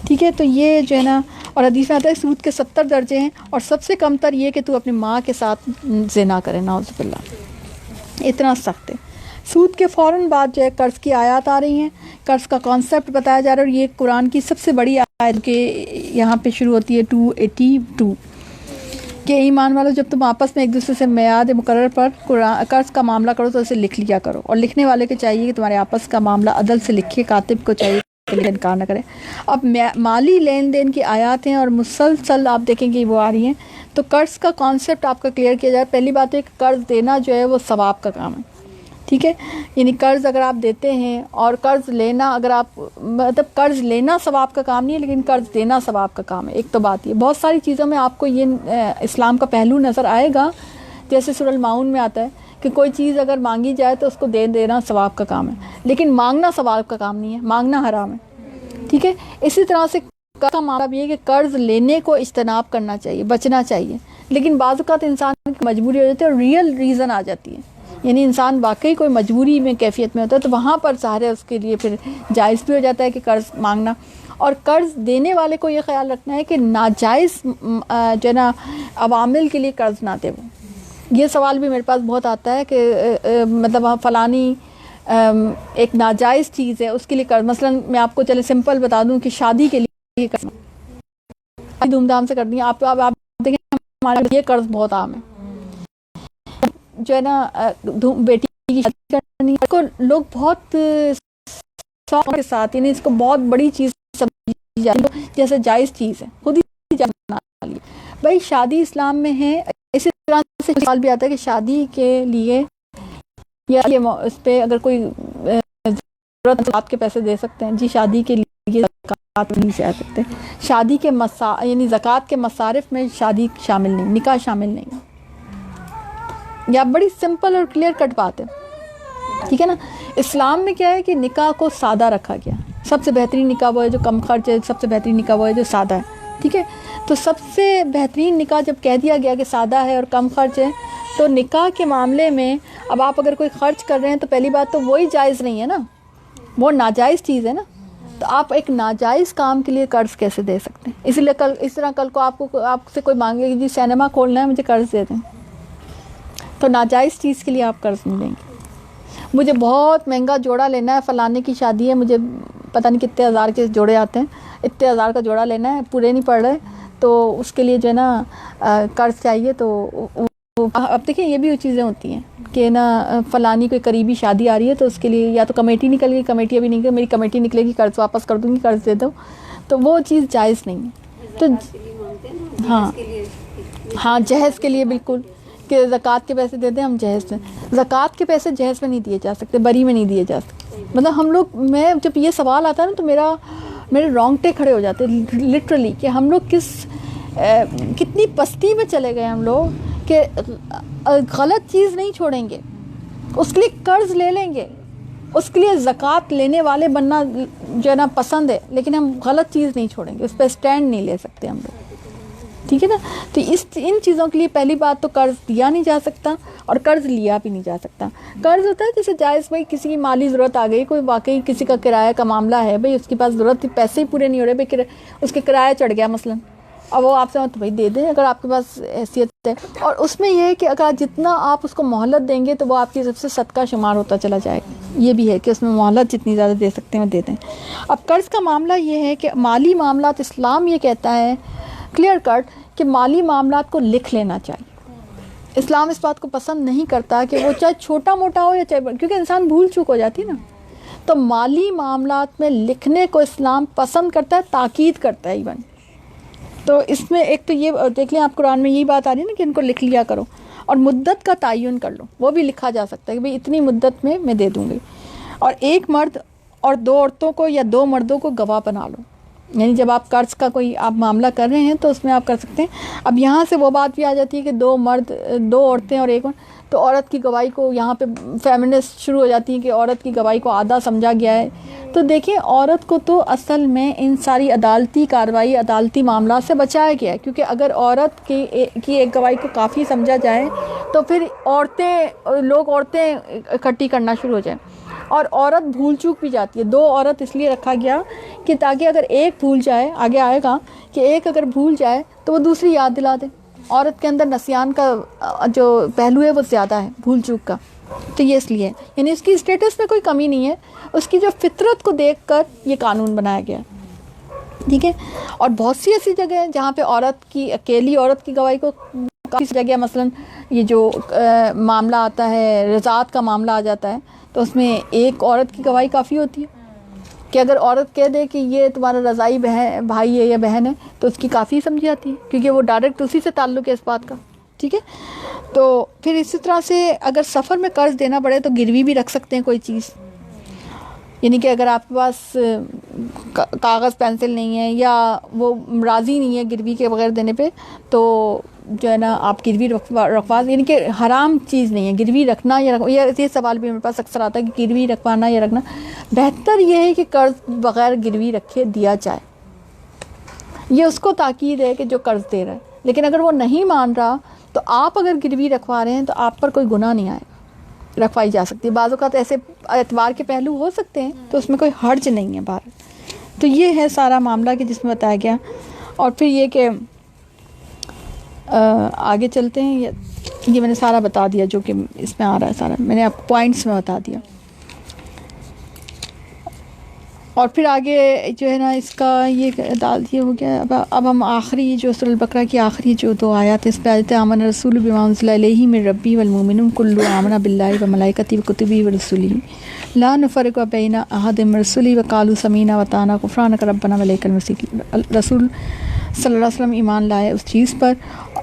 ٹھیک ہے. تو یہ جو ہے نا, اور حدیث میں آتا ہے سود کے 70 درجے ہیں, اور سب سے کم تر یہ کہ تو اپنی ماں کے ساتھ زنا کرے, نعوذ باللہ. اتنا سخت ہے. سود کے فوراً بعد جو ہے قرض کی آیات آ رہی ہیں, قرض کا کانسیپٹ بتایا جا رہا ہے, اور یہ قرآن کی سب سے بڑی آیت کہ یہاں پہ شروع ہوتی ہے 282 کہ ایمان والو جب تم آپس میں ایک دوسرے سے میعاد مقرر پر قرض کا معاملہ کرو تو اسے لکھ لیا کرو, اور لکھنے والے کو چاہیے کہ تمہارے آپس کا معاملہ عدل سے لکھے, کاتب کو چاہیے کہ انکار نہ کرے. اب مالی لین دین کی آیات ہیں اور مسلسل آپ دیکھیں گے وہ آ رہی ہیں. تو قرض کا کانسیپٹ آپ کا کلیئر کیا جائے. پہلی بات ہے کہ قرض دینا جو ہے وہ ثواب کا کام ہے. ٹھیک ہے. یعنی قرض اگر آپ دیتے ہیں, اور قرض لینا اگر آپ مطلب قرض لینا ثواب کا کام نہیں ہے, لیکن قرض دینا ثواب کا کام ہے. ایک تو بات یہ, بہت ساری چیزوں میں آپ کو یہ اسلام کا پہلو نظر آئے گا, جیسے سورہ الماؤن میں آتا ہے کہ کوئی چیز اگر مانگی جائے تو اس کو دینا ثواب کا کام ہے, لیکن مانگنا ثواب کا کام نہیں ہے, مانگنا حرام ہے. ٹھیک ٹھیک ہے. اسی طرح سے قرض کا معاملہ بھی ہے کہ قرض لینے کو اجتناب کرنا چاہیے, بچنا چاہیے, لیکن بعض اوقات انسان کی مجبوری ہو جاتی ہے اور ریئل ریزن آ جاتی ہے, یعنی انسان واقعی کوئی مجبوری میں کیفیت میں ہوتا ہے, تو وہاں پر ظاہر اس کے لیے پھر جائز بھی ہو جاتا ہے کہ قرض مانگنا. اور قرض دینے والے کو یہ خیال رکھنا ہے کہ ناجائز جو ہے نا عوامل کے لیے قرض نہ دے. وہ یہ سوال بھی میرے پاس بہت آتا ہے کہ مطلب فلانی ایک ناجائز چیز ہے اس کے لیے قرض, مثلا میں آپ کو چلے سمپل بتا دوں کہ شادی کے لیے قرض دھوم دھام سے کر دیں آپ دیکھیں ہمارے یہ قرض بہت عام ہے جو ہے نا بیٹی کی شادی کرنی کو لوگ بہت شوق کے ساتھ, یعنی اس کو بہت بڑی چیز سمجھی جاتی ہے جیسے جائز چیز ہے, خود ہی جانا والی بھائی شادی اسلام میں ہے. اسی طرح سے سوال بھی آتا ہے کہ شادی کے لیے یا اس پہ اگر کوئی ضرورت آپ کے پیسے دے سکتے ہیں, جی شادی کے لیے زکوٰۃ نہیں جا سکتے. شادی کے یعنی زکوٰۃ کے مصارف میں شادی شامل نہیں, نکاح شامل نہیں. یا بڑی سمپل اور کلیئر کٹ بات ہے, ٹھیک ہے نا. اسلام میں کیا ہے کہ نکاح کو سادہ رکھا گیا. سب سے بہترین نکاح وہ ہے جو کم خرچ ہے, سب سے بہترین نکاح وہ ہے جو سادہ ہے, ٹھیک ہے. تو سب سے بہترین نکاح جب کہہ دیا گیا کہ سادہ ہے اور کم خرچ ہے, تو نکاح کے معاملے میں اب آپ اگر کوئی خرچ کر رہے ہیں تو پہلی بات تو وہی جائز نہیں ہے نا, وہ ناجائز چیز ہے نا. تو آپ ایک ناجائز کام کے لیے قرض کیسے دے سکتے ہیں؟ اسی لیے اس طرح کل کو آپ سے کوئی مانگے کہ جی سینما کھولنا ہے مجھے قرض دے دیں, تو ناجائز چیز کے لیے آپ قرض نہیں دیں گے. مجھے بہت مہنگا جوڑا لینا ہے, فلانے کی شادی ہے, مجھے پتہ نہیں کتنے ہزار کے جوڑے آتے ہیں, اتنے ہزار کا جوڑا لینا ہے, پورے نہیں پڑ رہے, تو اس کے لیے جو ہے نا قرض چاہیے. تو اب دیکھیں یہ بھی چیزیں ہوتی ہیں کہ نا فلانی کوئی قریبی شادی آ رہی ہے تو اس کے لیے یا تو کمیٹی نکل گئی, کمیٹی ابھی نہیں نکلی, میری کمیٹی نکلے گی, قرض واپس کر دوں گی, قرض دے دو, تو وہ چیز جائز نہیں ہے. تو ہاں جہیز کے لیے بالکل کہ زکوٰۃ کے پیسے دے دیں ہم جہیز میں. زکوٰۃ کے پیسے جہیز میں نہیں دیے جا سکتے, بری میں نہیں دیے جا سکتے. مطلب ہم لوگ, میں جب یہ سوال آتا ہے نا تو میرے رونگٹے کھڑے ہو جاتے لٹرلی, کہ ہم لوگ کتنی پستی میں چلے گئے ہم لوگ کہ غلط چیز نہیں چھوڑیں گے, اس کے لیے قرض لے لیں گے, اس کے لیے زکوٰۃ لینے والے بننا جو ہے نا پسند ہے, لیکن ہم غلط چیز نہیں چھوڑیں گے, اس پہ اسٹینڈ نہیں لے سکتے ہم لوگ, ٹھیک ہے نا. تو ان چیزوں کے لیے پہلی بات تو قرض دیا نہیں جا سکتا اور قرض لیا بھی نہیں جا سکتا. قرض ہوتا ہے جیسے جائز, بھائی کسی کی مالی ضرورت آ گئی, کوئی واقعی کسی کا کرایہ کا معاملہ ہے, بھائی اس کے پاس ضرورت تھی, پیسے ہی پورے نہیں ہو رہے, بھائی اس کے کرایہ چڑھ گیا مثلا, اب وہ آپ سے تو بھائی دے دیں اگر آپ کے پاس حیثیت ہے. اور اس میں یہ ہے کہ اگر جتنا آپ اس کو مہلت دیں گے تو وہ آپ کی طرف سے صدقہ شمار ہوتا چلا جائے گا. یہ بھی ہے کہ اس میں مہلت جتنی زیادہ دے سکتے ہیں وہ دے دیں. اب قرض کا معاملہ یہ ہے کہ مالی معاملات اسلام یہ کہتا ہے کلیئر کٹ کہ مالی معاملات کو لکھ لینا چاہیے. اسلام اس بات کو پسند نہیں کرتا کہ وہ چاہے چھوٹا موٹا ہو یا چاہے بڑا, کیونکہ انسان بھول چوک ہو جاتی ہے نا. تو مالی معاملات میں لکھنے کو اسلام پسند کرتا ہے, تاکید کرتا ہے ایون. تو اس میں ایک تو یہ دیکھ لیں آپ, قرآن میں یہی بات آ رہی ہے نا کہ ان کو لکھ لیا کرو, اور مدت کا تعین کر لو, وہ بھی لکھا جا سکتا ہے کہ بھئی اتنی مدت میں دے دوں گی. اور ایک مرد اور 2 عورتوں کو یا 2 مردوں کو گواہ بنا لو, یعنی جب آپ قرض کا کوئی آپ معاملہ کر رہے ہیں تو اس میں آپ کر سکتے ہیں. اب یہاں سے وہ بات بھی آ جاتی ہے کہ 2 مرد 2 عورتیں اور 1 مرد, تو عورت کی گواہی کو یہاں پہ فیمنسٹ شروع ہو جاتی ہیں کہ عورت کی گواہی کو آدھا سمجھا گیا ہے. تو دیکھیں عورت کو تو اصل میں ان ساری عدالتی کارروائی, عدالتی معاملات سے بچایا گیا ہے, کیونکہ اگر عورت کی ایک گواہی کو کافی سمجھا جائے تو پھر عورتیں اکٹھی کرنا شروع ہو جائیں, اور عورت بھول چوک بھی جاتی ہے. 2 عورت اس لیے رکھا گیا کہ تاکہ اگر ایک بھول جائے, آگے آئے گا کہ ایک اگر بھول جائے تو وہ دوسری یاد دلا دے. عورت کے اندر نسیان کا جو پہلو ہے وہ زیادہ ہے, بھول چوک کا. تو یہ اس لیے, یعنی اس کی اسٹیٹس میں کوئی کمی نہیں ہے, اس کی جو فطرت کو دیکھ کر یہ قانون بنایا گیا, ٹھیک ہے. اور بہت سی ایسی جگہ ہیں جہاں پہ اکیلی عورت کی گواہی کو کافی جگہ, مثلا یہ جو معاملہ آتا ہے رضاعت کا معاملہ آ جاتا ہے, تو اس میں ایک عورت کی گواہی کافی ہوتی ہے کہ اگر عورت کہہ دے کہ یہ تمہارا رضائی بھائی ہے یا بہن ہے تو اس کی کافی سمجھی جاتی ہے, کیونکہ وہ ڈائریکٹ اسی سے تعلق ہے اس بات کا, ٹھیک ہے. تو پھر اسی طرح سے اگر سفر میں قرض دینا پڑے تو گروی بھی رکھ سکتے ہیں کوئی چیز, یعنی کہ اگر آپ کے پاس کاغذ پینسل نہیں ہے یا وہ راضی نہیں ہے گروی کے بغیر دینے پہ, تو جو ہے نا آپ گروی رکھوا یعنی کہ حرام چیز نہیں ہے گروی رکھنا یا یہ سوال بھی میرے پاس اکثر آتا ہے کہ گروی رکھوانا یا رکھنا. بہتر یہ ہے کہ قرض بغیر گروی رکھے دیا جائے. یہ اس کو تاکید ہے کہ جو قرض دے رہا ہے. لیکن اگر وہ نہیں مان رہا تو آپ اگر گروی رکھوا رہے ہیں تو آپ پر کوئی گناہ نہیں آئے گا, رکھوائی جا سکتی ہے. بعض اوقات ایسے اعتبار کے پہلو ہو سکتے ہیں تو اس میں کوئی حرج نہیں ہے باہر. تو یہ ہے سارا معاملہ کہ جس میں بتایا گیا. اور پھر یہ کہ آگے چلتے ہیں. یہ میں نے سارا بتا دیا جو کہ اس میں آ رہا ہے, سارا میں نے آپ پوائنٹس میں بتا دیا. اور پھر آگے جو ہے نا اس کا یہ ہو گیا. اب ہم آخری جو سورۃ البقرہ کی آخری جو 2 آیات اس پہ آیت آمن رسول بما انزل الیہ من ربی والمؤمنون کل آمن باللہ وملائکتہ وکتبہ ورسلہ لا نفرق بین احد من رسلہ وقالوا سمعنا واطعنا غفرانک ربنا والیک المصیر. رسول صلی اللہ علیہ وسلم ایمان لائے اس چیز پر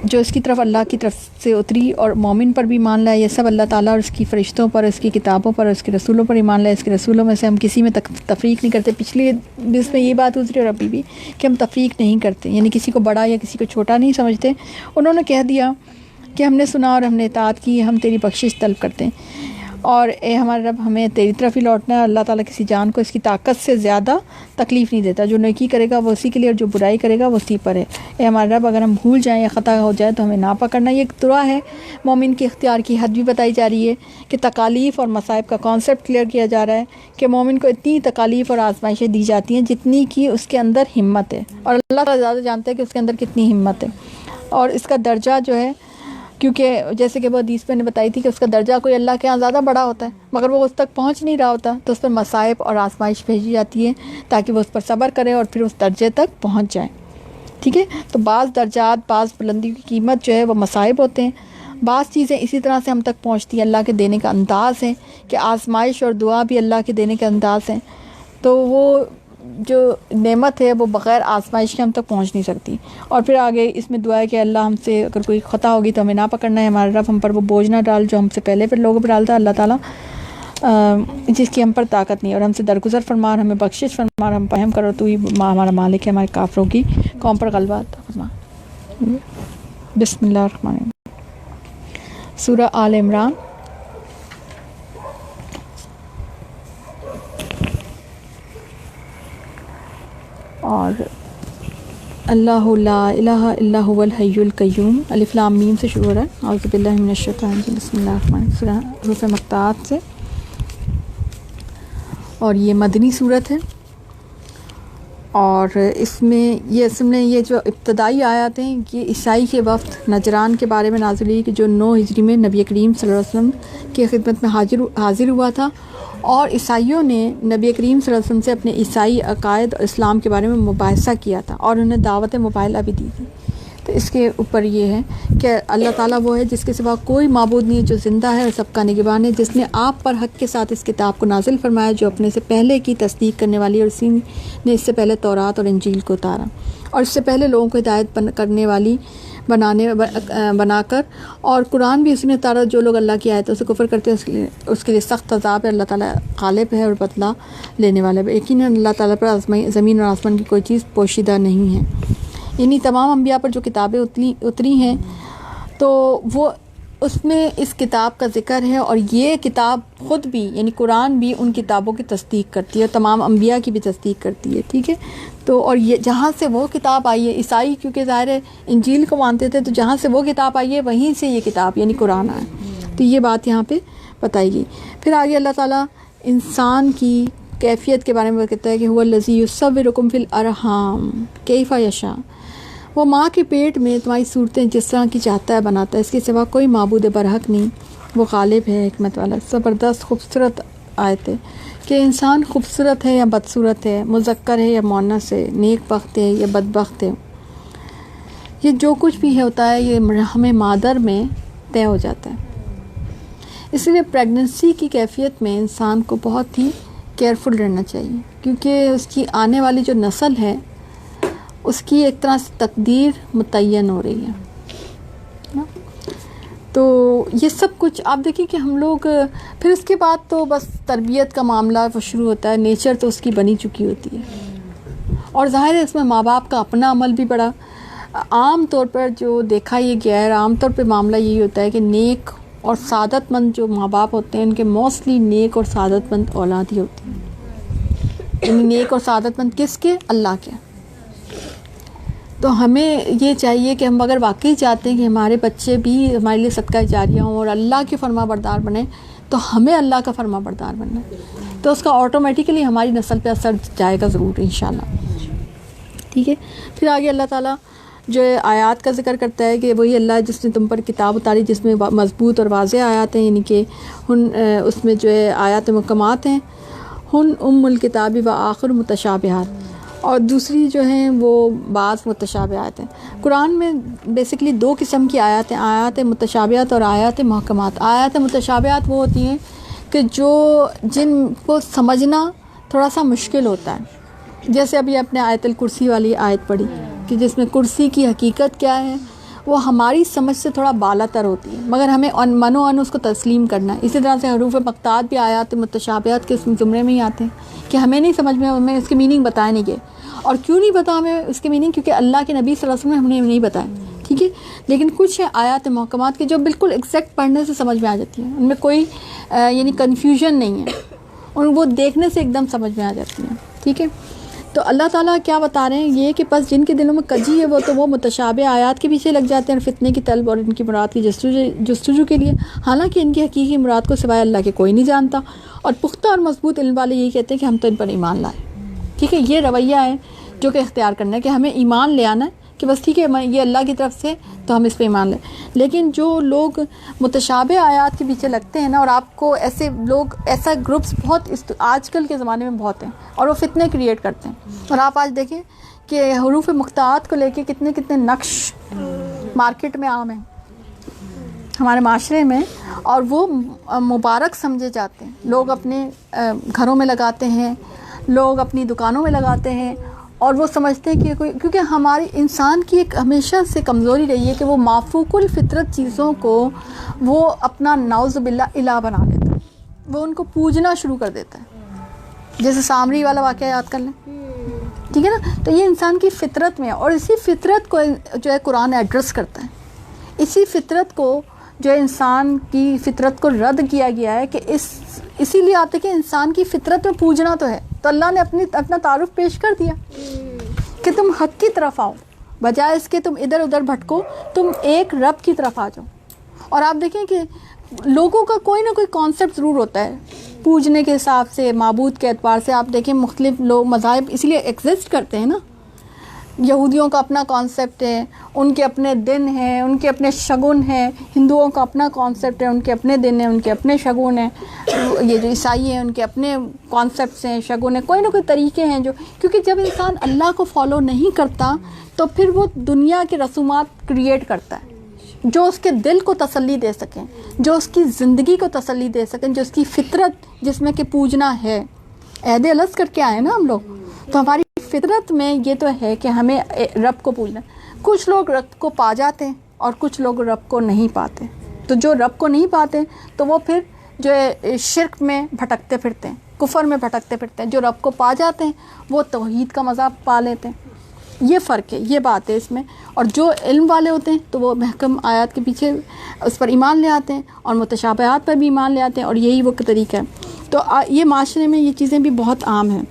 جو اس کی طرف اللہ کی طرف سے اتری, اور مومن پر بھی ایمان لائے. یہ سب اللہ تعالیٰ اور اس کی فرشتوں پر, اس کی کتابوں پر, اس کے رسولوں پر ایمان لائے. اس کے رسولوں میں سے ہم کسی میں تفریق نہیں کرتے. پچھلی اس میں یہ بات گزری اور ابھی بھی کہ ہم تفریق نہیں کرتے, یعنی کسی کو بڑا یا کسی کو چھوٹا نہیں سمجھتے. انہوں نے کہہ دیا کہ ہم نے سنا اور ہم نے اطاعت کی, ہم تیری بخشش طلب کرتے ہیں اور اے ہمارے رب ہمیں تیری طرف ہی لوٹنا ہے. اللہ تعالیٰ کسی جان کو اس کی طاقت سے زیادہ تکلیف نہیں دیتا. جو نیکی کرے گا وہ اسی کے لیے, اور جو برائی کرے گا وہ اسی پر ہے. اے ہمارے رب اگر ہم بھول جائیں یا خطا ہو جائے تو ہمیں نہ پکڑنا. یہ ایک دعا ہے. مومن کے اختیار کی حد بھی بتائی جا رہی ہے کہ تکالیف اور مصائب کا کانسیپٹ کلیئر کیا جا رہا ہے کہ مومن کو اتنی تکالیف اور آزمائشیں دی جاتی ہیں جتنی کہ اس کے اندر ہمت ہے, اور اللہ تعالیٰ زیادہ جانتا ہے کہ اس کے اندر کتنی ہمت ہے. اور اس کا درجہ جو ہے, کیونکہ جیسے کہ وہ حدیث میں نے بتائی تھی کہ اس کا درجہ کوئی اللہ کے ہاں زیادہ بڑا ہوتا ہے مگر وہ اس تک پہنچ نہیں رہا ہوتا, تو اس پر مصائب اور آزمائش بھیجی جاتی ہے تاکہ وہ اس پر صبر کرے اور پھر اس درجے تک پہنچ جائے. ٹھیک ہے, تو بعض درجات, بعض بلندی کی قیمت جو ہے وہ مصائب ہوتے ہیں. بعض چیزیں اسی طرح سے ہم تک پہنچتی ہیں, اللہ کے دینے کا انداز ہے کہ آزمائش اور دعا بھی اللہ کے دینے کا انداز ہیں. تو وہ جو نعمت ہے وہ بغیر آزمائش کے ہم تک پہنچ نہیں سکتی. اور پھر آگے اس میں دعا ہے کہ اللہ ہم سے اگر کوئی خطا ہوگی تو ہمیں نہ پکڑنا ہے. ہمارے رب ہم پر وہ بوجھ نہ ڈال جو ہم سے پہلے پھر لوگوں پر ڈالتا ہے. اللہ تعالیٰ جس کی ہم پر طاقت نہیں, اور ہم سے درگزر فرما اور ہمیں بخشش فرما اور ہم پہم کرو, تو ہی ہمارا مالک ہے, ہمارے کافروں کی قوم پر غلبہ عطا فرما. بسم اللہ الرحمن الرحیم. سورہ آل عمران. اور اللہ لا الہ الا هو الحی القیوم, الف لام میم سے شروع ہو رہا ہے. اعوذ باللہ من الشیطان الرجیم, بسم اللہ الرحمن الرحیم. سورہ حروف مقطعات سے, اور یہ مدنی صورت ہے. اور اس میں یہ جو ابتدائی آیات ہیں یہ عیسائی کے وفد نجران کے بارے میں نازل ہوئی کہ جو 9 ہجری میں نبی کریم صلی اللہ علیہ وسلم کی خدمت میں حاضر ہوا تھا, اور عیسائیوں نے نبی کریم صلی اللہ علیہ وسلم سے اپنے عیسائی عقائد اور اسلام کے بارے میں مباحثہ کیا تھا, اور انہیں دعوت مباحلہ بھی دی تھی. تو اس کے اوپر یہ ہے کہ اللہ تعالیٰ وہ ہے جس کے سوا کوئی معبود نہیں ہے, جو زندہ ہے اور سب کا نگہبان ہے, جس نے آپ پر حق کے ساتھ اس کتاب کو نازل فرمایا جو اپنے سے پہلے کی تصدیق کرنے والی, اور اسی نے اس سے پہلے تورات اور انجیل کو اتارا, اور اس سے پہلے لوگوں کو ہدایت کرنے والی بنا کر, اور قرآن بھی اس نے اتارا. جو لوگ اللہ کی آیتوں سے کفر کرتے ہیں اس کے لیے سخت عذاب ہے. اللہ تعالیٰ غالب ہے اور بدلہ لینے والا ہے. یقیناً اللہ تعالیٰ پر زمین اور آسمان کی کوئی چیز پوشیدہ نہیں ہے. یعنی تمام انبیاء پر جو کتابیں اتری ہیں تو وہ اس میں اس کتاب کا ذکر ہے, اور یہ کتاب خود بھی یعنی قرآن بھی ان کتابوں کی تصدیق کرتی ہے, اور تمام انبیاء کی بھی تصدیق کرتی ہے. ٹھیک ہے, تو اور یہ جہاں سے وہ کتاب آئی ہے, عیسائی کیونکہ ظاہر ہے انجیل کو مانتے تھے, تو جہاں سے وہ کتاب آئی ہے وہیں سے یہ کتاب یعنی قرآن آیا. تو یہ بات یہاں پہ بتائی گئی. پھر آگے اللہ تعالیٰ انسان کی کیفیت کے بارے میں کہتا ہے کہ هو الذی یصورکم فی الارحام کیف یشاء, وہ ماں کے پیٹ میں تمہاری صورتیں جس طرح کی چاہتا ہے بناتا ہے, اس کے سوا کوئی معبود برحق نہیں, وہ غالب ہے, حکمت والا. زبردست خوبصورت آیت ہے کہ انسان خوبصورت ہے یا بدصورت ہے, مذکر ہے یا مؤنث ہے, نیک بخت ہے یا بدبخت ہے, یہ جو کچھ بھی ہوتا ہے یہ ہمیں مادر میں طے ہو جاتا ہے. اس لیے پریگننسی کی کیفیت میں انسان کو بہت ہی کیئرفل رہنا چاہیے, کیونکہ اس کی آنے والی جو نسل ہے اس کی ایک طرح سے تقدیر متعین ہو رہی ہے. تو یہ سب کچھ آپ دیکھیں کہ ہم لوگ پھر اس کے بعد تو بس تربیت کا معاملہ وہ شروع ہوتا ہے. نیچر تو اس کی بنی چکی ہوتی ہے, اور ظاہر ہے اس میں ماں باپ کا اپنا عمل بھی بڑا عام طور پر جو دیکھا یہ گیا ہے، عام طور پہ معاملہ یہی ہوتا ہے کہ نیک اور سعادت مند جو ماں باپ ہوتے ہیں ان کے موسٹلی نیک اور سعادت مند اولاد ہی ہوتی ہیں. یعنی نیک اور سعادت مند کس کے؟ اللہ کے. تو ہمیں یہ چاہیے کہ ہم اگر واقعی چاہتے ہیں کہ ہمارے بچے بھی ہمارے لیے صدقہ جاریہ ہوں اور اللہ کے فرما بردار بنیں، تو ہمیں اللہ کا فرما بردار بننا ہے. تو اس کا آٹومیٹیکلی ہماری نسل پہ اثر جائے گا ضرور انشاءاللہ. ٹھیک ہے. پھر آگے اللہ تعالیٰ جو آیات کا ذکر کرتا ہے کہ وہی اللہ جس نے تم پر کتاب اتاری جس میں مضبوط اور واضح آیات ہیں، یعنی کہ اس میں جو ہے آیات محکمات ہیں، ہن الکتاب و آخر متشابہات، اور دوسری جو ہیں وہ بعض متشابہات ہیں. قرآن میں بیسکلی دو قسم کی آیات ہیں، آیات متشابہات اور آیات محکمات. آیات متشابہات وہ ہوتی ہیں کہ جن کو سمجھنا تھوڑا سا مشکل ہوتا ہے. جیسے ابھی اپنے آیت الکرسی والی آیت پڑھی کہ جس میں کرسی کی حقیقت کیا ہے وہ ہماری سمجھ سے تھوڑا بالا تر ہوتی ہے، مگر ہمیں من و اس کو تسلیم کرنا ہے. اسی طرح سے حروف مقطعات بھی آیات متشابہات کے زمرے میں ہی آتے ہیں کہ ہمیں نہیں سمجھ میں، ہمیں اس کے میننگ بتائے نہیں گئے. اور کیوں نہیں پتا ہمیں اس کے میننگ؟ کیونکہ اللہ کے نبی صلی اللہ علیہ وسلم نے ہمیں نہیں بتایا. ٹھیک ہے. لیکن کچھ آیات محکمات کے جو بالکل ایگزیکٹ پڑھنے سے سمجھ میں آ جاتی ہیں، ان میں کوئی یعنی کنفیوژن نہیں ہے، ان وہ دیکھنے سے ایک دم سمجھ میں آ جاتی ہیں. ٹھیک ہے. تو اللہ تعالیٰ کیا بتا رہے ہیں؟ یہ کہ بس جن کے دلوں میں کجی ہے وہ متشابہ آیات کے پیچھے لگ جاتے ہیں اور فتنے کی طلب اور ان کی مراد کی جستجو کے لیے، حالانکہ ان کی حقیقی مراد کو سوائے اللہ کے کوئی نہیں جانتا. اور پختہ اور مضبوط علم والے یہی کہتے ہیں کہ ہم تو ان پر ایمان لائیں. ٹھیک ہے. یہ رویہ ہے جو کہ اختیار کرنا ہے کہ ہمیں ایمان لے آنا ہے کہ بس ٹھیک ہے یہ اللہ کی طرف سے تو ہم اس پہ ایمان لیں. لیکن جو لوگ متشابہ آیات کے پیچھے لگتے ہیں نا، اور آپ کو ایسے لوگ، ایسا گروپس بہت آج کل کے زمانے میں بہت ہیں اور وہ فتنے کریٹ کرتے ہیں. اور آپ آج دیکھیں کہ حروف مقطعات کو لے کے کتنے نقش مارکیٹ میں عام ہیں ہمارے معاشرے میں، اور وہ مبارک سمجھے جاتے ہیں. لوگ اپنے گھروں میں لگاتے ہیں، لوگ اپنی دکانوں میں لگاتے ہیں، اور وہ سمجھتے ہیں کہ کیونکہ ہماری انسان کی ایک ہمیشہ سے کمزوری رہی ہے کہ وہ مافوق الفطرت چیزوں کو وہ اپنا نعوذ باللہ الہ بنا لیتا ہے، وہ ان کو پوجنا شروع کر دیتا ہے. جیسے سامری والا واقعہ یاد کر لیں. ٹھیک ہے نا. تو یہ انسان کی فطرت میں ہے، اور اسی فطرت کو جو ہے قرآن ایڈریس کرتا ہے. اسی فطرت کو جو ہے انسان کی فطرت کو رد کیا گیا ہے کہ اسی لیے آتے کہ انسان کی فطرت میں پوجنا تو ہے. تو اللہ نے اپنا تعارف پیش کر دیا کہ تم حق کی طرف آؤ، بجائے اس کے تم ادھر ادھر بھٹکو، تم ایک رب کی طرف آ جاؤ. اور آپ دیکھیں کہ لوگوں کا کوئی نہ کوئی کانسیپٹ ضرور ہوتا ہے پوجنے کے حساب سے، معبود کے اعتبار سے. آپ دیکھیں مختلف لوگ مذاہب اس لیے ایگزسٹ کرتے ہیں نا. یہودیوں کا اپنا کانسیپٹ ہے، ان کے اپنے دن ہیں، ان کے اپنے شگن ہیں. ہندوؤں کا اپنا کانسیپٹ ہے، ان کے اپنے دن ہیں، ان کے اپنے شگن ہیں. یہ جو عیسائی ہیں ان کے اپنے کانسیپٹس ہیں، شگن ہیں. کوئی نہ کوئی طریقے ہیں جو، کیونکہ جب انسان اللہ کو فالو نہیں کرتا تو پھر وہ دنیا کے رسومات کریٹ کرتا ہے جو اس کے دل کو تسلی دے سکیں، جو اس کی زندگی کو تسلی دے سکیں، جو اس کی فطرت جس میں کہ پوجنا ہے. عہد الست کر کے آئے نا ہم لوگ، تو ہماری فطرت میں یہ تو ہے کہ ہمیں رب کو پوجنا. کچھ لوگ رب کو پا جاتے ہیں اور کچھ لوگ رب کو نہیں پاتے. تو جو رب کو نہیں پاتے تو وہ پھر جو ہے شرک میں بھٹکتے پھرتے ہیں، کفر میں بھٹکتے پھرتے ہیں. جو رب کو پا جاتے ہیں وہ توحید کا مزہ پا لیتے ہیں. یہ فرق ہے، یہ بات ہے اس میں. اور جو علم والے ہوتے ہیں تو وہ محکم آیات کے پیچھے اس پر ایمان لے آتے ہیں اور متشابہات پر بھی ایمان لے آتے ہیں، اور یہی وہ طریقہ ہے. تو یہ معاشرے میں یہ چیزیں بھی بہت عام ہیں.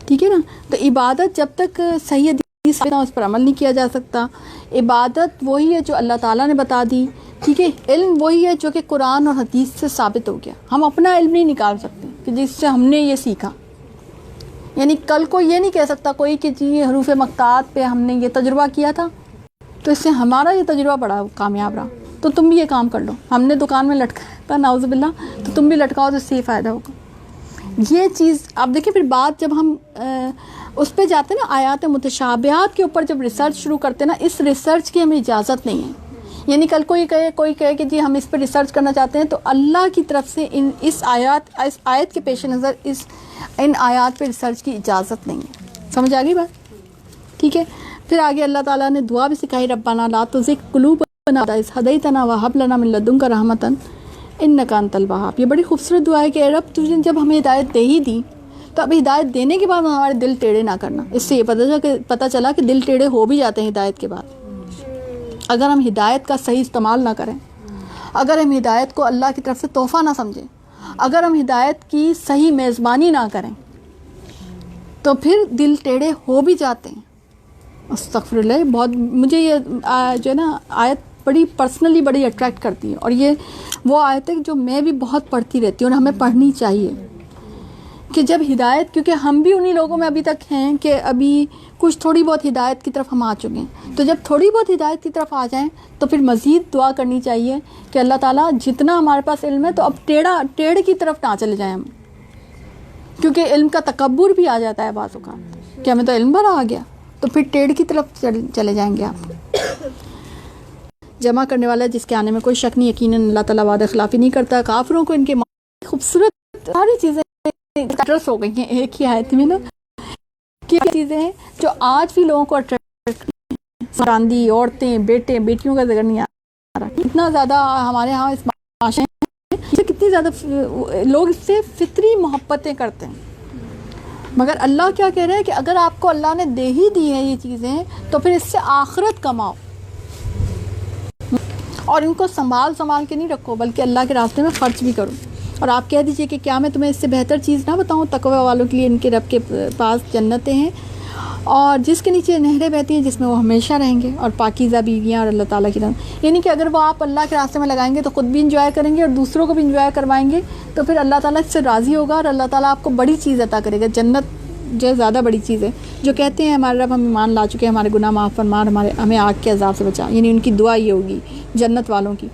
ٹھیک ہے نا. تو عبادت جب تک صحیح حدیث اس پر عمل نہیں کیا جا سکتا. عبادت وہی ہے جو اللہ تعالیٰ نے بتا دی. ٹھیک ہے. علم وہی ہے جو کہ قرآن اور حدیث سے ثابت ہو گیا. ہم اپنا علم نہیں نکال سکتے کہ جس سے ہم نے یہ سیکھا. یعنی کل کو یہ نہیں کہہ سکتا کوئی کہ جی حروف مقطعات پہ ہم نے یہ تجربہ کیا تھا تو اس سے ہمارا یہ تجربہ بڑا کامیاب رہا تو تم بھی یہ کام کر لو. ہم نے دکان میں لٹکایا تھا نعوذ باللہ تو تم بھی لٹکاؤ تو اس سے یہ فائدہ ہوگا. یہ چیز آپ دیکھیں. پھر بات جب ہم اس پہ جاتے ہیں نا آیات متشابہات کے اوپر جب ریسرچ شروع کرتے ہیں نا، اس ریسرچ کی ہمیں اجازت نہیں ہے. یعنی کل کوئی کہے کہ جی ہم اس پہ ریسرچ کرنا چاہتے ہیں تو اللہ کی طرف سے اس آیت کے پیش نظر ان آیات پہ ریسرچ کی اجازت نہیں ہے. سمجھ آ گئی بات؟ ٹھیک ہے. پھر آگے اللہ تعالیٰ نے دعا بھی سکھائی، ربنا لا تزغ قلوبنا بعد إذ هديتنا وهب لنا من لدنك رحمة إنك أنت الوهاب. یہ بڑی خوبصورت دعا ہے کہ اے رب تجھے جب ہمیں ہدایت دے ہی دی تو اب ہدایت دینے کے بعد ہمارے دل ٹیڑھے نہ کرنا. اس سے یہ پتہ چلا کہ دل ٹیڑھے ہو بھی جاتے ہیں ہدایت کے بعد اگر ہم ہدایت کا صحیح استعمال نہ کریں, اگر ہم ہدایت کو اللہ کی طرف سے تحفہ نہ سمجھیں, اگر ہم ہدایت کی صحیح میزبانی نہ کریں, تو پھر دل ٹیڑھے ہو بھی جاتے ہیں. استغفر اللہ. بہت مجھے یہ جو ہے نا آیت بڑی پرسنلی بڑی اٹریکٹ کرتی ہے, اور یہ وہ آیت ہے جو میں بھی بہت پڑھتی رہتی ہوں اور ہمیں پڑھنی چاہیے کہ جب ہدایت, کیونکہ ہم بھی انہی لوگوں میں ابھی تک ہیں کہ ابھی کچھ تھوڑی بہت ہدایت کی طرف ہم آ چکے ہیں, تو جب تھوڑی بہت ہدایت کی طرف آ جائیں تو پھر مزید دعا کرنی چاہیے کہ اللہ تعالیٰ جتنا ہمارے پاس علم ہے تو اب ٹیڑھ کی طرف نہ چلے جائیں ہم, کیونکہ علم کا تکبر بھی آ جاتا ہے بعض اوقات کہ ہمیں تو علم بھرا آ گیا, تو پھر ٹیڑھ کی طرف چلے جائیں گے آپ. جمع کرنے والا جس کے آنے میں کوئی شک نہیں, یقیناً اللہ تعالیٰ وعدہ خلافی نہیں کرتا. کافروں کو ان کے خوبصورت ساری چیزیں اٹریکٹ ہو گئی ہیں ایک ہی آیت میں نا, کیا چیزیں ہیں جو آج بھی لوگوں کو اٹریکٹ کرتی ہیں. سراندی, عورتیں, بیٹے, بیٹیوں کا ذکر نہیں آ رہا. اتنا زیادہ ہمارے ہاں اس معاشرے میں کتنی زیادہ لوگ اس سے فطری محبتیں کرتے ہیں, مگر اللہ کیا کہہ رہے ہیں کہ اگر آپ کو اللہ نے دے ہی دی ہے یہ چیزیں تو پھر اس سے آخرت کماؤ, اور ان کو سنبھال کے نہیں رکھو بلکہ اللہ کے راستے میں خرچ بھی کرو. اور آپ کہہ دیجئے کہ کیا میں تمہیں اس سے بہتر چیز نہ بتاؤں, تقوی والوں کے لیے ان کے رب کے پاس جنتیں ہیں اور جس کے نیچے نہریں بہتی ہیں جس میں وہ ہمیشہ رہیں گے, اور پاکیزہ بیویاں اور اللہ تعالیٰ کی رحمت. یعنی کہ اگر وہ آپ اللہ کے راستے میں لگائیں گے تو خود بھی انجوائے کریں گے اور دوسروں کو بھی انجوائے کروائیں گے, تو پھر اللہ تعالیٰ سے راضی ہوگا اور اللہ تعالیٰ آپ کو بڑی چیز عطا کرے گا. جنت جو زیادہ بڑی چیز ہے, جو کہتے ہیں ہمارے رب ہم ایمان لا چکے ہیں, ہمارے گناہ معاف فرما, ہمیں آگ کے عذاب سے بچا, یعنی ان کی دعا یہ ہوگی جنت والوں کی.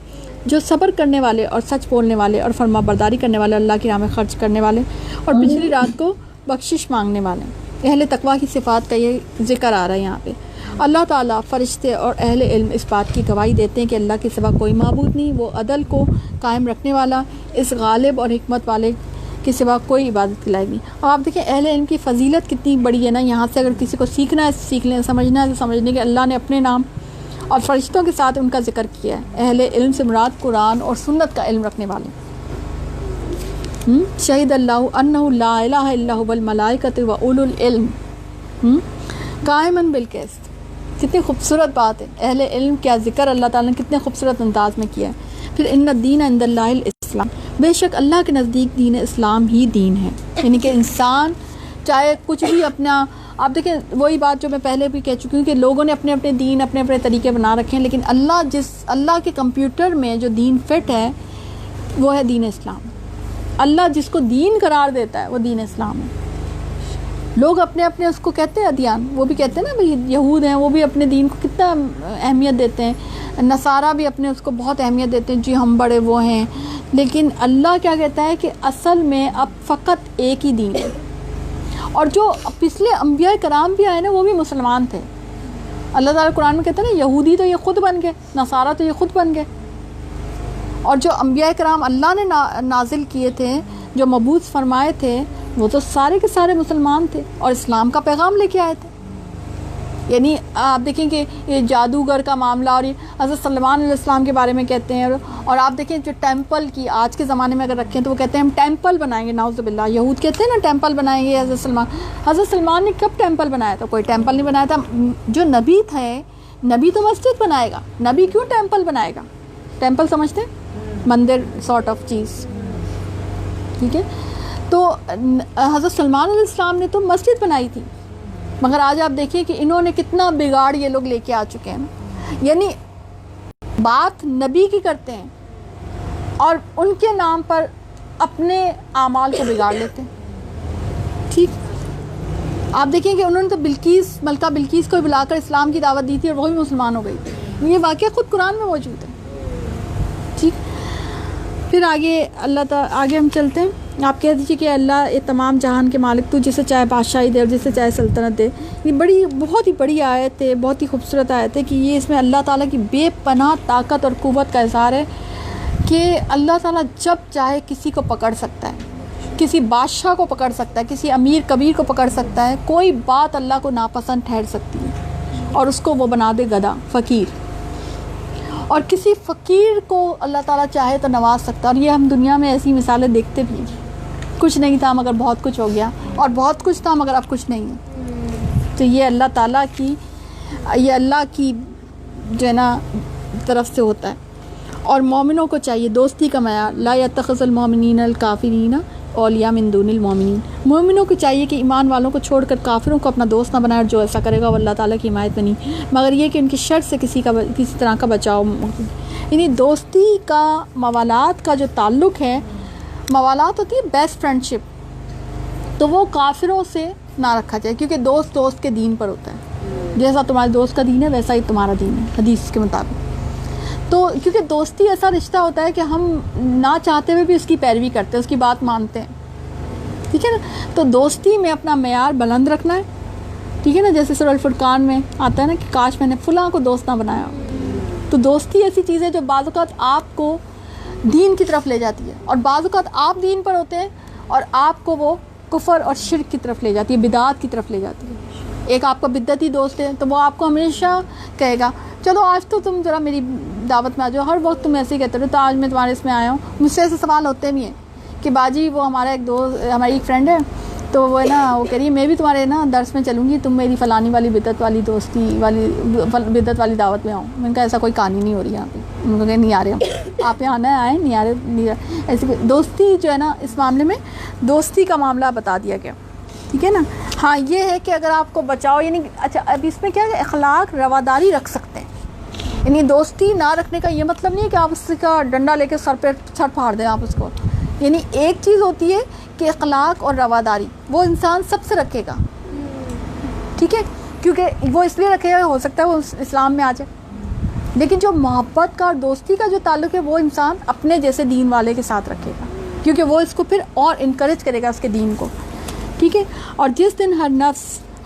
جو صبر کرنے والے اور سچ بولنے والے اور فرما برداری کرنے والے, اللہ کی راہ میں خرچ کرنے والے اور پچھلی رات کو بخشش مانگنے والے. اہل تقویٰ کی صفات کا یہ ذکر آ رہا ہے یہاں پہ. اللہ تعالیٰ, فرشتے اور اہل علم اس بات کی گواہی دیتے ہیں کہ اللہ کے سوا کوئی معبود نہیں, وہ عدل کو قائم رکھنے والا, اس غالب اور حکمت والے کے سوا کوئی عبادت کے لائق نہیں. اور آپ دیکھیں اہل علم کی فضیلت کتنی بڑی ہے نا. یہاں سے اگر کسی کو سیکھنا ہے سیکھ لیں, سمجھنا ہے سمجھنے کہ اللہ نے اپنے نام اور فرشتوں کے ساتھ ان کا ذکر کیا ہے. اہل علم سے مراد قرآن اور سنت کا علم رکھنے والے. شہید اللہ انہ لا الہ الا هو والملائکۃ واولو العلم قائما بالقسط. کتنی خوبصورت بات ہے, اہل علم کیا ذکر اللہ تعالیٰ نے کتنے خوبصورت انداز میں کیا ہے. پھر ان الدین عند اللہ الاسلام, بے شک اللہ کے نزدیک دین اسلام ہی دین ہے. یعنی کہ انسان چاہے کچھ بھی اپنا, آپ دیکھیں وہی بات جو میں پہلے بھی کہہ چکی ہوں کہ لوگوں نے اپنے اپنے دین اپنے اپنے طریقے بنا رکھے ہیں, لیکن اللہ کے کمپیوٹر میں جو دین فٹ ہے وہ ہے دین اسلام. اللہ جس کو دین قرار دیتا ہے وہ دین اسلام ہے. لوگ اپنے اپنے اس کو کہتے ہیں ادیان, وہ بھی کہتے ہیں نا بھائی یہود ہیں, وہ بھی اپنے دین کو کتنا اہمیت دیتے ہیں. نصارہ بھی اپنے اس کو بہت اہمیت دیتے ہیں, جی ہم بڑے وہ ہیں. لیکن اللہ کیا کہتا ہے کہ اصل میں اب فقط ایک ہی دین ہے. اور جو پچھلے انبیاء کرام بھی آئے نا وہ بھی مسلمان تھے. اللہ تعالیٰ قرآن میں کہتے ہیں نا یہودی تو یہ خود بن گئے, نصارہ تو یہ خود بن گئے. اور جو انبیاء کرام اللہ نے نازل کیے تھے, جو مبعوث فرمائے تھے, وہ تو سارے کے سارے مسلمان تھے اور اسلام کا پیغام لے کے آئے تھے. یعنی آپ دیکھیں کہ یہ جادوگر کا معاملہ, اور یہ حضرت سلیمان علیہ السلام کے بارے میں کہتے ہیں. اور آپ دیکھیں جو ٹیمپل کی آج کے زمانے میں اگر رکھیں تو وہ کہتے ہیں ہم ٹیمپل بنائیں گے, نعوذ باللہ. یہود کہتے ہیں نا ٹیمپل بنائیں گے. حضرت سلمان نے کب ٹیمپل بنایا تھا؟ کوئی ٹیمپل نہیں بنایا تھا. جو نبی تھے, نبی تو مسجد بنائے گا, نبی کیوں ٹیمپل بنائے گا؟ ٹیمپل سمجھتے ہیں مندر سارٹ آف چیز, ٹھیک ہے. تو حضرت سلمان علیہ السلام نے تو مسجد بنائی تھی, مگر آج آپ دیکھیے کہ انہوں نے کتنا بگاڑ یہ لوگ لے کے آ چکے ہیں. یعنی بات نبی کی کرتے ہیں اور ان کے نام پر اپنے اعمال کو بگاڑ لیتے ہیں. ٹھیک, آپ دیکھیں کہ انہوں نے تو ملکہ بلقیس کو بلا کر اسلام کی دعوت دی تھی اور وہ بھی مسلمان ہو گئی تھی. یہ واقعہ خود قرآن میں موجود ہے. ٹھیک, پھر آگے ہم چلتے ہیں. آپ کہہ دیجیے کہ اللہ یہ تمام جہان کے مالک تو جسے چاہے بادشاہی دے اور جسے چاہے سلطنت دے. یہ بہت ہی بڑی آیت ہے, بہت ہی خوبصورت آیت ہے کہ یہ اس میں اللہ تعالیٰ کی بے پناہ طاقت اور قوت کا اظہار ہے کہ اللہ تعالیٰ جب چاہے کسی کو پکڑ سکتا ہے, کسی بادشاہ کو پکڑ سکتا ہے, کسی امیر کبیر کو پکڑ سکتا ہے. کوئی بات اللہ کو ناپسند ٹھہر سکتی ہے اور اس کو وہ بنا دے گدھا, فقیر. اور کسی فقیر کو اللہ تعالیٰ چاہے تو نواز سکتا ہے. اور یہ ہم دنیا میں ایسی مثالیں دیکھتے بھی ہیں. کچھ نہیں تھا مگر بہت کچھ ہو گیا، اور بہت کچھ تھا مگر اب کچھ نہیں ہے۔ تو یہ اللہ تعالیٰ کی، یہ اللہ کی جو ہے نا طرف سے ہوتا ہے۔ اور مومنوں کو چاہیے دوستی کا معیار، لا یتخذ المؤمنین الکافرین اولیاء من دون المؤمنین، مومنوں کو چاہیے کہ ایمان والوں کو چھوڑ کر کافروں کو اپنا دوست نہ بنائے، اور جو ایسا کرے گا وہ اللہ تعالیٰ کی حمایت میں نہیں، مگر یہ کہ ان کی شر سے کسی طرح کا بچاؤ۔ یعنی دوستی کا، موالات کا جو تعلق ہے، موالات ہوتی ہے بیسٹ فرینڈ شپ، تو وہ کافروں سے نہ رکھا جائے، کیونکہ دوست کے دین پر ہوتا ہے، جیسا تمہارے دوست کا دین ہے ویسا ہی تمہارا دین ہے حدیث کے مطابق۔ تو کیونکہ دوستی ایسا رشتہ ہوتا ہے کہ ہم نہ چاہتے ہوئے بھی اس کی پیروی کرتے ہیں، اس کی بات مانتے ہیں، ٹھیک ہے نا۔ تو دوستی میں اپنا معیار بلند رکھنا ہے، ٹھیک ہے نا، جیسے سورہ الفرقان میں آتا ہے نا کہ کاش میں نے فلاں کو دوست نہ بنایا۔ تو دوستی ایسی چیز ہے جو بعض اوقات آپ کو دین کی طرف لے جاتی ہے، اور بعض اوقات آپ دین پر ہوتے ہیں اور آپ کو وہ کفر اور شرک کی طرف لے جاتی ہے، بدعات کی طرف لے جاتی ہے۔ ایک آپ کا بدعتی دوست ہے تو وہ آپ کو ہمیشہ کہے گا چلو آج تو تم ذرا میری دعوت میں آ جاؤ، ہر وقت تم ایسے ہی کہتے ہو، تو آج میں تمہارے اس میں آیا ہوں۔ مجھ سے ایسے سوال ہوتے بھی ہیں کہ باجی وہ ہمارا ایک دوست، ہماری ایک فرینڈ ہے، تو وہ ہے نا وہ کہہ رہی ہے میں بھی تمہارے نا درس میں چلوں گی، تم میری فلانی والی بدعت والی دوستی والی بدعت والی دعوت میں آؤں۔ میں نے کہا ایسا کوئی کہانی نہیں ہو رہی یہاں پہ، ان کو کہ نہیں آ رہے ہم، آپ یہاں آنا ہے آئیں، نہیں آ رہے نہیں آ رہے۔ ایسی دوستی جو ہے نا اس معاملے میں دوستی کا معاملہ بتا دیا گیا، ٹھیک ہے نا۔ ہاں یہ ہے کہ اگر آپ کو بچاؤ، یعنی اچھا اب اس میں کیا ہے، اخلاق رواداری رکھ سکتے ہیں، یعنی دوستی نہ رکھنے کا یہ مطلب نہیں ہے کہ آپ اس کا ڈنڈا لے کے سر پھاڑ دیں آپ اس کو، یعنی ایک چیز ہوتی ہے کہ اخلاق اور رواداری وہ انسان سب سے رکھے گا، ٹھیک ہے، کیونکہ وہ اس لیے رکھے گا، ہو سکتا ہے وہ اسلام میں آ جائے، لیکن جو محبت کا اور دوستی کا جو تعلق ہے وہ انسان اپنے جیسے دین والے کے ساتھ رکھے گا، کیونکہ وہ اس کو پھر اور انکریج کرے گا اس کے دین کو، ٹھیک ہے۔ اور جس دن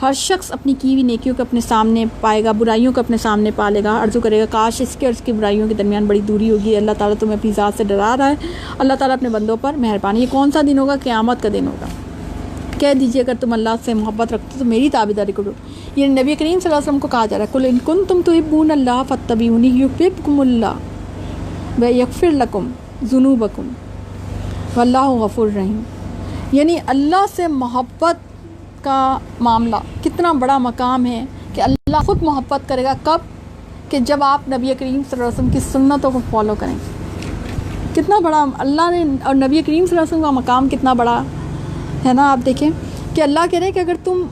ہر شخص اپنی کی ہوئی نیکیوں کو اپنے سامنے پائے گا، برائیوں کو اپنے سامنے پا لے گا، عرض کرے گا کاش اس کے اور اس کی برائیوں کے درمیان بڑی دوری ہوگی۔ اللہ تعالیٰ تمہیں اپنی ذات سے ڈرا رہا ہے، اللہ تعالیٰ اپنے بندوں پر مہربان۔ یہ کون سا دن ہوگا؟ قیامت کا دن ہوگا۔ کہہ دیجیے اگر تم اللہ سے محبت رکھتے ہو تو میری تابعداری کرو۔ یہ نبی کریم صلی اللہ علیہ وسلم کو کہا جا رہا ہے، قل ان کنتم تحبون اللہ فاتبعونی یحببکم اللہ ویغفر لکم ذنوبکم واللہ غفور رحیم۔ یعنی اللہ سے محبت کا معاملہ کتنا بڑا مقام ہے کہ اللہ خود محبت کرے گا، کب؟ کہ جب آپ نبی کریم صلی اللہ علیہ وسلم کی سنتوں کو فالو کریں۔ کتنا بڑا اللہ نے، اور نبی کریم صلی اللہ علیہ وسلم کا مقام کتنا بڑا ہے نا۔ آپ دیکھیں کہ اللہ کہہ رہے ہیں کہ اگر تم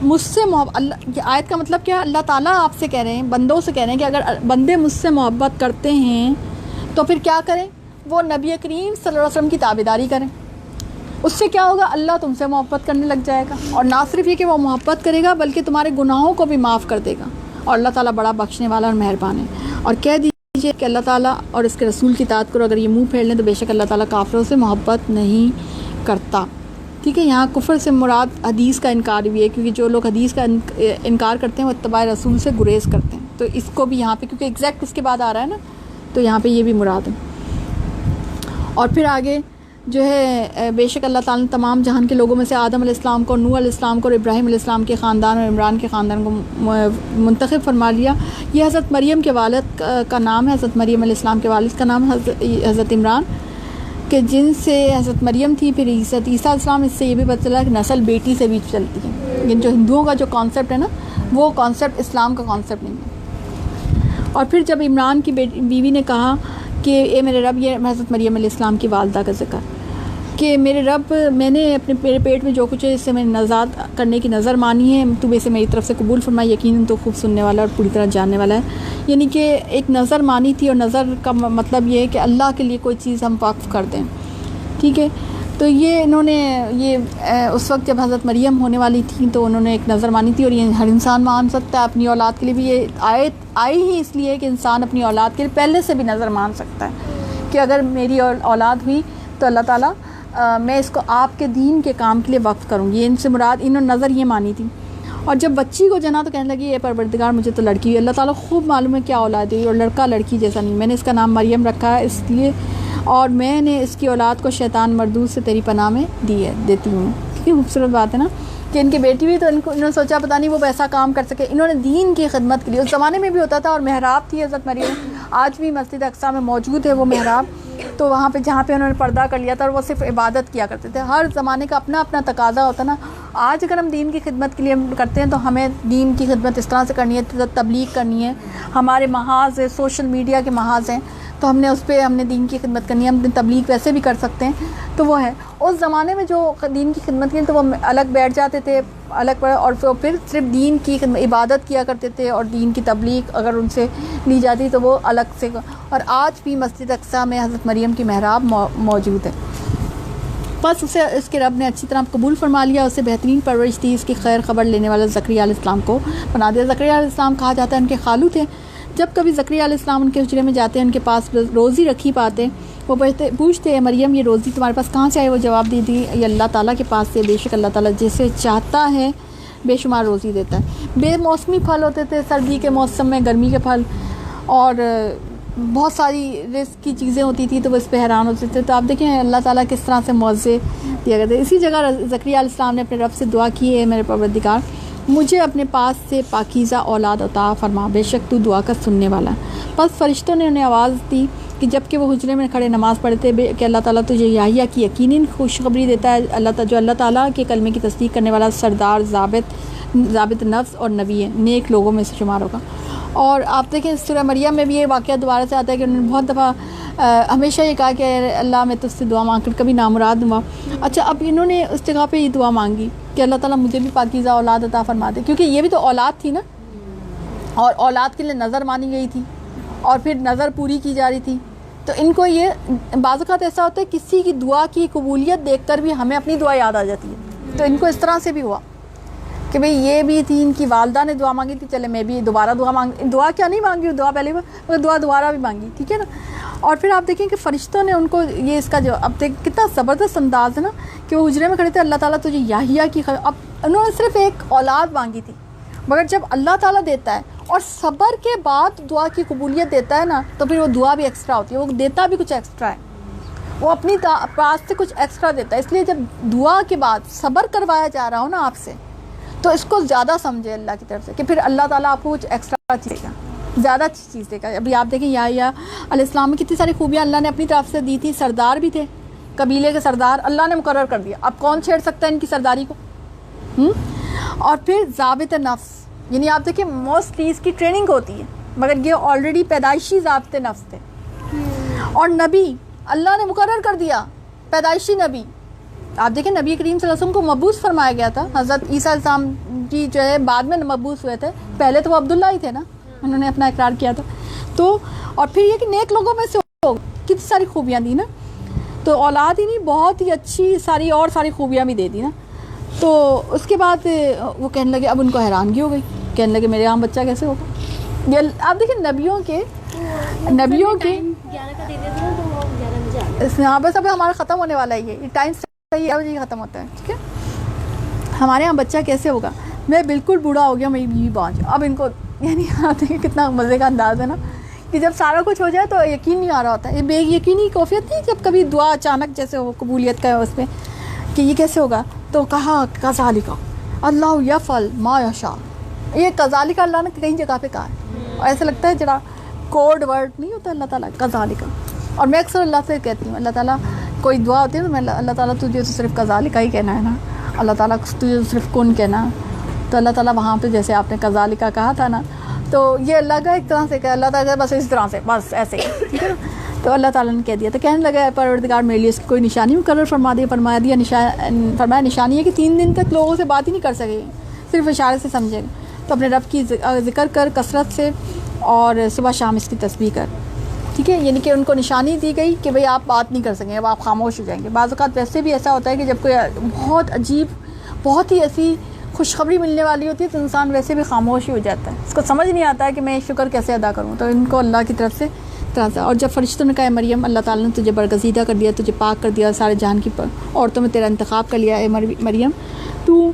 مجھ سے اللہ، آیت کا مطلب کیا ہے، اللہ تعالیٰ آپ سے کہہ رہے ہیں، بندوں سے کہہ رہے ہیں کہ اگر بندے مجھ سے محبت کرتے ہیں تو پھر کیا کریں؟ وہ نبی کریم صلی اللہ علیہ وسلم کی تابعداری کریں۔ اس سے کیا ہوگا؟ اللہ تم سے محبت کرنے لگ جائے گا، اور نہ صرف یہ کہ وہ محبت کرے گا بلکہ تمہارے گناہوں کو بھی معاف کر دے گا، اور اللہ تعالیٰ بڑا بخشنے والا اور مہربان ہے۔ اور کہہ دیجیے کہ اللہ تعالیٰ اور اس کے رسول کی اطاعت کرو، اگر یہ منہ پھیر لیں تو بے شک اللہ تعالیٰ کافروں سے محبت نہیں کرتا، ٹھیک ہے۔ یہاں کفر سے مراد حدیث کا انکار بھی ہے، کیونکہ جو لوگ حدیث کا انکار کرتے ہیں وہ اتباع رسول سے گریز کرتے ہیں، تو اس کو بھی یہاں پہ کیونکہ ایگزیکٹ اس کے بعد آ رہا ہے نا، تو یہاں پہ یہ بھی مراد ہے۔ اور پھر آگے جو ہے بے شک اللہ تعالیٰ نے تمام جہان کے لوگوں میں سے آدم علیہ السلام کو، نوح علیہ السلام کو اور ابراہیم علیہ السلام کے خاندان اور عمران کے خاندان کو منتخب فرما لیا۔ یہ حضرت مریم کے والد کا نام ہے، حضرت مریم علیہ السلام کے والد کا نام حضرت عمران، کہ جن سے حضرت مریم تھی، پھر حضرت عیسیٰ علیہ السلام۔ اس سے یہ بھی پتہ چلا کہ نسل بیٹی سے بھی چلتی ہے، لیکن جو ہندوؤں کا جو کانسیپٹ ہے نا، وہ کانسیپٹ اسلام کا کانسیپٹ نہیں ہے۔ اور پھر جب عمران کی بیوی نے کہا کہ اے میرے رب، یہ حضرت مریم علیہ السلام کی والدہ کا ذکر، کہ میرے رب میں نے میرے پیٹ میں جو کچھ ہے اس سے میں نے نزاد کرنے کی نظر مانی ہے، تو اسے میری طرف سے قبول فرمائی، یقیناً تو خوب سننے والا اور پوری طرح جاننے والا ہے۔ یعنی کہ ایک نظر مانی تھی، اور نظر کا مطلب یہ ہے کہ اللہ کے لیے کوئی چیز ہم وقف کر دیں، ٹھیک ہے۔ تو یہ انہوں نے اس وقت جب حضرت مریم ہونے والی تھیں تو انہوں نے ایک نظر مانی تھی، اور یہ ہر انسان مان سکتا ہے اپنی اولاد کے لیے بھی۔ یہ آیت آئی ہی اس لیے کہ انسان اپنی اولاد کے لیے پہلے سے بھی نظر مان سکتا ہے کہ اگر میری اولاد ہوئی تو اللہ تعالیٰ میں اس کو آپ کے دین کے کام کے لیے وقف کروں گی۔ ان سے مراد انہوں نے نظر یہ مانی تھی۔ اور جب بچی کو جنا تو کہنے لگی اے پروردگار مجھے تو لڑکی ہوئی، اللہ تعالیٰ خوب معلوم ہے کیا اولاد ہوئی، اور لڑکا لڑکی جیسا نہیں، میں نے اس کا نام مریم رکھا ہے اس لیے، اور میں نے اس کی اولاد کو شیطان مردود سے تیری پناہ میں دیتی ہوں۔ کتنی خوبصورت بات ہے نا کہ ان کی بیٹی بھی، تو انہوں نے سوچا پتہ نہیں وہ ویسا کام کر سکے، انہوں نے دین کی خدمت کے لیے، اس زمانے میں بھی ہوتا تھا، اور محراب تھی حضرت مریم، آج بھی مسجد اقصیٰ میں موجود ہے وہ محراب. تو وہاں پہ جہاں پہ انہوں نے پردہ کر لیا تھا اور وہ صرف عبادت کیا کرتے تھے. ہر زمانے کا اپنا اپنا تقاضا ہوتا ہے نا. آج اگر ہم دین کی خدمت کے لیے کرتے ہیں تو ہمیں دین کی خدمت اس طرح سے کرنی ہے, تبلیغ کرنی ہے. ہمارے محاذ سوشل میڈیا کے محاذ ہیں تو ہم نے اس پہ ہم نے دین کی خدمت کرنی ہے. ہم تبلیغ ویسے بھی کر سکتے ہیں. تو وہ ہے اس زمانے میں جو دین کی خدمت کی تو وہ الگ بیٹھ جاتے تھے الگ, اور پھر صرف دین کی عبادت کیا کرتے تھے, اور دین کی تبلیغ اگر ان سے لی جاتی تو وہ الگ سے. اور آج بھی مسجد اقصیٰ میں حضرت مریم کی محراب موجود ہے. بس اسے اس کے رب نے اچھی طرح قبول فرما لیا, اسے بہترین پرورش دی, اس کی خیر خبر لینے والا زکریا علیہ السلام کو بنا دیا. زکریا علیہ السلام کہا جاتا ہے ان کے خالو تھے. جب کبھی زکریا علیہ السلام ان کے حجرے میں جاتے ہیں, ان کے پاس روزی رکھی پاتے, وہ پوچھتے ہیں مریم یہ روزی تمہارے پاس کہاں سے آئی؟ وہ جواب دیتی یہ اللہ تعالیٰ کے پاس سے, بے شک اللہ تعالیٰ جسے چاہتا ہے بے شمار روزی دیتا ہے. بے موسمی پھل ہوتے تھے, سردی کے موسم میں گرمی کے پھل, اور بہت ساری رزق کی چیزیں ہوتی تھی, تو وہ اس پہ حیران ہوتے تھے. تو آپ دیکھیں اللہ تعالیٰ کس طرح سے معاوضے دیا کرتے. اسی جگہ زکریا علیہ السلام نے اپنے رب سے دعا کی ہے میرے پروردگار مجھے اپنے پاس سے پاکیزہ اولاد عطا فرما, بے شک تو دعا کا سننے والا. بس فرشتوں نے انہیں آواز دی کہ جب کہ وہ حجرے میں کھڑے نماز پڑھتے کہ اللہ تعالیٰ تجھے یحییٰ کی یقیناً خوشخبری دیتا ہے, جو اللہ تعالیٰ کے کلمے کی تصدیق کرنے والا سردار ضابط نفس اور نبی ہے, نیک لوگوں میں سے شمار ہوگا. اور آپ دیکھیں سورہ مریم میں بھی یہ واقعہ دوبارہ سے آتا ہے کہ انہوں نے بہت دفعہ ہمیشہ یہ کہا کہ اللہ میں تجھ سے دعا مانگ کر کبھی نامراد ہوا. اچھا اب انہوں نے اس جگہ پہ یہ دعا مانگی کہ اللہ تعالیٰ مجھے بھی پاکیزہ اولاد عطا فرما دے, کیونکہ یہ بھی تو اولاد تھی نا, اور اولاد کے لیے نظر مانی گئی تھی اور پھر نظر پوری کی جا رہی تھی. تو ان کو یہ بعض اوقات ایسا ہوتا ہے کسی کی دعا کی قبولیت دیکھ کر بھی ہمیں اپنی دعا یاد آ جاتی ہے. تو ان کو اس طرح سے بھی ہوا کہ بھئی یہ بھی تھی, ان کی والدہ نے دعا مانگی تھی, چلے میں بھی دوبارہ دعا کیا نہیں مانگی, دعا پہلے مگر دعا دوبارہ بھی مانگی, ٹھیک ہے نا. اور پھر آپ دیکھیں کہ فرشتوں نے ان کو یہ اس کا جو اب دیکھ کتنا زبردست انداز ہے نا کہ وہ حجرے میں کھڑے تھے, اللہ تعالیٰ تجھے یحییٰ کی اب انہوں نے صرف ایک اولاد مانگی تھی, مگر جب اللہ تعالیٰ دیتا ہے اور صبر کے بعد دعا کی قبولیت دیتا ہے نا تو پھر وہ دعا بھی ایکسٹرا ہوتی ہے, وہ دیتا بھی کچھ ایکسٹرا ہے, وہ اپنی پاس سے کچھ ایکسٹرا دیتا ہے. اس لیے جب دعا کے بعد صبر کروایا جا رہا ہو نا آپ سے تو اس کو زیادہ سمجھے اللہ کی طرف سے کہ پھر اللہ تعالیٰ آپ کو کچھ ایکسٹرا چیز دے گا, زیادہ اچھی چیز دے گا. ابھی آپ دیکھیں یحییٰ علیہ السلام میں کتنی ساری خوبیاں اللہ نے اپنی طرف سے دی تھی. سردار بھی تھے, قبیلے کے سردار اللہ نے مقرر کر دیا, اب کون چھیڑ سکتا ہے ان کی سرداری کو. اور پھر ضابط نفس, یعنی آپ دیکھیں موسٹلی اس کی ٹریننگ ہوتی ہے مگر یہ آلریڈی پیدائشی ضابط نفس تھے. اور نبی اللہ نے مقرر کر دیا, پیدائشی نبی. آپ دیکھیں نبی کریم صلی اللہ علیہ وسلم کو مبعوث فرمایا گیا تھا. حضرت عیسیٰ علیہ السلام کی جو ہے بعد میں مبعوث ہوئے تھے, پہلے تو وہ عبداللہ ہی تھے نا, انہوں نے اپنا اقرار کیا تھا. تو اور پھر یہ کہ نیک لوگوں میں سے کتنی ساری خوبیاں دی نا, تو اولاد ہی نہیں بہت ہی اچھی ساری خوبیاں بھی دے دی نا. تو اس کے بعد وہ کہنے لگے, اب ان کو حیرانگی ہو گئی, کہنے لگے میرے یہاں بچہ کیسے ہوگا. یہ آپ دیکھیں نبیوں کے ہاں بس اب ہمارا ختم ہونے والا ہے, یہ ٹائم صحیح 11 بجے ختم ہوتا ہے, ٹھیک ہے. ہمارے یہاں بچہ کیسے ہوگا, میں بالکل بوڑھا ہو گیا, میری بیوی پہنچ. اب ان کو یعنی آپ دیکھیں کتنا مزے کا انداز ہے نا کہ جب سارا کچھ ہو جائے تو یقین نہیں آ رہا ہوتا ہے. یہ بے یقینی کیفیت نہیں جب کبھی دعا اچانک جیسے ہو قبولیت کا ہے اس پہ کہ یہ کیسے ہوگا. تو کہا کذالک اللہ یفعل ما یشاء, یہ کذالک اللہ نے کئی جگہ پہ کہا ہے, اور ایسا لگتا ہے جڑا کوڈ ورڈ نہیں ہوتا اللہ تعالیٰ کذالک. اور میں اکثر اللہ سے کہتی ہوں, اللہ تعالیٰ کوئی دعا ہوتی ہے تو میں اللہ تعالیٰ تجھے تو صرف کذالک ہی کہنا ہے نا, اللہ تعالیٰ تجھے صرف کن کہنا. تو اللہ تعالیٰ وہاں پہ جیسے آپ نے کذالک کہا تھا نا, تو یہ اللہ کا ایک طرح سے کہ اللہ تعالیٰ بس اس طرح سے بس ایسے ہی, ٹھیک ہے نا. تو اللہ تعالیٰ نے کہہ دیا, تو کہنے لگا پروردگار میرے لیے اس کی کوئی نشانی مقرر فرمایا نشانی ہے کہ 3 دن تک لوگوں سے بات ہی نہیں کر سکے, صرف اشارے سے سمجھے. تو اپنے رب کی ذکر کر کثرت سے اور صبح شام اس کی تسبیح کر, ٹھیک ہے. یعنی کہ ان کو نشانی دی گئی کہ بھئی آپ بات نہیں کر سکیں, اب آپ خاموش ہو جائیں گے. بعض اوقات ویسے بھی ایسا ہوتا ہے کہ جب کوئی بہت عجیب بہت ہی ایسی خوشخبری ملنے والی ہوتی ہے تو انسان ویسے بھی خاموش ہی ہو جاتا ہے, اس کو سمجھ نہیں آتا ہے کہ میں شکر کیسے ادا کروں. تو ان کو اللہ کی طرف سے اور جب فرشتوں نے کہا مریم اللہ تعالیٰ نے تجھے برگزیدہ کر دیا, تجھے پاک کر دیا, سارے جہان کی عورتوں میں تیرا انتخاب کر لیا ہے مریم, تو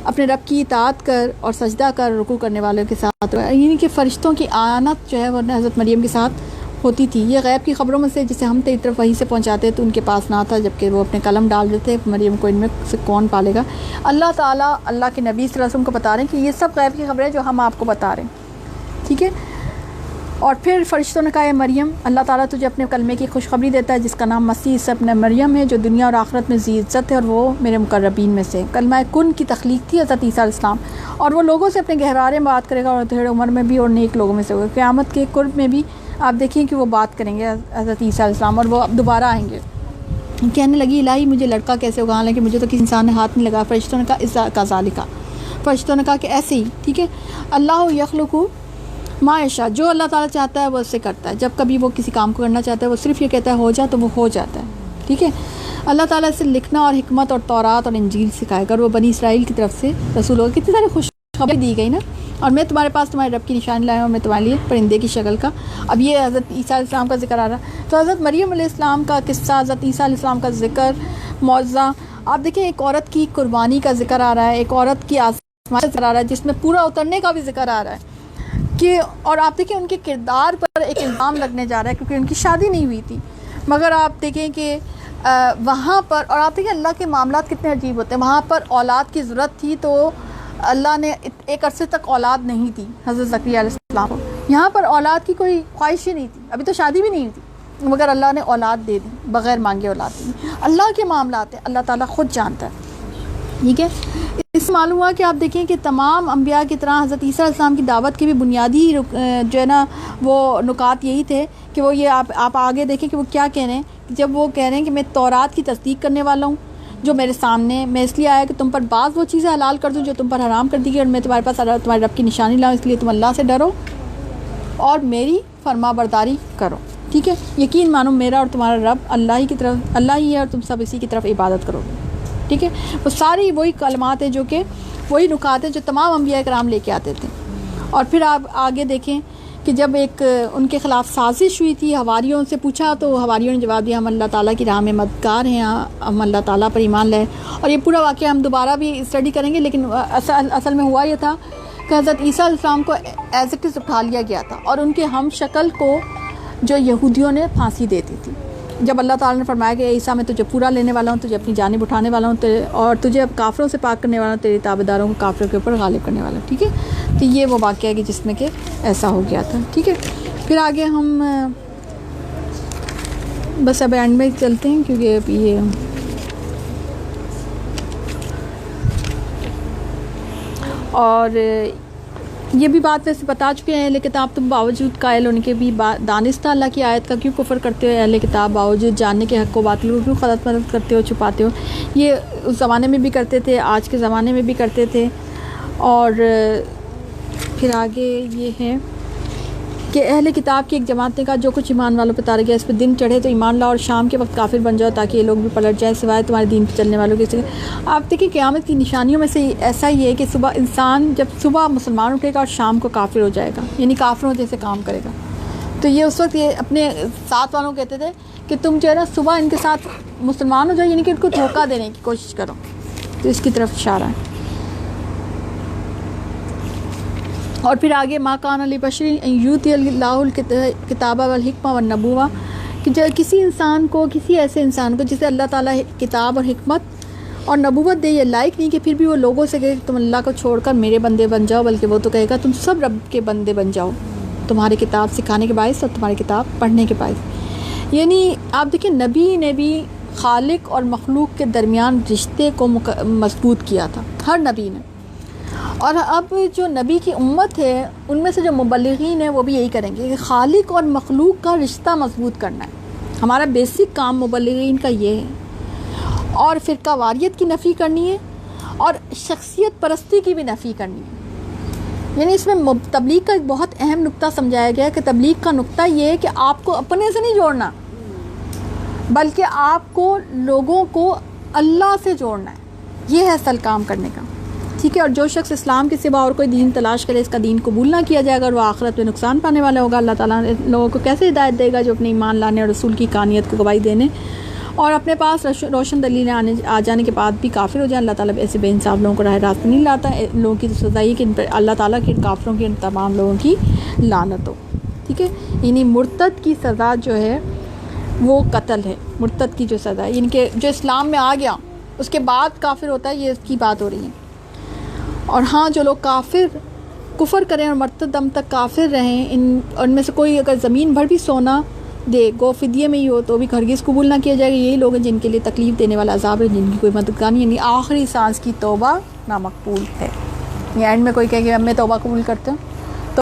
اپنے رب کی اطاعت کر اور سجدہ کر, رکوع کرنے والوں کے ساتھ. یعنی کہ فرشتوں کی آنت جو ہے وہ حضرت مریم کے ساتھ ہوتی تھی. یہ غیب کی خبروں میں سے جسے ہم تیری طرف وہیں سے پہنچاتے تو ان کے پاس نہ تھا, جبکہ وہ اپنے قلم ڈال دیتے مریم کو ان میں سے کون پالے گا. اللہ تعالیٰ اللہ کے نبی صلی اللہ علیہ وسلم کو بتا رہے ہیں کہ یہ سب غیب کی خبریں جو ہم آپ کو بتا رہے ہیں, ٹھیک ہے. اور پھر فرشتوں نے کہا اے مریم اللہ تعالیٰ تجھے اپنے کلمے کی خوشخبری دیتا ہے جس کا نام مسیح عیسی ابن مریم ہے جو دنیا اور آخرت میں ذی عزت ہے اور وہ میرے مقربین میں سے. کلمہ کن کی تخلیق تھی حضرت عیسیٰ علیہ السلام اور وہ لوگوں سے اپنے گہوارے میں بات کرے گا اور تھوڑے عمر میں بھی اور نیک لوگوں میں سے ہوگا. قیامت کے قرب میں بھی آپ دیکھیں کہ وہ بات کریں گے حضرت عیسیٰ علیہ السلام اور وہ اب دوبارہ آئیں گے. کہنے لگی الہی مجھے لڑکا کیسے ہوگا حالانکہ مجھے تو کسی انسان نے ہاتھ نہیں لگا. فرشتوں نے کہا اذا کذالک, فرشتوں نے کہا کہ ایسے ہی. ٹھیک ہے, اللہ یخلق ما یشاء, جو اللہ تعالیٰ چاہتا ہے وہ اس سے کرتا ہے. جب کبھی وہ کسی کام کو کرنا چاہتا ہے وہ صرف یہ کہتا ہے ہو جا تو وہ ہو جاتا ہے. ٹھیک ہے, اللہ تعالیٰ سے لکھنا اور حکمت اور تورات اور انجیل سکھائے گا اور وہ بنی اسرائیل کی طرف سے رسول ہوگا. کتنی ساری خوشخبری دی گئی نا. اور میں تمہارے پاس تمہارے رب کی نشانی لایا ہوں, میں تمہارے لیے پرندے کی شکل کا. اب یہ حضرت عیسیٰ علیہ السلام کا ذکر آ رہا ہے. تو حضرت مریم علیہ السلام کا قصہ, حضرت عیسیٰ علیہ السلام کا ذکر, معجزہ. آپ دیکھیں ایک عورت کی قربانی کا ذکر آ رہا ہے, ایک عورت کی آزمائش کا ذکر آ رہا ہے جس میں پورا اترنے کا بھی ذکر آ رہا ہے کہ, اور آپ دیکھیں ان کے کردار پر ایک الزام لگنے جا رہا ہے کیونکہ ان کی شادی نہیں ہوئی تھی. مگر آپ دیکھیں کہ وہاں پر, اور آپ دیکھیں اللہ کے معاملات کتنے عجیب ہوتے ہیں. وہاں پر اولاد کی ضرورت تھی تو اللہ نے ایک عرصے تک اولاد نہیں دی حضرت زکریا علیہ السلام کو. یہاں پر اولاد کی کوئی خواہش ہی نہیں تھی, ابھی تو شادی بھی نہیں ہوئی تھی, مگر اللہ نے اولاد دے دی, بغیر مانگے اولاد دی. اللہ کے معاملات ہیں, اللہ تعالیٰ خود جانتا ہے. ٹھیک ہے, اس سے معلوم ہوا کہ آپ دیکھیں کہ تمام انبیاء کی طرح حضرت عیسیٰ علیہ السلام کی دعوت کے بھی بنیادی جو ہے نا وہ نکات یہی تھے کہ وہ یہ آپ آگے دیکھیں کہ وہ کیا کہہ رہے ہیں. جب وہ کہہ رہے ہیں کہ میں تورات کی تصدیق کرنے والا ہوں جو میرے سامنے, میں اس لیے آیا کہ تم پر بعض وہ چیزیں حلال کر دوں جو تم پر حرام کر دی گئی, اور میں تمہارے پاس تمہارے رب کی نشانی لاؤں, اس لیے تم اللہ سے ڈرو اور میری فرما برداری کرو. ٹھیک ہے, یقین مانو میرا اور تمہارا رب اللہ ہی کی طرف اللہ ہی ہے اور تم سب اسی کی طرف عبادت کرو گے. ٹھیک ہے, وہ ساری وہی کلمات ہیں جو کہ وہی نکات ہیں جو تمام انبیاء کرام لے کے آتے تھے. اور پھر آپ آگے دیکھیں کہ جب ایک ان کے خلاف سازش ہوئی تھی, حواریوں سے پوچھا تو حواریوں نے جواب دیا ہم اللہ تعالیٰ کی راہ میں مددگار ہیں, ہم اللہ تعالیٰ پر ایمان لائے. اور یہ پورا واقعہ ہم دوبارہ بھی اسٹڈی کریں گے, لیکن اصل میں ہوا یہ تھا کہ حضرت عیسیٰ علیہ السلام کو ایز اٹ از اٹھا لیا گیا تھا اور ان کے ہم شکل کو جو یہودیوں نے پھانسی دے دی تھی. جب اللہ تعالیٰ نے فرمایا کہ عیسیٰ میں تجھے پورا لینے والا ہوں, تجھے اپنی جانب اٹھانے والا ہوں اور تجھے اب کافروں سے پاک کرنے والا ہوں, تیرے تابعداروں کو کافروں کے اوپر غالب کرنے والا ہوں. ٹھیک ہے, تو یہ وہ واقعہ ہے کہ جس میں کہ ایسا ہو گیا تھا. ٹھیک ہے, پھر آگے ہم بس اب اینڈ میں چلتے ہیں کیونکہ اب یہ اور یہ بھی بات ویسے بتا چکے ہیں اہل کتاب تم باوجود قائل ہونے کے بھی دانستہ اللہ کی آیت کا کیوں کفر کرتے ہو, اہل کتاب باوجود جاننے کے حق کو باطل کو کیوں غلط مدد کرتے ہو, چھپاتے ہو. یہ اس زمانے میں بھی کرتے تھے, آج کے زمانے میں بھی کرتے تھے. اور پھر آگے یہ ہے کہ اہل کتاب کی ایک جماعت نے کہا جو کچھ ایمان والوں پہ اتارا گیا اس پہ دن چڑھے تو ایمان لاؤ اور شام کے وقت کافر بن جاؤ تاکہ یہ لوگ بھی پلٹ جائیں سوائے تمہارے دین پہ چلنے والوں کے. آپ دیکھیں قیامت کی نشانیوں میں سے ایسا ہی ہے کہ جب صبح مسلمان اٹھے گا اور شام کو کافر ہو جائے گا, یعنی کافروں جیسے کام کرے گا. تو یہ اس وقت یہ اپنے ساتھ والوں کہتے تھے کہ تم جو ہے نا صبح ان کے ساتھ مسلمان ہو جاؤ, یعنی کہ ان کو دھوکہ دینے کی کوشش کرو. تو اس کی طرف اشارہ ہے. اور پھر آگے ما کان لبشر ان یؤتی اللہ الکتاب والحکمہ والنبوہ, کہ جو کسی انسان کو, کسی ایسے انسان کو جسے اللہ تعالیٰ کتاب اور حکمت اور نبوت دے, یہ لائق نہیں کہ پھر بھی وہ لوگوں سے کہے کہ تم اللہ کو چھوڑ کر میرے بندے بن جاؤ, بلکہ وہ تو کہے گا تم سب رب کے بندے بن جاؤ تمہاری کتاب سکھانے کے باعث اور تمہاری کتاب پڑھنے کے باعث. یعنی آپ دیکھیں نبی نے بھی خالق اور مخلوق کے درمیان رشتے کو مضبوط کیا تھا, ہر نبی نے. اور اب جو نبی کی امت ہے ان میں سے جو مبلغین ہیں وہ بھی یہی کریں گے کہ خالق اور مخلوق کا رشتہ مضبوط کرنا ہے. ہمارا بیسک کام مبلغین کا یہ ہے, اور فرقہ واریت کی نفی کرنی ہے اور شخصیت پرستی کی بھی نفی کرنی ہے. یعنی اس میں تبلیغ کا ایک بہت اہم نقطہ سمجھایا گیا کہ تبلیغ کا نقطہ یہ ہے کہ آپ کو اپنے سے نہیں جوڑنا, بلکہ آپ کو لوگوں کو اللہ سے جوڑنا ہے. یہ ہے اصل کام کرنے کا. ٹھیک ہے, اور جو شخص اسلام کے سوا اور کوئی دین تلاش کرے اس کا دین قبول نہ کیا جائے گا اور وہ آخرت میں نقصان پانے والا ہوگا. اللہ تعالیٰ لوگوں کو کیسے ہدایت دے گا جو اپنے ایمان لانے اور رسول کی کانیت کو گواہی دینے اور اپنے پاس روشن دلیلیں آ جانے کے بعد بھی کافر ہو جائیں. اللہ تعالیٰ ایسے بے انصاف لوگوں کو راہ راست نہیں لاتا. لوگوں کی سزا یہ کہ ان پر اللہ تعالیٰ کے کافروں کی ان تمام لوگوں کی لعنت ہو. ٹھیک ہے, یعنی مرتد کی سزا جو ہے وہ قتل ہے. مرتد کی جو سزا ہے یعنی کہ جو اسلام میں آ گیا اس کے بعد کافر ہوتا ہے, یہ اس کی بات ہو رہی ہے. اور ہاں جو لوگ کافر کفر کریں اور مرتے دم تک کافر رہیں، ان میں سے کوئی اگر زمین بھر بھی سونا دے گو فدیے میں ہی ہو تو بھی ہرگز قبول نہ کیا جائے گا. یہی لوگ ہیں جن کے لیے تکلیف دینے والا عذاب ہے، جن کی کوئی مددگار نہیں، یعنی آخری سانس کی توبہ نامقبول ہے. یہ اینڈ میں کوئی کہے کہ اب میں توبہ قبول کرتا ہوں.